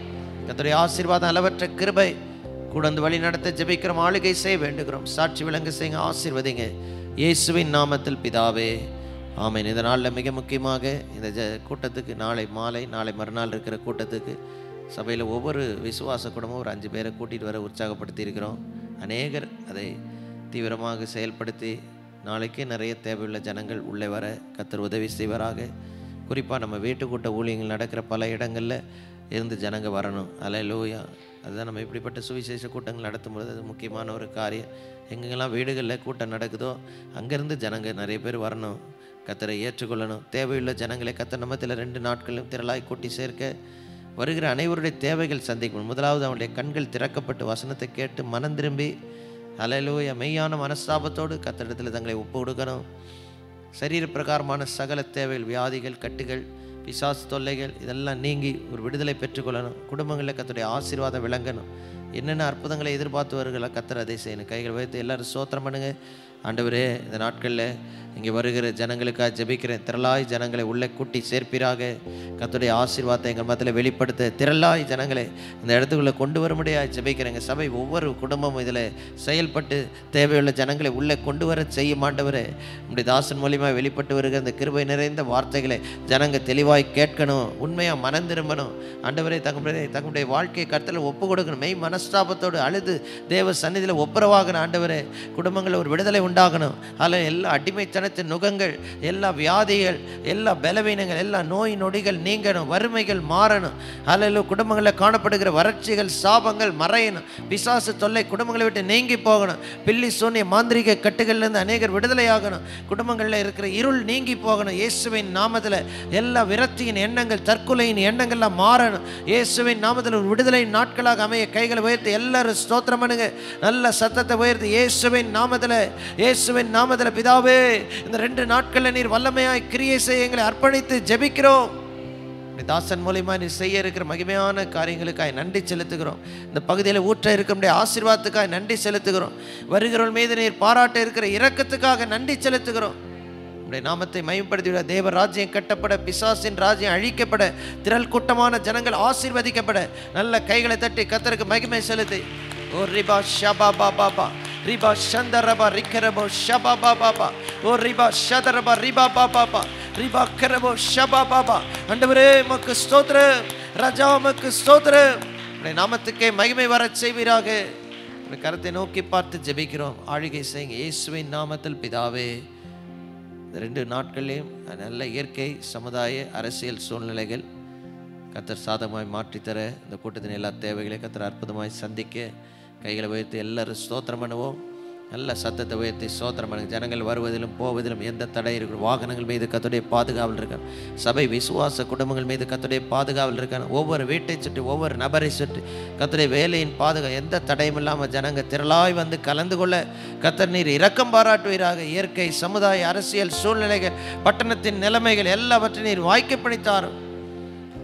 கர்த்தருடைய ஆசீர்வாதம் அளவற்ற கிருபை கூட வந்து வழி நடத்த ஜெபிக்கிறோம். ஆளுகை செய்ய வேண்டுகிறோம். சாட்சி விளங்க செய்யுங்க, ஆசீர்வதிங்க இயேசுவின் நாமத்தில் பிதாவே, ஆமென். இந்த நாளில் மிக முக்கியமாக இந்த கூட்டத்துக்கு நாளை மாலை, நாளை மறுநாள் இருக்கிற கூட்டத்துக்கு சபையில் ஒவ்வொரு விசுவாச குடும்பம் ஒரு 5 பேரை கூட்டிகிட்டு வர உற்சாகப்படுத்தி இருக்கிறோம். அநேகர் அதை தீவிரமாக செயல்படுத்தி நாளைக்கு நிறைய தேவையுள்ள ஜனங்கள் உள்ளே வர கர்த்தர் உதவி செய்வராக. குறிப்பாக நம்ம வீட்டுக்கூட்ட ஊழியங்கள் நடக்கிற பல இடங்களில் இருந்து ஜனங்க வரணும். அல்லேலூயா. அதுதான் நம்ம இப்படிப்பட்ட சுவிசேஷ கூட்டங்கள் நடத்தும்போது அது முக்கியமான ஒரு காரியம். எங்கெங்கெல்லாம் வீடுகளில் கூட்டம் நடக்குதோ அங்கேருந்து ஜனங்க நிறைய பேர் வரணும், கர்த்தரை ஏற்றுக்கொள்ளணும். தேவையுள்ள ஜனங்களை கர்த்தர் நம்மத்தில் 2 நாட்களும் திரளாய் கூட்டி சேர்க்க வருகிற அனைவருடைய தேவைகள் சந்திக்கணும். முதலாவது அவனுடைய கண்கள் திறக்கப்பட்டு வசனத்தை கேட்டு மனம் திரும்பி அல்லேலூயா மெய்யான மனஸ்தாபத்தோடு கர்த்தரிடத்தில் தங்களை ஒப்பு கொடுக்கணும். சரீர பிரகாரமான சகல தேவைகள், வியாதிகள், கட்டுகள், பிசாசு தொல்லைகள் இதெல்லாம் நீங்கி ஒரு விடுதலை பெற்றுக்கொள்ளணும். குடும்பங்களில் கர்த்தருடைய ஆசீர்வாதம் விளங்கணும். என்னென்ன அற்புதங்களை எதிர்பார்த்து வருகிற கர்த்தர் அதை செய்யணும். கைகள் வைத்து எல்லாரும் ஸ்தோத்திரம் பண்ணுங்க. ஆண்டவரே, இந்த நாட்களில் இங்கே வருகிற ஜனங்களுக்காக ஜெபிக்கிறேன். திரளாய் ஜனங்களை உள்ளே கூட்டி சேர்ப்பீராக. கர்த்தருடைய ஆசீர்வாதத்தை எங்கள் மத்தியில் வெளிப்படுத்த திரளாய் ஜனங்களை இந்த இடத்துக்குள்ளே கொண்டு வர முடியாது ஜெபிக்கிறேங்க. சபை ஒவ்வொரு குடும்பமும் இதில் செயல்பட்டு தேவையுள்ள ஜனங்களை உள்ளே கொண்டு வர செய்ய மாட்டவரே. நம்முடைய தாசன் மூலியமாக வெளிப்பட்டு வருகிற இந்த கிருபை நிறைந்த வார்த்தைகளை ஜனங்க தெளிவாய் கேட்கணும், உண்மையாக மனம் திரும்பணும். ஆண்டவரே, தங்களுடைய வாழ்க்கையை கர்த்தரில் ஒப்பு கொடுக்கணும். மெய் மனஸ்தாபத்தோடு அழுது தேவ சந்நிதியில் ஒப்புரவாகணும். ஆண்டவரே, குடும்பங்களில் ஒரு விடுதலை உண்டாகணும். அதில் எல்லா அடிமைத்தனத்தின் நுகங்கள், எல்லா வியாதிகள், எல்லா பலவீனங்கள், எல்லா நோய் நொடிகள் நீங்கணும், வறுமைகள் மாறணும். அதில் குடும்பங்களில் காணப்படுகிற வறட்சிகள், சாபங்கள் மறையணும். பிசாசு தொல்லை குடும்பங்களை விட்டு நீங்கி போகணும். பில்லி சூனிய மாந்திரிக கட்டுகளிலிருந்து அநேகர் விடுதலையாகணும். குடும்பங்களில் இருக்கிற இருள் நீங்கி போகணும். இயேசுவின் நாமத்தில் எல்லா விரக்தியின் எண்ணங்கள், தற்கொலையின் எண்ணங்கள்லாம் மாறணும். இயேசுவின் நாமத்தில் ஒரு விடுதலை நாட்களாக அமைய கைகளை உயர்த்தி எல்லாரும் ஸ்தோத்திரம் பண்ணுங்க. நல்ல சத்தத்தை உயர்த்தி இயேசுவின் நாமத்தில் பிதாவே, இந்த 2 நாட்களில் நீர் வல்லமையாய் கிரியை செய்ய எங்களை அர்ப்பணித்து ஜெபிக்கிறோம். தாசன் மூலியமா நீர் செய்ய இருக்கிற மகிமையான காரியங்களுக்காக நன்றி செலுத்துகிறோம். இந்த பகுதியில் ஊற்ற இருக்க ஆசீர்வாதத்துக்காக நன்றி செலுத்துகிறோம். வருகிறவர்கள் மீது நீர் பாராட்ட இருக்கிற இரக்கத்துக்காக நன்றி செலுத்துகிறோம். உடைய நாமத்தை மகிமைப்படுத்திவிட, தேவ ராஜ்யம் கட்டப்பட, பிசாசின் ராஜ்யம் அழிக்கப்பட, திரள் கூட்டமான ஜனங்கள் ஆசீர்வதிக்கப்பட நல்ல கைகளை தட்டி கர்த்தருக்கு மகிமை செலுத்தி. ஓ ரிபா ஷபா பாபா ரிபா சந்தரபா ரிக்கரபோ ஷபா பாபா ஓ ரிபா ஷதரபா ரிபா பாபா ரிபா கரபோ ஷபா பாபா. ஆண்டவரே உமக்கு ஸ்தோத்திரம், ராஜா உமக்கு ஸ்தோத்திரம். உடைய நாமத்துக்கே மகிமை வர செய்வீராக. உடைய கரத்தை நோக்கி பார்த்து ஜெபிக்கிறோம். ஆளுகை செய்யுங்க இயேசுவின் நாமத்தில் பிதாவே. இந்த 2 நாட்கள்லையும் நல்ல இயற்கை, சமுதாய, அரசியல் சூழ்நிலைகள் கர்த்தர் சாதகமாய் மாற்றித்தர, இந்த கூட்டத்தின் எல்லா தேவைகளையும் கர்த்தர் அற்புதமாய் சந்திக்க கைகளை உயர்த்தி எல்லாரும் ஸ்தோத்திரம் பண்ணுவோம். நல்ல சத்தத்தை உயர்த்தி ஸ்தோத்திரம் பண்ணுங்க. ஜனங்கள் வருவதிலும் போவதிலும் எந்த தடை இருக்கிற வாகனங்கள் மீது கர்த்தருடைய பாதுகாவல் இருக்கான். சபை விசுவாச குடும்பங்கள் மீது கர்த்தருடைய பாதுகாவல் இருக்கான். ஒவ்வொரு வீட்டை சுற்றி, ஒவ்வொரு நபரை சுற்றி கர்த்தருடைய வேலையின் பாதுகாப்பு, எந்த தடையும் இல்லாமல் ஜனங்க திரளாய் வந்து கலந்து கொள்ள கர்த்தர் நீர் இரக்கம் பாராட்டுவீராக. இயற்கை, சமுதாய, அரசியல் சூழ்நிலைகள், பட்டணத்தின் நிலைமைகள் எல்லாவற்றையும் நீர் வாய்க்கப்படுத்தாரும்.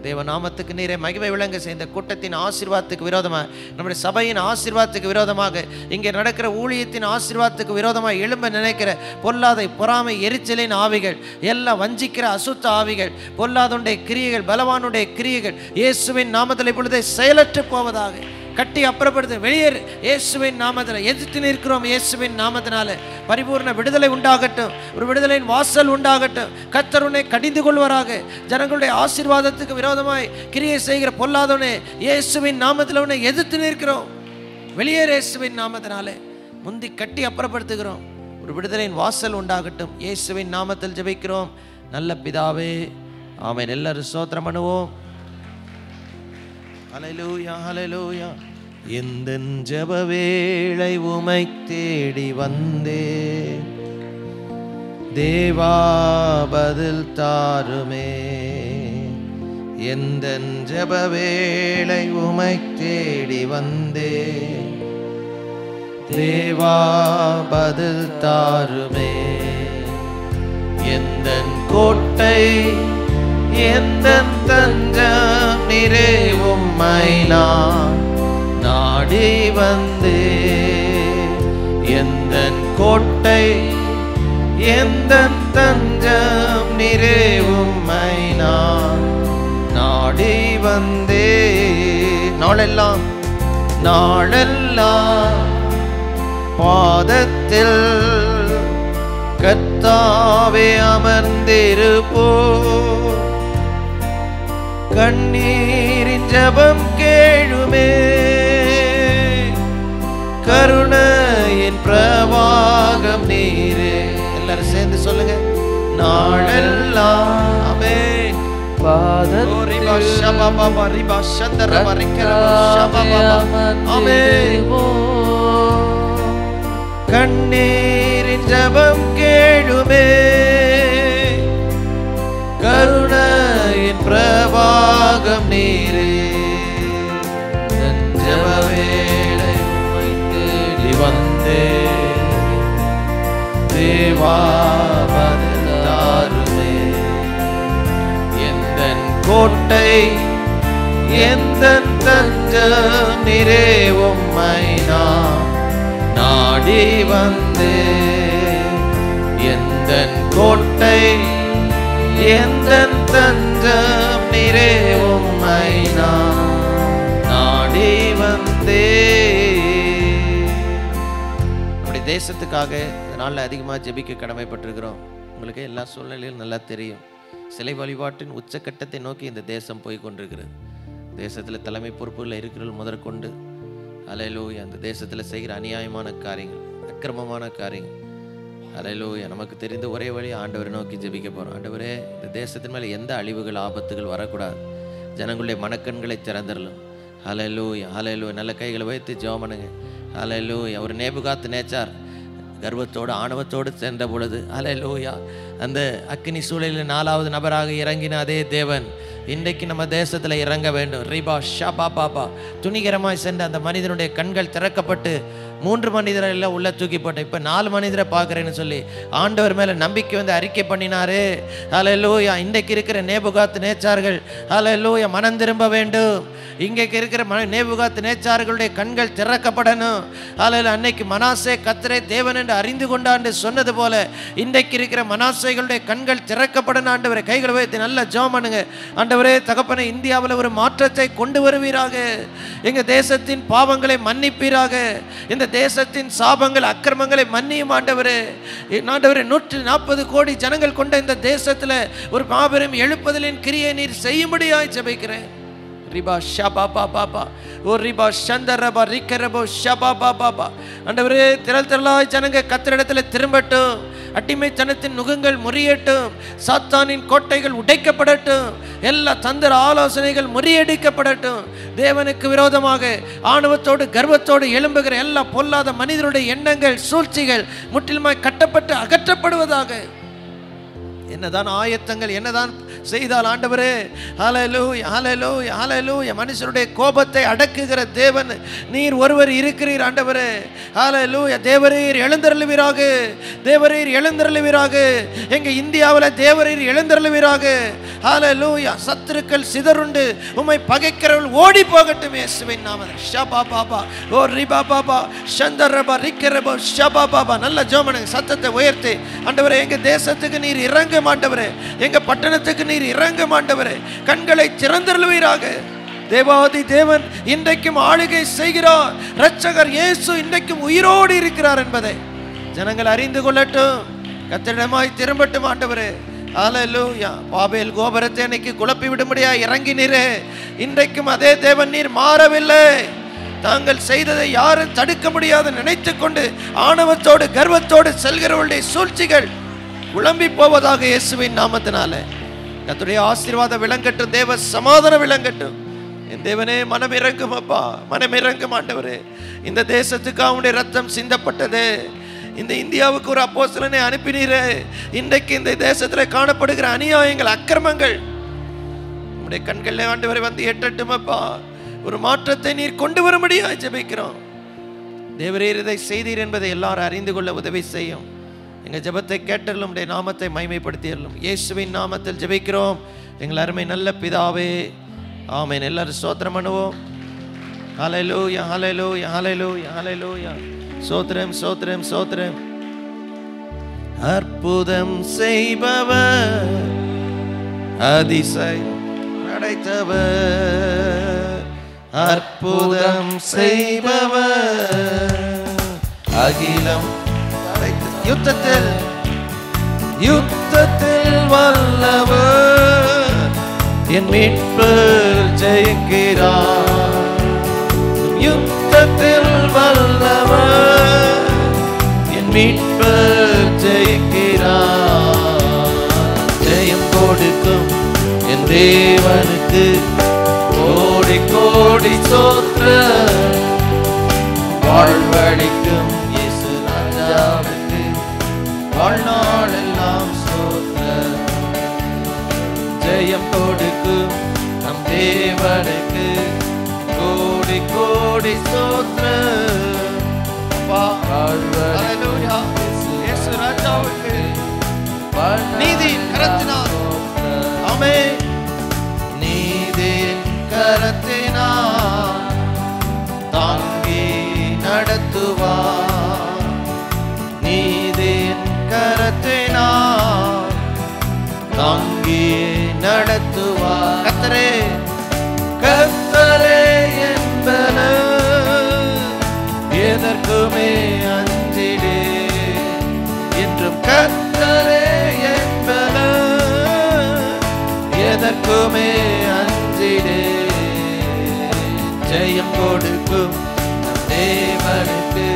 தேவ நாமத்துக்கு நீரே மகிமை விளங்க செய்த கூட்டத்தின் ஆசீர்வாதத்துக்கு விரோதமாக, நம்முடைய சபையின் ஆசீர்வாதத்துக்கு விரோதமாக, இங்கே நடக்கிற ஊழியத்தின் ஆசீர்வாதத்துக்கு விரோதமாக எழும்ப நினைக்கிற பொல்லாதை, பொறாமை, எரிச்சலின் ஆவிகள், எல்லாம் வஞ்சிக்கிற அசுத்த ஆவிகள், பொல்லாதுடைய கிரியைகள், பலவானுடைய கிரியைகள் இயேசுவின் நாமத்தில் இப்பொழுதே செயலற்று போவதாக. கட்டி அப்புறப்படுத்த வெளியேறு இயேசுவின் நாமத்தில். எதிர்த்து நிற்கிறோம் இயேசுவின் நாமத்தினால. பரிபூர்ண விடுதலை உண்டாகட்டும், ஒரு விடுதலையின் வாசல் உண்டாகட்டும். கர்த்தர் உன்னை கடிந்து கொள்வாராக. ஜனங்களுடைய ஆசீர்வாதத்துக்கு விரோதமாய் கிரியை செய்கிற பொல்லாதவனே, இயேசுவின் நாமத்தில் உன்னை எதிர்த்து நிற்கிறோம். வெளியேறு இயேசுவின் நாமத்தினாலே. முந்தி கட்டி அப்புறப்படுத்துகிறோம். ஒரு விடுதலையின் வாசல் உண்டாகட்டும். இயேசுவின் நாமத்தில் ஜெபிக்கிறோம் நல்ல பிதாவே, ஆமென். எல்லாரும் ஸ்தோத்திரம் பண்ணுவோம். ஹல்லேலூயா, ஹல்லேலூயா. எந்தன் ஜெப வேளை உமை தேடி வந்தேன், தேவா பதில் தாருமே. எந்தன் ஜெப வேளை உமை தேடி வந்தேன், தேவா பதில் தாருமே. எந்தன் கோட்டை, எந்தன் தஞ்சம் நீரே, உம்மை நான் நாடி வந்தேன். எந்தன் கோட்டை, எந்தன் தஞ்சம் நீரே, உம்மை நான் நாடி வந்தேன். நாளெல்லாம் பாதத்தில் கர்த்தாவே அமர்ந்திருப்போ, கண்ணீரின் ஜெபம் கேளுமே, கருணையின் பிரவாகம் நீரே. எல்லாரும் சேர்ந்து சொல்லுங்க. நாளெல்லாம். ஆமென். கண்ணீரின் ஜபம் கேளுமே, கருணையின் பிரவாகம் நீரே. ஜப வேளை தேடி வந்தே தேவா தாருமே. எந்தன் கோட்டை எந்தன் தஞ்சம் நீரே, உம்மை நான் நாடி வந்தே. எந்தன் கோட்டை எந்தன் தஞ்சம் நீரே, உம்மை நான் நாடி வந்தே. நம்முடைய தேசத்துக்காக இதனால அதிகமாக ஜெபிக்க கடமைப்பட்டிருக்கிறோம். உங்களுக்கு எல்லா சூழ்நிலையும் நல்லா தெரியும். சிலை வழிபாட்டின் உச்சக்கட்டத்தை நோக்கி இந்த தேசம் போய் கொண்டிருக்கிறது. தேசத்தில் தலைமை பொறுப்புகளில் இருக்கிறவர்கள் முதற்கொண்டு அல்லேலூயா அந்த தேசத்தில் செய்கிற அநியாயமான காரியங்கள், அக்கிரமமான காரியங்கள், அல்லேலூயா நமக்கு தெரிந்த ஒரே வழி ஆண்டவரை நோக்கி ஜெபிக்க போகிறோம். ஆண்டவரே, இந்த தேசத்தின் மேலே எந்த அழிவுகள் ஆபத்துகள் வரக்கூடாது. ஜனங்களுடைய மனக்கண்களை திறந்துடலும். அல்லேலூயா அல்லேலூயா. நல்ல கைகளை வைத்து ஜெபம் பண்ணுங்க. அல்லேலூயா. ஒரு நேபுகாத் நேச்சார் கர்வத்தோடு ஆணவத்தோடு சென்ற பொழுது அல்லேலூயா அந்த அக்கினி சூழலில் 4வது நபராக இறங்கின அதே தேவன் இன்றைக்கு நம்ம தேசத்தில் இறங்க வேண்டும். ரிபா ஷபா பாபா. துணிகரமாய் சென்ற அந்த மனிதனுடைய கண்கள் திறக்கப்பட்டு 3 மனிதரை எல்லாம் உள்ள தூக்கி போட்டேன். இப்போ 4 மனிதரை பார்க்குறேன்னு சொல்லி ஆண்டவர் மேலே நம்பிக்கை வந்து அறிக்கை பண்ணினாரு. அல்லேலூயா. இன்றைக்கு இருக்கிற நேபுகாத் நேச்சார்கள் அல்லேலூயா மனம் திரும்ப வேண்டும். இன்றைக்கு இருக்கிற நேபுகாத் நேச்சார்களுடைய கண்கள் திறக்கப்படணும். அல்லேலூயா. அன்னைக்கு மனாசே கர்த்தரை தேவன் என்று அறிந்து கொண்டாண்டு சொன்னது போல இன்றைக்கு இருக்கிற மனாசைகளுடைய கண்கள் திறக்கப்படணும். ஆண்டவரை கைகளை வைத்து நல்ல ஜெபம் பண்ணுங்க. ஆண்டவரே தகப்பனே, இந்தியாவில் ஒரு மாற்றத்தை கொண்டு வருவீராக. எங்க தேசத்தின் பாவங்களை மன்னிப்பீராக. இந்த தேசத்தின் சாபங்கள் அக்கிரமங்களை மன்னியும் ஆண்டவரே. ஆண்டவரே, 140 கோடி ஜனங்கள் கொண்ட இந்த தேசத்தில் ஒரு மாபெரும் எழுப்புதலின் கிரியை நீர் செய்யும்படியாய் ஜெபிக்கிறேன். ரிபா ஷபா பாபா ஓ ரிபா சந்தரபா ரிக்கரபோ ஷபா பாபா. ஆண்டவரே, திரளாய் ஜனங்க கர்த்தரிடத்தில் திரும்பட்டும். அடிமைத்தனத்தின் நுகங்கள் முறியட்டும். சாத்தானின் கோட்டைகள் உடைக்கப்படட்டும். எல்லா தந்திர ஆலோசனைகள் முறியடிக்கப்படட்டும். தேவனுக்கு விரோதமாக ஆணவத்தோடு கர்வத்தோடு எழும்புகிற எல்லா பொல்லாத மனிதருடைய எண்ணங்கள் சூழ்ச்சிகள் முற்றிலுமாய் கட்டப்பட்டு அகற்றப்படுவதாக. என்னதான் ஆயத்தங்கள் என்னதான் செய்தால் ஆண்டவரே, ஹல்லேலூயா ஹல்லேலூயா ஹல்லேலூயா, மனுஷருடைய கோபத்தை அடக்குகிற தேவன் நீர் ஒருவர் இருக்கிறீர் ஆண்டவரே. ஹல்லேலூயா. தேவரீர் எழுந்தருளுவீராக. தேவரீர் எழுந்தருளுவீராக. எங்க இந்தியாவில் தேவரீர் எழுந்தருளுவீராக. ஹல்லேலூயா. சத்துருக்கள் சிதறுண்டு உம்மை பகைக்கிறவர்கள் ஓடி போகட்டும் இயேசுவின் நாமத்தில். ஷபா பாபா ஓ ரிபா பாபா சந்தரபா ரிக்கரபா ஷபா பாபா. நல்ல ஜெபம் சத்தத்தை உயர்த்தி ஆண்டவரே, எங்க தேசத்துக்கு நீர் இறங்க மாட்டவரே, எங்க பட்டணத்துக்கு நீர் இறங்க மாட்டவரே. கண்களை திறந்தருளுவீராக. தேவாதி தேவன் இன்றைக்கும் ஆளுகை செய்கிறார். இரட்சகர் இயேசு இன்றைக்கும் உயிரோடு இருக்கிறார் என்பதை ஜனங்கள் அறிந்து கொள்ளட்டும். கர்த்தரிடமாய் திரும்பட்டும் ஆண்டவரே. ஹல்லேலூயா. பாபேல் கோபுரத்தை அன்னைக்கு குழப்பி விடும்படியா இறங்கினீரே, இன்றைக்கும் அதே தேவன் நீர் மாறவில்லை. தாங்கள் செய்ததை யாரும் தடுக்க முடியாது நினைத்து கொண்டு ஆணவத்தோடு கர்வத்தோடு செல்கிறவர்களுடைய சூழ்ச்சிகள் குழம்பி போவதாக இயேசுவின் நாமத்தினால. கர்த்தருடைய ஆசீர்வாதம் விளங்கட்டும். தேவ சமாதானம் விளங்கட்டும். என் தேவனே, மனம் இறங்கும் அப்பா, மனம் இறங்கும் ஆண்டவரே. இந்த தேசத்துக்கு அவனுடைய ரத்தம் சிந்தப்பட்டது. இந்த இந்தியாவுக்கு ஒரு அப்போஸ்தலனை அனுப்பினீரே. இன்றைக்கு இந்த தேசத்தில் காணப்படுகிற அநியாயங்கள் அக்கிரமங்கள் உம்முடைய கண்களில் ஆண்டவரை வந்து எட்டட்டும் அப்பா. ஒரு மாற்றத்தை நீர் கொண்டு வரும்படியாக ஜெபிக்கிறோம். தேவரீர் இதை செய்தீர் என்பதை எல்லாரும் அறிந்து கொள்ள உதவி செய்யும். எங்கள் ஜெபத்தை கேட்டருளும், உடைய நாமத்தை மகிமைப்படுத்தியருளும். இயேசுவின் நாமத்தில் ஜெபிக்கிறோம் எங்கள் அருமை நல்ல பிதாவே, ஆமென். எல்லாரும் ஸ்தோத்திரம் பண்ணுவோம். ஹல்லேலூயா ஹல்லேலூயா ஹல்லேலூயா ஹல்லேலூயா. ஸ்தோத்திரம் ஸ்தோத்திரம் ஸ்தோத்திரம். அற்புதம் செய்பவர், அதிசயம் படைத்தவர், அற்புதம் செய்பவர், அகிலம் யுத்தத்தில் யுத்தத்தில் வல்லவர், என் மீட்பர் ஜெயிக்கிறார். யுத்தத்தில் வல்லவர், என் மீட்பர் ஜெயிக்கிறார். தேவனுக்கு கோடி கோடி ஸ்தோத்திரம். வாழ்வழிக்கும் இயேசு ராஜாவுக்கு வாழ்நாளெல்லாம் ஸ்தோத்திரம். ஜெயம் கொடுக்கும் நம் தேவனுக்கு கோடி கோடி ஸ்தோத்திரம். இயேசு ராஜாவுக்கு நீதியின் கரத்தினால், ஆமென், நீதியின் கரத்தினால் தாங்கி நடத்துவார். நீதியின் கரத்தினால் தாங்கி நடத்துவார். கர்த்தரே கர்த்தரே என்பன எதற்குமே அஞ்சிடே என்றும். கர்த்தரே என்பன எதற்குமே அஞ்சிடே. ஜெயம் கொடுக்கும் நம் தேவனுக்கு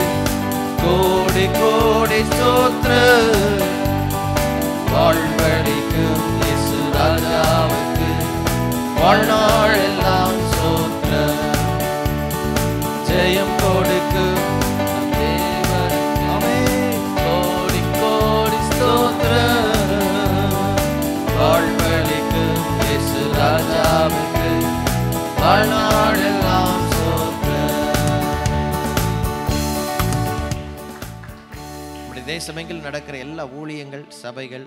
கோடி கோடி ஸ்தோத்திரம். வாழ்வழிக்கும் இயேசு ராஜாவுக்கு வாழ்நாளெல்லாம் ஸ்தோத்திரம். ஜெயம் கொடுக்கும் நம் தேவனுக்கு, ஆமென், கோடி கோடி ஸ்தோத்திரம். வாழ்வழிக்கும் இயேசு ராஜாவுக்கு வாழ்நாளெல்லாம் ஸ்தோத்திரம். இப்படி தேசமெங்கில் நடக்கிற எல்லா ஊழியங்கள், சபைகள்,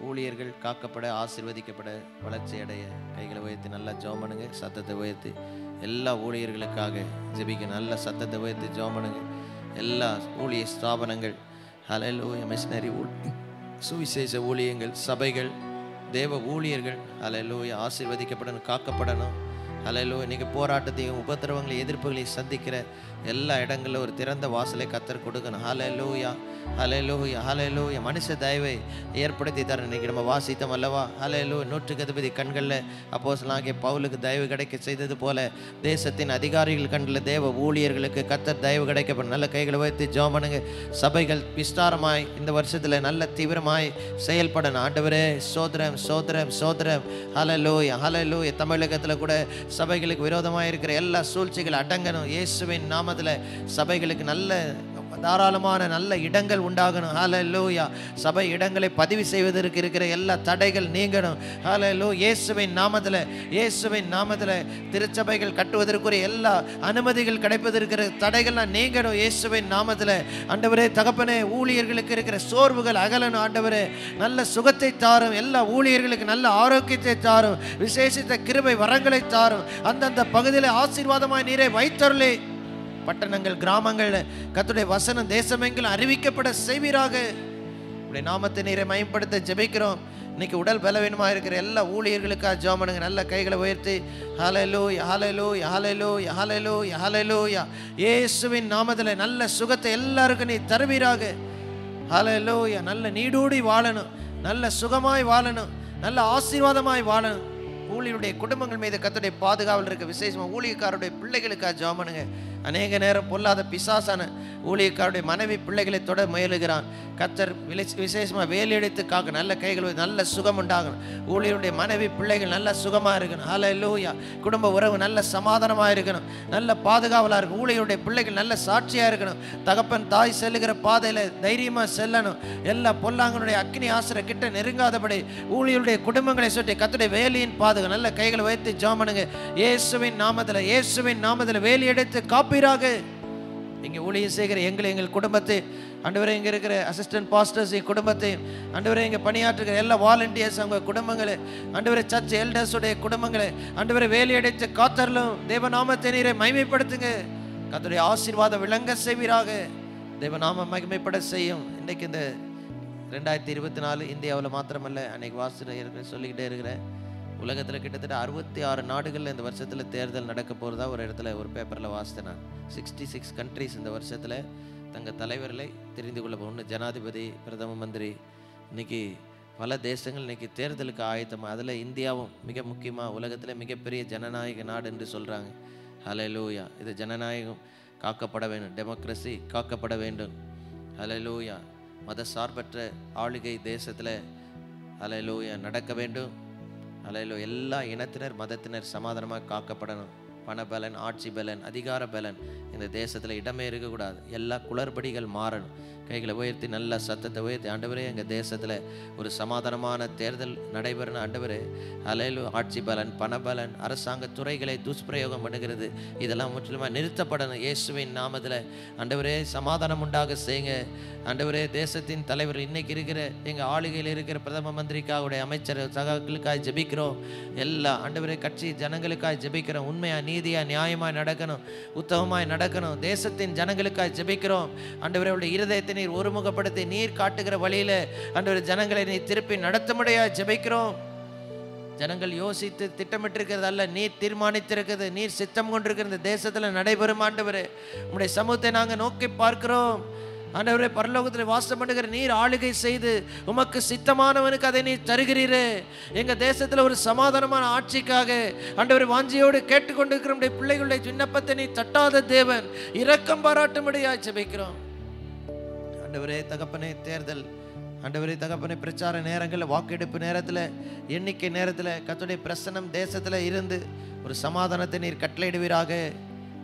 ஊழியர்கள் காக்கப்பட, ஆசீர்வதிக்கப்பட, வளர்ச்சி அடைய கைகளை உயர்த்தி நல்லா ஜெபம் பண்ணுங்க. சத்தத்தை உயர்த்தி எல்லா ஊழியர்களுக்காக ஜெபிக்க. நல்ல சத்தத்தை உயர்த்தி ஜெபம் பண்ணுங்க. எல்லா ஊழிய ஸ்தாபனங்கள், ஹல்லேலூயா, மிஷனரி சுவிசேஷ ஊழியங்கள், சபைகள், தேவ ஊழியர்கள், ஹல்லேலூயா, ஆசீர்வதிக்கப்படணும், காக்கப்படணும். ஹல்லேலூயா. இன்னைக்கு போராட்டத்தையும் உபத்திரவங்களையும் எதிர்ப்புகளையும் சந்திக்கிற எல்லா இடங்களில் ஒரு திறந்த வாசலை கர்த்தர் கொடுக்கணும். ஹல்லேலூயா, ஹல்லேலூயா, ஹல்லேலூயா. மனுஷ தயவை ஏற்படுத்தி தர இன்னைக்கு நம்ம வாசித்தோம் அல்லவா? ஹல்லேலூயா. 100 கண்களில் அப்போஸ்தலனாகிய பவுலுக்கு தயவு கிடைக்க செய்தது போல தேசத்தின் அதிகாரிகள் கண்களில் தேவ ஊழியர்களுக்கு கர்த்தர் தயவு கிடைக்கப்படும். நல்ல கைகளை வைத்து ஜெபம் பண்ணுங்க. சபைகள் விஸ்தாரமாய் இந்த வருஷத்தில் நல்ல தீவிரமாய் செயல்படணும். ஆண்டவரே சோதரம் சோதரம் சோதரம். ஹல்லேலூயா, ஹல்லேலூயா. தமிழகத்தில் கூட சபைகளுக்கு விரோதமாக இருக்கிற எல்லா சூழ்ச்சிகள் அடங்கணும். இயேசுவின் நாமத்தில் சபைகளுக்கு நல்ல தாராளமான நல்ல இடங்கள் உண்டாகணும். ஹல்லேலூயா. சபை இடங்களை பதிவு செய்வதற்கு இருக்கிற எல்லா தடைகள் நீங்கணும். ஹல்லேலூயா. இயேசுவின் நாமத்தில், இயேசுவின் நாமத்தில் திருச்சபைகள் கட்டுவதற்குரிய எல்லா அனுமதிகள் கிடைப்பதற்கு தடைகள்லாம் நீங்கணும். இயேசுவின் நாமத்தில் ஆண்டவரே தகப்பனே, ஊழியர்களுக்கு இருக்கிற சோர்வுகள் அகலணும். ஆண்டவரே நல்ல சுகத்தை தாரும். எல்லா ஊழியர்களுக்கு நல்ல ஆரோக்கியத்தை தாரும். விசேஷித்த கிருபை வரங்களை தாரும். அந்தந்த பகுதியில் ஆசீர்வாதமாய் நீரை வைத்தருளே. பட்டணங்கள், கிராமங்கள் கர்த்தருடைய வசனம் தேசமெங்கிலும் அறிவிக்கப்பட செய்வீராக. உடைய நாமத்தை நீரை மயப்படுத்த ஜெபிக்கிறோம். இன்னைக்கு உடல் பலவீனமாக இருக்கிற எல்லா ஊழியர்களுக்காக ஜெபம் பண்ணுங்க. நல்ல கைகளை உயர்த்தி ஹல்லேலூயா, ஹல்லேலூயா, ஹல்லேலூயா, ஹல்லேலூயா, ஹல்லேலூயா. இயேசுவின் நாமத்தில் நல்ல சுகத்தை எல்லாருக்கும் நீ தருவீராக. ஹல்லேலூயா. நல்ல நீடூடி வாழணும், நல்ல சுகமாய் வாழணும், நல்ல ஆசீர்வாதமாய் வாழணும். ஊழியருடைய குடும்பங்கள் மீது கர்த்தருடைய பாதுகாவல் இருக்க. விசேஷமாக ஊழியக்காரருடைய பிள்ளைகளுக்காக ஜெபம் பண்ணுங்க. அநேக நேரம் பொல்லாத பிசாசான ஊழியக்காரருடைய மனைவி பிள்ளைகளை தொட முயலுகிறான். கர்த்தர் விசேஷமாக வேலையெடுத்து காக்க. நல்ல கைகள், நல்ல சுகம் உண்டாகணும். ஊழியருடைய மனைவி பிள்ளைகள் நல்ல சுகமாக இருக்கணும். ஹல்லேலூயா. குடும்ப உறவு நல்ல சமாதானமாக இருக்கணும், நல்ல பாதுகாவலாக இருக்கணும். ஊழியருடைய பிள்ளைகள் நல்ல சாட்சியாக இருக்கணும். தகப்பன் தாய் செல்லுகிற பாதையில் தைரியமாக செல்லணும். எல்லா பொல்லாங்கனுடைய அக்னி ஆசிர கிட்ட நெருங்காதபடி ஊழியருடைய குடும்பங்களை சுற்றி கர்த்தருடைய வேலையின் பாதுகாப்பு. நல்ல கைகளை வைத்து ஜெபம் பண்ணுங்க. இயேசுவின் நாமத்தில், இயேசுவின் நாமத்தில் வேலி எடுத்து காப்பீராக. இங்கே ஊழியம் செய்கிற எங்கள் குடும்பத்தை ஆண்டவரே, இங்கே இருக்கிற அசிஸ்டன்ட் பாஸ்டர்ஸ் குடும்பத்தை ஆண்டவரே, இங்கே பணியாற்றுகிற எல்லா வாலண்டியர்ஸ் அவங்க குடும்பங்களை ஆண்டவரே, சர்ச் எல்டர்ஸ் உடைய குடும்பங்களை ஆண்டவரே வேலி அடைத்து காத்தரலும். தேவநாமத்தை நீரை மகிமைப்படுத்துங்க. கர்த்தருடைய ஆசீர்வாதம் விளங்க செய்வீராக. தேவநாம மகிமைப்பட செய்யும். இன்றைக்கு இந்த 2024 இந்தியாவில் மாத்திரமல்ல, அன்னைக்கு வாசிட்டு சொல்லிக்கிட்டே இருக்கிறேன். உலகத்தில் கிட்டத்தட்ட 66 நாடுகளில் இந்த வருஷத்தில் தேர்தல் நடக்க போகிறதா ஒரு இடத்துல ஒரு பேப்பரில் வாசித்தேன் நான். 66 கண்ட்ரிஸ் இந்த வருஷத்தில் தங்கள் தலைவர்களை தெரிந்து கொள்ள போகணும். ஜனாதிபதி, பிரதம மந்திரி, இன்னைக்கு பல தேசங்கள் இன்னைக்கு தேர்தலுக்கு ஆயத்தம். அதில் இந்தியாவும் மிக முக்கியமாக உலகத்தில் மிகப்பெரிய ஜனநாயக நாடு என்று சொல்கிறாங்க. ஹல்லேலூயா. இது ஜனநாயகம் காக்கப்பட வேண்டும், டெமோக்ரஸி காக்கப்பட வேண்டும். ஹல்லேலூயா. மத சார்பற்ற ஆளுகை தேசத்தில் ஹல்லேலூயா நடக்க வேண்டும். அல்லேலூயா. எல்லா இனத்தினர் மதத்தினர் சமாதானமாக காக்கப்படணும். பணபலன், ஆட்சி பலன், அதிகார பலன் இந்த தேசத்தில் இடமே இருக்கக்கூடாது. எல்லா குளறுபடிகள் மாறணும். கைகளை உயர்த்தி நல்ல சத்தத்தை உயர்த்தி, ஆண்டவரே எங்கள் தேசத்தில் ஒரு சமாதானமான தேர்தல் நடைபெறணும். ஆண்டவரே அல்லேலூயா. ஆட்சி பலன், பணபலன், அரசாங்க துறைகளை துஷ்பிரயோகம் பண்ணுகிறது, இதெல்லாம் முற்றிலுமாக நிறுத்தப்படணும் இயேசுவின் நாமத்தில். ஆண்டவரே சமாதானம் உண்டாக செய்யுங்க. ஆண்டவரே தேசத்தின் தலைவர், இன்னைக்கு இருக்கிற எங்கள் ஆளுகையில் இருக்கிற பிரதம மந்திரிக்காவுடைய அமைச்சர் சகாக்களுக்காக ஜெபிக்கிறோம். எல்லா ஆண்டவரே கட்சி ஜனங்களுக்காக ஜெபிக்கிறோம். உண்மையாக நீதியாக நியாயமாய் நடக்கணும், உத்தமமாய் நடக்கணும். தேசத்தின் ஜனங்களுக்காக ஜெபிக்கிறோம். ஆண்டவரே அவருடைய இருதயத்தை நீர் ஒருமுகப்படுத்தி நீர் காட்டுகிற வழியில் ஆண்டவரே ஜனங்களை நீர் திருப்பி நடத்த முடியாது ஜெபிக்கிறோம். ஜனங்கள் யோசித்து திட்டமிட்டிருக்கிறது அல்ல, நீர் தீர்மானித்திருக்கிறது, நீர் சித்தம் கொண்டிருக்கிற இந்த தேசத்தில் நடைபெறும். ஆண்டவரே உம்முடைய சமூகத்தை நாங்கள் நோக்கி பார்க்கிறோம். ஆண்டவரே பரலோகத்தில் வாசம் பண்ணுகிற நீர் ஆளுகை செய்து உமக்கு சித்தமானவனுக்கு அதை நீர் தருகிறீரே. எங்கள் தேசத்தில் ஒரு சமாதானமான ஆட்சிக்காக ஆண்டவரே வாஞ்சியோடு கேட்டுக்கொண்டிருக்கிற நம்முடைய பிள்ளைகளுடைய விண்ணப்பத்தை நீ தட்டாத தேவன், இரக்கம் பாராட்டும்படியாக ஜெபிக்கிறோம். ஆண்டவரே தகப்பனே தேர்தல், ஆண்டவரே தகப்பனே பிரச்சார நேரங்களில், வாக்கெடுப்பு நேரத்தில், எண்ணிக்கை நேரத்தில் கர்த்தருடைய பிரசன்னம் தேசத்தில் இருந்து ஒரு சமாதானத்தை நீர் கட்டளையிடுவீராக.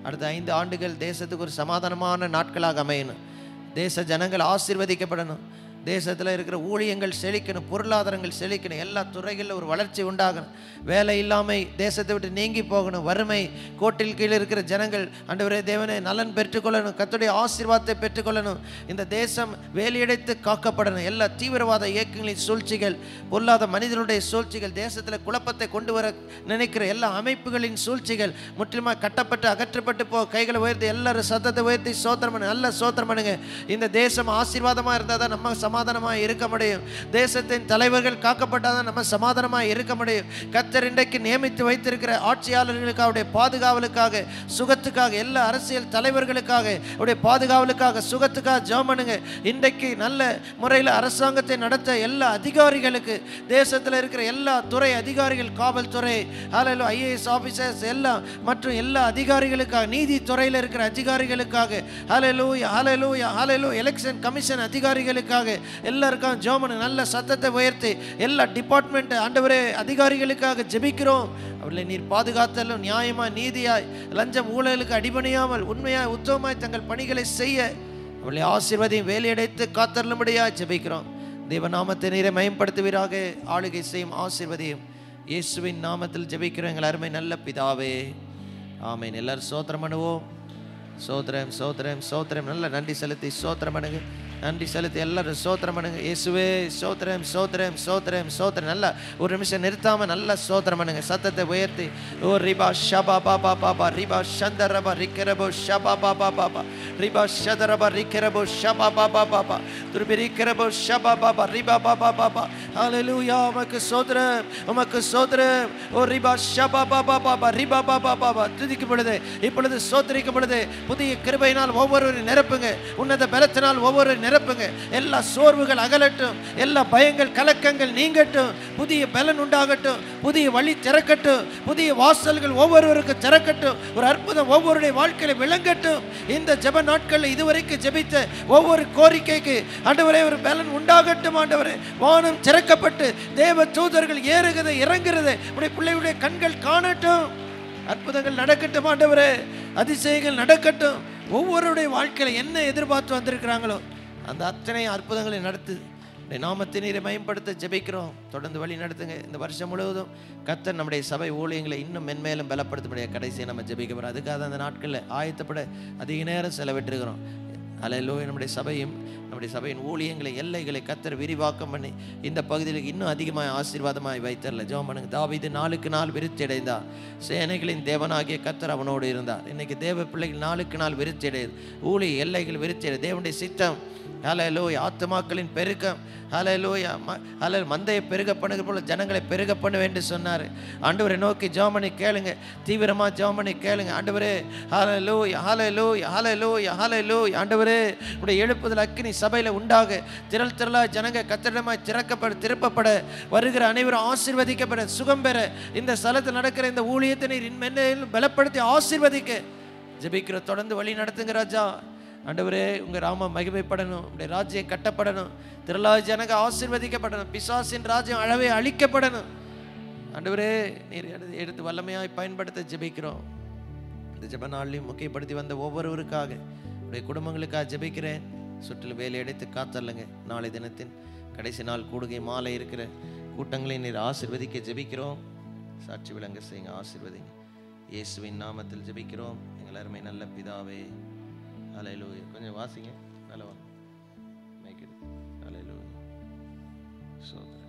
அடுத்த 5 ஆண்டுகள் தேசத்துக்கு ஒரு சமாதானமான நாட்களாக அமையணும். தேச ஜனங்கள் ஆசீர்வதிக்கப்படணும். தேசத்தில் இருக்கிற ஊழியங்கள் செழிக்கணும், பொருளாதாரங்கள் செழிக்கணும், எல்லா துறைகளில் ஒரு வளர்ச்சி உண்டாகணும். வேலை இல்லாமை தேசத்தை விட்டு நீங்கி போகணும். வறுமை கோட்டில் கீழே இருக்கிற ஜனங்கள் ஆண்டவரே தேவனே நலன் பெற்றுக்கொள்ளணும், கர்த்தருடைய ஆசீர்வாதத்தை பெற்றுக்கொள்ளணும். இந்த தேசம் வேலியடைத்து காக்கப்படணும். எல்லா தீவிரவாத இயக்கங்களின் சூழ்ச்சிகள், பொல்லாத மனிதனுடைய சூழ்ச்சிகள், தேசத்தில் குழப்பத்தை கொண்டு வர நினைக்கிற எல்லா அமைப்புகளின் சூழ்ச்சிகள் முற்றிலுமாக கட்டப்பட்டு அகற்றப்பட்டு கைகளை உயர்த்தி எல்லாரும் சத்தத்தை உயர்த்தி சோத்திரம் பண்ணு, நல்ல சோத்திரம் பண்ணுங்க. இந்த தேசம் ஆசீர்வாதமாக இருந்தால் தான் நம்ம சமாதானமாக இருக்க முடியும். தேசத்தின் தலைவர்கள் காக்கப்பட்டால் தான் நம்ம சமாதானமாக இருக்க முடியும். கர்த்தர் இன்றைக்கு நியமித்து வைத்திருக்கிற ஆட்சியாளர்களுக்காக, அவருடைய பாதுகாவலுக்காக, சுகத்துக்காக, எல்லா அரசியல் தலைவர்களுக்காக, அவருடைய பாதுகாவலுக்காக, சுகத்துக்காக ஜெபம் பண்ணுங்க. இன்றைக்கு நல்ல முறையில் அரசாங்கத்தை நடத்த எல்லா அதிகாரிகளுக்கு, தேசத்தில் இருக்கிற எல்லா துறை அதிகாரிகள், காவல்துறை, ஐஏஎஸ் ஆஃபீஸர்ஸ் எல்லாம் மற்றும் எல்லா அதிகாரிகளுக்காக, நீதித்துறையில் இருக்கிற அதிகாரிகளுக்காக, ஹல்லேலூயா ஹல்லேலூயா ஹல்லேலூயா, எலெக்ஷன் கமிஷன் அதிகாரிகளுக்காக எல்லாருக்கும் ஜெபம் பண்ணுங்க. நல்ல சத்தத்தை உயர்த்தி எல்லா டிபார்ட்மெண்ட் ஆண்டவரே அதிகாரிகளுக்காக ஜெபிக்கிறோம். அவர்களை நீர் பாதுகாத்தலும் நியாயமாய் நீதியாய் லஞ்சம் ஊழலுக்கு அடிபணியாமல் உண்மையாய் உத்தமமாய் தங்கள் பணிகளை செய்ய அவர்களை ஆசீர்வதியும் வேலையடைத்து காத்தருளும்படியாக ஜெபிக்கிறோம். தேவநாமத்தை நீரை மயம்படுத்துவீராக. ஆளுகை செய்யும் ஆசீர்வதியும் இயேசுவின் நாமத்தில் ஜெபிக்கிறோம் எங்கள் அருமை நல்ல பிதாவே, ஆமேன். எல்லாரும் சோத்திரம் பண்ணுவோம். சோத்திரம் சோத்திரம் சோத்திரம். நல்ல நன்றி செலுத்தி சோத்திரம் பண்ணுங்க. நன்றி செலுத்தி எல்லாரும் சோத்திரம் பண்ணுங்க. இயேசுவே சோத்திரம் சோத்திரம் சோத்திரம் சோத்திரம். நல்லா ஒரு நிமிஷம் நிறுத்தாம நல்லா சோத்திரம் பண்ணுங்க. சத்தத்தை உயர்த்தி ஓ ரிபா ஷபா பாபா பாபா ரிபா சந்தரபா ரிக்கரபோ ஷபா பாபா பாபா ரிபா சதரபா ரிக்கரபோ ஷபா பாபா பாபா துருபி ரிக்கரபோ ஷபா பாபா ரிபா பாபா பாபா. ஹல்லேலூயா. உமக்கு சோத்திரம், உமக்கு சோத்திரம். ஓ ரிபா ஷபா பாபா பாபா ரிபா பாபா பாபா. துதிக்கும் பொழுது இப்பொழுது சோத்திரிக்கும் பொழுது புதிய கிருபையினால் ஒவ்வொருவரையும் நிரப்புங்க. உன்னத பலத்தினால் ஒவ்வொரு நிரப்புங்க. எல்லா சோர்வுகள் அகலட்டும், எல்லா பயங்கள் கலக்கங்கள் நீங்கட்டும், புதிய பலன் உண்டாகட்டும், புதிய வழி திறக்கட்டும், புதிய வாசல்கள் ஒவ்வொருவருக்கு திறக்கட்டும், ஒரு அற்புதம் ஒவ்வொருடைய வாழ்க்கையில விளங்கட்டும். இந்த ஜெப நாட்களில் இதுவரைக்கும் ஜெபித்த ஒவ்வொரு கோரிக்கைக்கு ஆண்டவரே ஒரு பலன் உண்டாகட்டும். ஆண்டவரே வானம் திறக்கப்பட்டு தேவ தூதர்கள் ஏறுகிறதை இறங்குகிறதை உடைய பிள்ளைகளுடைய கண்கள் காணட்டும். அற்புதங்கள் நடக்கட்டும் ஆண்டவரே, அதிசயங்கள் நடக்கட்டும். ஒவ்வொருடைய வாழ்க்கையில என்ன எதிர்பார்த்து வந்திருக்கிறாங்களோ அந்த அத்தனை அற்புதங்களை நடத்து நாமத்தை நீரை மயம்படுத்த ஜெபிக்கிறோம். தொடர்ந்து வழி நடத்துங்க. இந்த வருஷம் முழுவதும் கர்த்தர் நம்முடைய சபை ஊழியங்களை இன்னும் மென்மேலும் பலப்படுத்தக்கூடிய கடைசியை நம்ம ஜெபிக்க போகிறோம். அதுக்காக அந்த நாட்களில் ஆயத்தப்பட அதிக நேரம் செலவிட்டுருக்கிறோம். அல்லேலூயா. நம்முடைய சபையின் ஊழியங்களை எல்லைகளை கர்த்தர் விரிவாக்கம் பண்ணி இந்த பகுதியில் இன்னும் அதிகமாக ஆசீர்வாதமாய் வைத்தரல. ஜெபம் பண்ணுங்க. தாவீது நாளுக்கு நாள் விருத்தி அடைந்தார். சேனைகளின் தேவனாகிய கர்த்தர் அவனோடு இருந்தார். இன்னைக்கு தேவ பிள்ளைகள் நாளுக்கு நாள் விருத்தி அடையுது. ஊழிய எல்லைகள் விருத்தி அடையுது. தேவனுடைய சித்தம் ஹல்லேலூயா. ஆத்துமாக்களின் பெருக்கம் ஹல்லேலூயா. மந்தையை பெருக பண்ணுகிற போல ஜனங்களை பெருக பண்ணுவேன் என்று சொன்னார். ஆண்டவரை நோக்கி ஜெபம் பண்ணி கேளுங்க. தீவிரமாக ஜெபம் பண்ணி கேளுங்க. ஆண்டவரே ஹல்லேலூயா ஹல்லேலூயா ஹல்லேலூயா ஹல்லேலூயா. ஆண்டவரே உடைய எழுப்புதல் அக்கினி சபையில் உண்டாக திரள் திரளாக ஜனங்க கத்திரமாய் திருப்பப்பட வருகிற அனைவரும் ஆசீர்வதிக்கப்பட சுகம் பெற இந்த ஸ்தலத்தில் நடக்கிற இந்த ஊழியத்தை நீர் மென்மேலும் பலப்படுத்தி ஆசீர்வதிக்க ஜெபிக்கிற. தொடர்ந்து வழி நடத்துங்க ராஜா. ஆண்டவரே உங்கள் ராமம் மகிமைப்படணும், உங்களுடைய ராஜ்யம் கட்டப்படணும், திரளாக ஜனங்க ஆசீர்வதிக்கப்படணும், பிசாசின் ராஜ்யம் அழவே அழிக்கப்படணும். ஆண்டவரே நீர் எடுத்து வல்லமையாய் பயன்படுத்த ஜெபிக்கிறோம். இந்த ஜெப நாளிலையும் முக்கியப்படுத்தி வந்த ஒவ்வொருவருக்காக உடைய குடும்பங்களுக்காக ஜெபிக்கிறேன். சுற்றிலும் வேலை எடுத்து காத்தல்லுங்க. நாளை தினத்தின் கடைசி நாள் கூடுகை மாலை இருக்கிற கூட்டங்களை நீர் ஆசீர்வதிக்க ஜெபிக்கிறோம். சாட்சி விளங்க செய்யுங்க, ஆசீர்வதிங்க. இயேசுவின் நாமத்தில் ஜெபிக்கிறோம் எங்கள் அருமை நல்ல பிதாவே. ஹல்லேலூயா. கொஞ்சம் வாசிங்க, நல்லவா மேக் இட். ஹல்லேலூயா. சோதரன்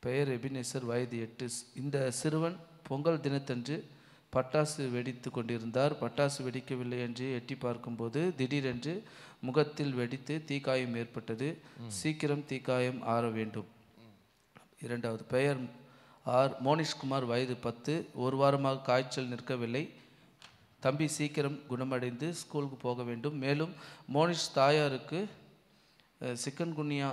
பெயர் எபினேசர், வயது 8. இந்த சிறுவன் பொங்கல் தினத்தன்று பட்டாசு வெடித்து கொண்டிருந்தார். பட்டாசு வெடிக்கவில்லை என்று எட்டி பார்க்கும்போது திடீரென்று முகத்தில் வெடித்து தீக்காயம் ஏற்பட்டது. சீக்கிரம் தீக்காயம் ஆற வேண்டும். 2வது பெயர் மோனிஷ்குமார், வயது 10. ஒரு வாரமாக காய்ச்சல் நிற்கவில்லை. தம்பி சீக்கிரம் குணமடைந்து ஸ்கூலுக்கு போக வேண்டும். மேலும் மோனிஷ் தாயாருக்கு சிக்கன்குனியா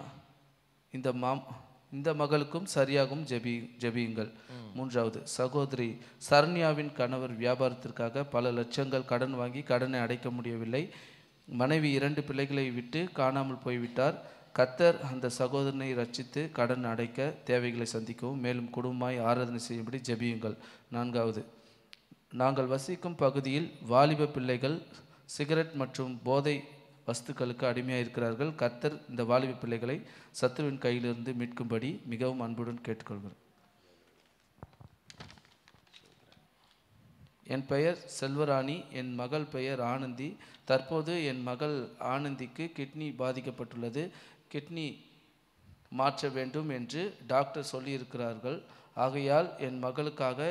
இந்த மகளுக்கும் சரியாகும் ஜெபியுங்கள். 3வது சகோதரி சரண்யாவின் கணவர் வியாபாரத்திற்காக பல லட்சங்கள் கடன் வாங்கி கடனை அடைக்க முடியவில்லை. மனைவி 2 பிள்ளைகளை விட்டு காணாமல் போய்விட்டார். கர்த்தர் அந்த சகோதரனை ரட்சித்து கடன் அடைக்க தேவைகளை சந்திக்கவும் மேலும் குடும்பமாய் ஆராதனை செய்யும்படி ஜெபியுங்கள். 4வது நாங்கள் வசிக்கும் பகுதியில் வாலிப பிள்ளைகள் சிகரெட் மற்றும் போதை வஸ்துக்களுக்கு அடிமையாக இருக்கிறார்கள். கர்த்தர் இந்த வாலிப பிள்ளைகளை சத்துருவின் கையிலிருந்து மீட்கும்படி மிகவும் அன்புடன் கேட்டுக்கொள்கிறோம். என் பெயர் செல்வராணி, என் மகள் பெயர் ஆனந்தி. தற்போது என் மகள் ஆனந்திக்கு கிட்னி பாதிக்கப்பட்டுள்ளது. கிட்னி மாற்ற வேண்டும் என்று டாக்டர் சொல்லியிருக்கிறார்கள். ஆகையால் என் மகளுக்காக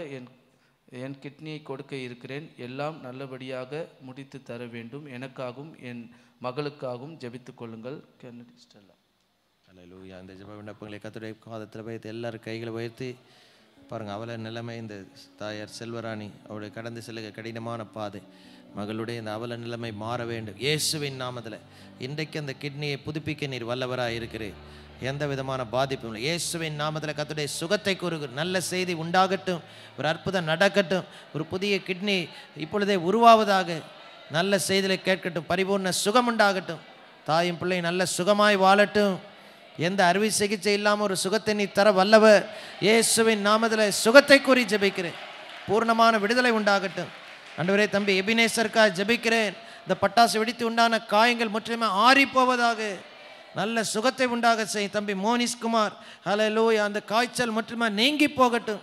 என் கிட்னியை கொடுக்க இருக்கிறேன். எல்லாம் நல்லபடியாக முடித்து தர வேண்டும். எனக்காகவும் என் மகளுக்காகவும் ஜெபித்துக் கொள்ளுங்கள். Kennedy Stella. ஹல்லேலூயா. இந்த ஜெப விண்ணப்பங்களை கர்த்தருடைய பாதத்தில் வைத்து எல்லாரும் கைகளை உயர்த்தி பாருங்கள். அவளை நிலைமை இந்த தாயார் செல்வராணி அவளுடைய கடந்து செல்லுக கடினமான பாதை, மகளுடைய இந்த அவல நிலைமை மாற வேண்டும் இயேசுவின் நாமத்தில். இன்றைக்கு அந்த கிட்னியை புதுப்பிக்க நீர் வல்லவராக இருக்கிறேன். எந்த விதமான பாதிப்பும் இல்லை. இயேசுவின் நாமத்தில் கர்த்தருடைய சுகத்தை கூறுகிற நல்ல செய்தி உண்டாகட்டும். ஒரு அற்புதம் நடக்கட்டும். ஒரு புதிய கிட்னி இப்பொழுதே உருவாவதாக நல்ல செய்தியை கேட்கட்டும். பரிபூர்ண சுகம் உண்டாகட்டும். தாயும் பிள்ளை நல்ல சுகமாய் வாழட்டும். எந்த அறுவை சிகிச்சை இல்லாமல் ஒரு சுகத்தை நீ தர வல்லவர். இயேசுவின் நாமத்தில் சுகத்தை கூறி ஜெபிக்கிறேன். பூர்ணமான விடுதலை உண்டாகட்டும். ஆண்டவரே, தம்பி எபினேசருக்காக ஜெபிக்கிறேன். இந்த பட்டாசு வெடித்து உண்டான காயங்கள் முற்றிலுமே ஆறி போவதாக நல்ல சுகத்தை உண்டாக செய். தம்பி மோனிஷ்குமார், ஹல்லேலூயா, அந்த காய்ச்சல் முற்றிலுமே நீங்கி போகட்டும்.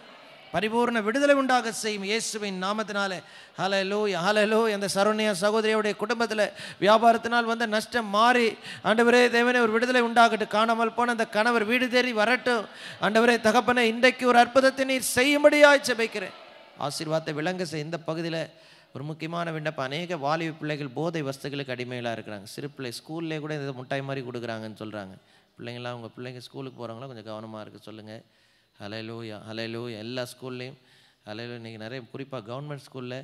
பரிபூர்ண விடுதலை உண்டாக செய்யும் இயேசுவின் நாமத்தினாலே. ஹல்லேலூயா, ஹல்லேலூயா. அந்த சரண்யா சகோதரியுடைய குடும்பத்தில் வியாபாரத்தினால் வந்த நஷ்டம் மாறி ஆண்டவரே தேவனே ஒரு விடுதலை உண்டாகட்டும். காணாமல் போன அந்த கணவர் வீடு தேடி வரட்டும். ஆண்டவரே தகப்பனே, இன்றைக்கு ஒரு அற்புதத்தை நீர் செய்யும்படியாய் ஜெபிக்கிறேன். ஆசீர்வாதத்தை விளங்க செய். இந்த பகுதியில் ஒரு முக்கியமான விண்ணப்பம். அநேக வாலிப பிள்ளைகள் போதை வஸ்துகளுக்கு அடிமைகளாக இருக்கிறாங்க. சிறு பிள்ளை ஸ்கூல்லே கூட இந்த முட்டாய் மாதிரி கொடுக்குறாங்கன்னு சொல்கிறாங்க. பிள்ளைங்களாம் உங்கள் பிள்ளைங்க ஸ்கூலுக்கு போகிறவங்களாம் கொஞ்சம் கவனமாக இருக்க சொல்லுங்கள். ஹல்லேலூயா, ஹல்லேலூயா. எல்லா ஸ்கூல்லையும் ஹல்லேலூயா. இன்றைக்கி நிறைய குறிப்பாக கவர்மெண்ட் ஸ்கூலில்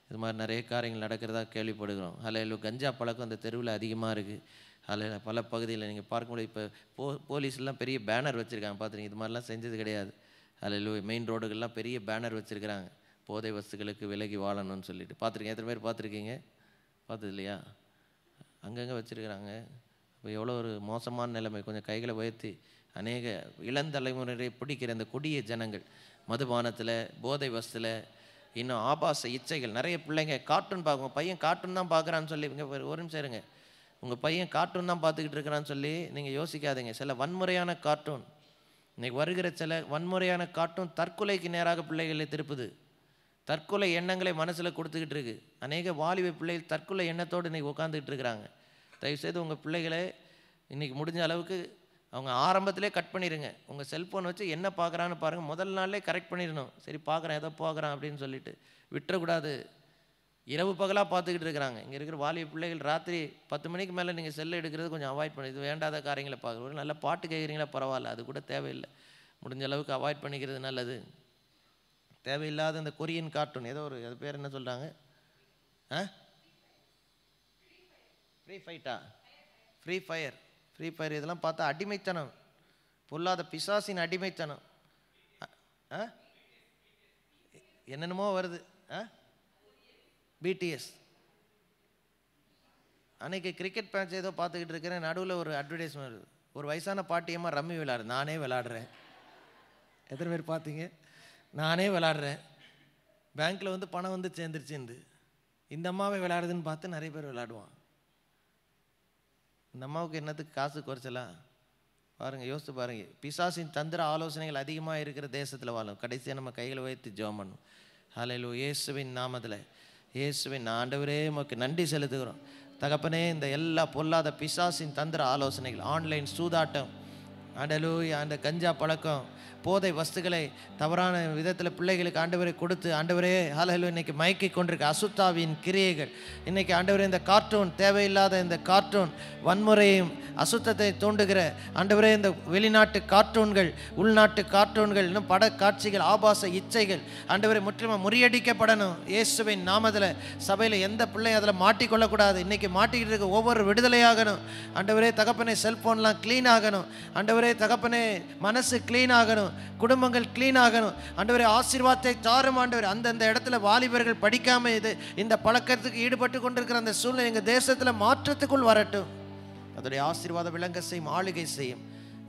இது மாதிரி நிறைய காரியங்கள் நடக்கிறதா கேள்விப்படுகிறோம். ஹல்லேலூயா. கஞ்சா பழக்கம் அந்த தெருவில் அதிகமாக இருக்குது. ஹல்லேலூயா. பல பகுதியில் நீங்கள் பார்க்கும்போது இப்போ போலீஸ்லாம் பெரிய பேனர் வச்சுருக்காங்க. பார்த்துருங்க, இது மாதிரிலாம் செஞ்சது கிடையாது. ஹல்லேலூயா. மெயின் ரோடுகள்லாம் பெரிய பேனர் வச்சுருக்கிறாங்க, போதை வஸ்துகளுக்கு விலகி வாழணும்னு சொல்லிட்டு. பார்த்துருக்கீங்க, எத்தனை பேர் பார்த்துருக்கீங்க? பார்த்தது இல்லையா? அங்கங்கே வச்சுருக்கிறாங்க. இப்போ எவ்வளோ ஒரு மோசமான நிலைமை. கொஞ்சம் கைகளை உயர்த்தி அநேக இளந்தலைமுறையை பிடிக்கிற அந்த கொடிய ஜனங்கள் மதுபானத்தில், போதை வஸ்துல, இன்னும் ஆபாச இச்சைகள். நிறைய பிள்ளைங்க கார்ட்டூன் பார்க்கும். பையன் கார்ட்டூன் தான் பார்க்குறான்னு சொல்லி இங்கே ஒரு நிமிஷம் இருங்க. உங்கள் பையன் கார்ட்டூன் தான் பார்த்துக்கிட்டு இருக்கிறான்னு சொல்லி நீங்கள் யோசிக்காதீங்க. சில வன்முறையான கார்ட்டூன், இன்றைக்கி வருகிற சில வன்முறையான கார்ட்டூன் தற்கொலைக்கு நேராக பிள்ளைகளை திருப்புது. தற்கொலை எண்ணங்களை மனசில் கொடுத்துக்கிட்டு இருக்கு. அநேக வாலிப பிள்ளைகள் தற்கொலை எண்ணத்தோடு இன்றைக்கி உட்காந்துக்கிட்டு இருக்கிறாங்க. தயவுசெய்து உங்கள் பிள்ளைகளை இன்றைக்கி முடிஞ்ச அளவுக்கு அவங்க ஆரம்பத்திலே கட் பண்ணிடுங்க. உங்கள் செல்ஃபோன் வச்சு என்ன பார்க்குறான்னு பாருங்கள். முதல் நாள்லேயே கரெக்ட் பண்ணிடணும். சரி பார்க்குறேன், எதோ பார்க்குறான் அப்படின்னு சொல்லிட்டு விட்டுறக்கூடாது. இரவு பகலாக பார்த்துக்கிட்டு இருக்கிறாங்க. இங்கே இருக்கிற வாலிப பிள்ளைகள் ராத்திரி 10 மணிக்கு மேலே நீங்கள் செல்லை எடுக்கிறது கொஞ்சம் அவாய்ட் பண்ணி. இது வேண்டாத காரியங்களை பார்க்குறது. ஒரு நல்ல பாட்டு கேட்குறீங்களா பரவாயில்ல, அது கூட தேவையில்லை. முடிஞ்ச அளவுக்கு அவாய்ட் பண்ணிக்கிறது நல்லது. தேவையில்லாத இந்த கொரியன் கார்ட்டூன், ஏதோ ஒரு அது பேர் என்ன சொல்கிறாங்க, ஃப்ரீ ஃபைட்டா, ஃப்ரீ ஃபயர் இதெல்லாம் பார்த்தா அடிமைத்தனம், பொல்லாத பிசாசின் அடிமைத்தனம். என்னென்னமோ வருது. பிடிஎஸ் அன்றைக்கி கிரிக்கெட் மேட்ச் ஏதோ பார்த்துக்கிட்டு இருக்கிறேன், நடுவில் ஒரு அட்வர்டைஸ்மெண்ட் வருது. ஒரு வயசான பாட்டியம்மா ரம்மி விளையாடு, நானே விளையாடுறேன். எத்தனை பேர் பார்த்தீங்க? நானே விளையாடுறேன், பேங்க்கில் வந்து பணம் வந்து சேர்ந்துருச்சுன்னு. இந்த அம்மாவை விளையாடுதுன்னு பார்த்து நிறைய பேர் விளையாடுவான். இந்த அம்மாவுக்கு என்னத்துக்கு காசு குறைச்சலாம் பாருங்கள், யோசித்து பாருங்கள். பிசாசின் தந்திர ஆலோசனைகள் அதிகமாக இருக்கிற தேசத்தில் வாழும். கடைசியாக நம்ம கையில் வைத்து ஜெபம் பண்ணும். ஹல்லேலூயா. இயேசுவின் நாமத்தில், இயேசுவின் ஆண்டவரே உமக்கு நன்றி செலுத்துகிறோம் தகப்பனே. இந்த எல்லா பொல்லாத பிசாசின் தந்திர ஆலோசனைகள், ஆன்லைன் சூதாட்டம், ஹல்லேலூயா, அந்த கஞ்சா பழக்கம், போதை வஸ்துக்களை தவறான விதத்தில் பிள்ளைகளுக்கு ஆண்டவரை கொடுத்து ஆண்டவரே ஹல்லேலூயா இன்னைக்கு மயக்கி கொண்டிருக்க அசுத்தாவின் கிரியைகள், இன்னைக்கு ஆண்டவரே இந்த கார்ட்டூன், தேவையில்லாத இந்த கார்ட்டூன் வன்முறையும் அசுத்தத்தை தூண்டுகிற ஆண்டவரே இந்த வெளிநாட்டு கார்ட்டூன்கள், உள்நாட்டு கார்ட்டூன்கள், இன்னும் பட காட்சிகள், ஆபாச இச்சைகள் ஆண்டவரை முற்றிலுமாக முறியடிக்கப்படணும் இயேசுவின் நாமத்தில். சபையில் எந்த பிள்ளை அதில் மாட்டிக்கொள்ளக்கூடாது. இன்றைக்கி மாட்டிக்கிட்டு இருக்க ஒவ்வொரு விடுதலையாகணும் ஆண்டவரே தகப்பனே. செல்ஃபோன்லாம் க்ளீன் ஆகணும் ஆண்டவரே தகப்பனே. மனசு க்ளீன் ஆகணும், குடும்பங்கள் க்ளீன் ஆகணும் ஆண்டவரே. ஆசீர்வாதத்தை தாரும் ஆண்டவரே. அந்தந்த இடத்துல வாலிபர்கள் படிக்காம இந்த பழக்கத்துக்கு ஈடுபட்டு கொண்டிருக்கிற அந்த சூழ்நிலை எங்கள் தேசத்தில் மாற்றத்துக்குள் வரட்டும். அதோடைய ஆசீர்வாதம் விளங்க செய்யும், ஆளுகை செய்யும்.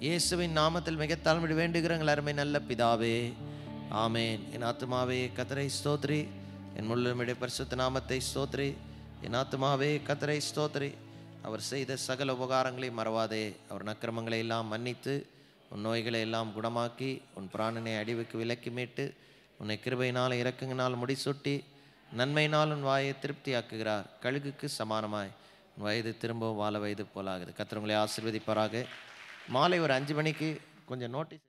இயேசுவின் நாமத்தில் மிக தாழ்மையோடு வேண்டுகிறேன் அருமை நல்ல பிதாவே, ஆமேன். என் ஆத்துமாவே கர்த்தரை ஸ்தோத்ரி, என் முழுமையுடைய பரிசுத்த நாமத்தை ஸ்தோத்ரி. என் ஆத்துமாவே கர்த்தரை ஸ்தோத்ரி. அவர் செய்த சகல உபகாரங்களை மறவாதே. அவர் நக்கிரமங்களை எல்லாம் மன்னித்து உன் நோய்களை எல்லாம் குணமாக்கி உன் பிராணனை அடிவுக்கு விலக்கி மீட்டு உன்னை கிருபையினால் இரக்கங்கினால் முடிசூட்டி நன்மையினால் உன் வாயை திருப்தியாக்குகிறார். கழுகுக்கு சமானமாய் உன் வயது திரும்பவும் வாழ வயது போலாகுது. கர்த்தர் உங்களை ஆசீர்வதிப்பாராக. மாலை ஒரு 5 மணிக்கு கொஞ்சம் நோட்டீஸ்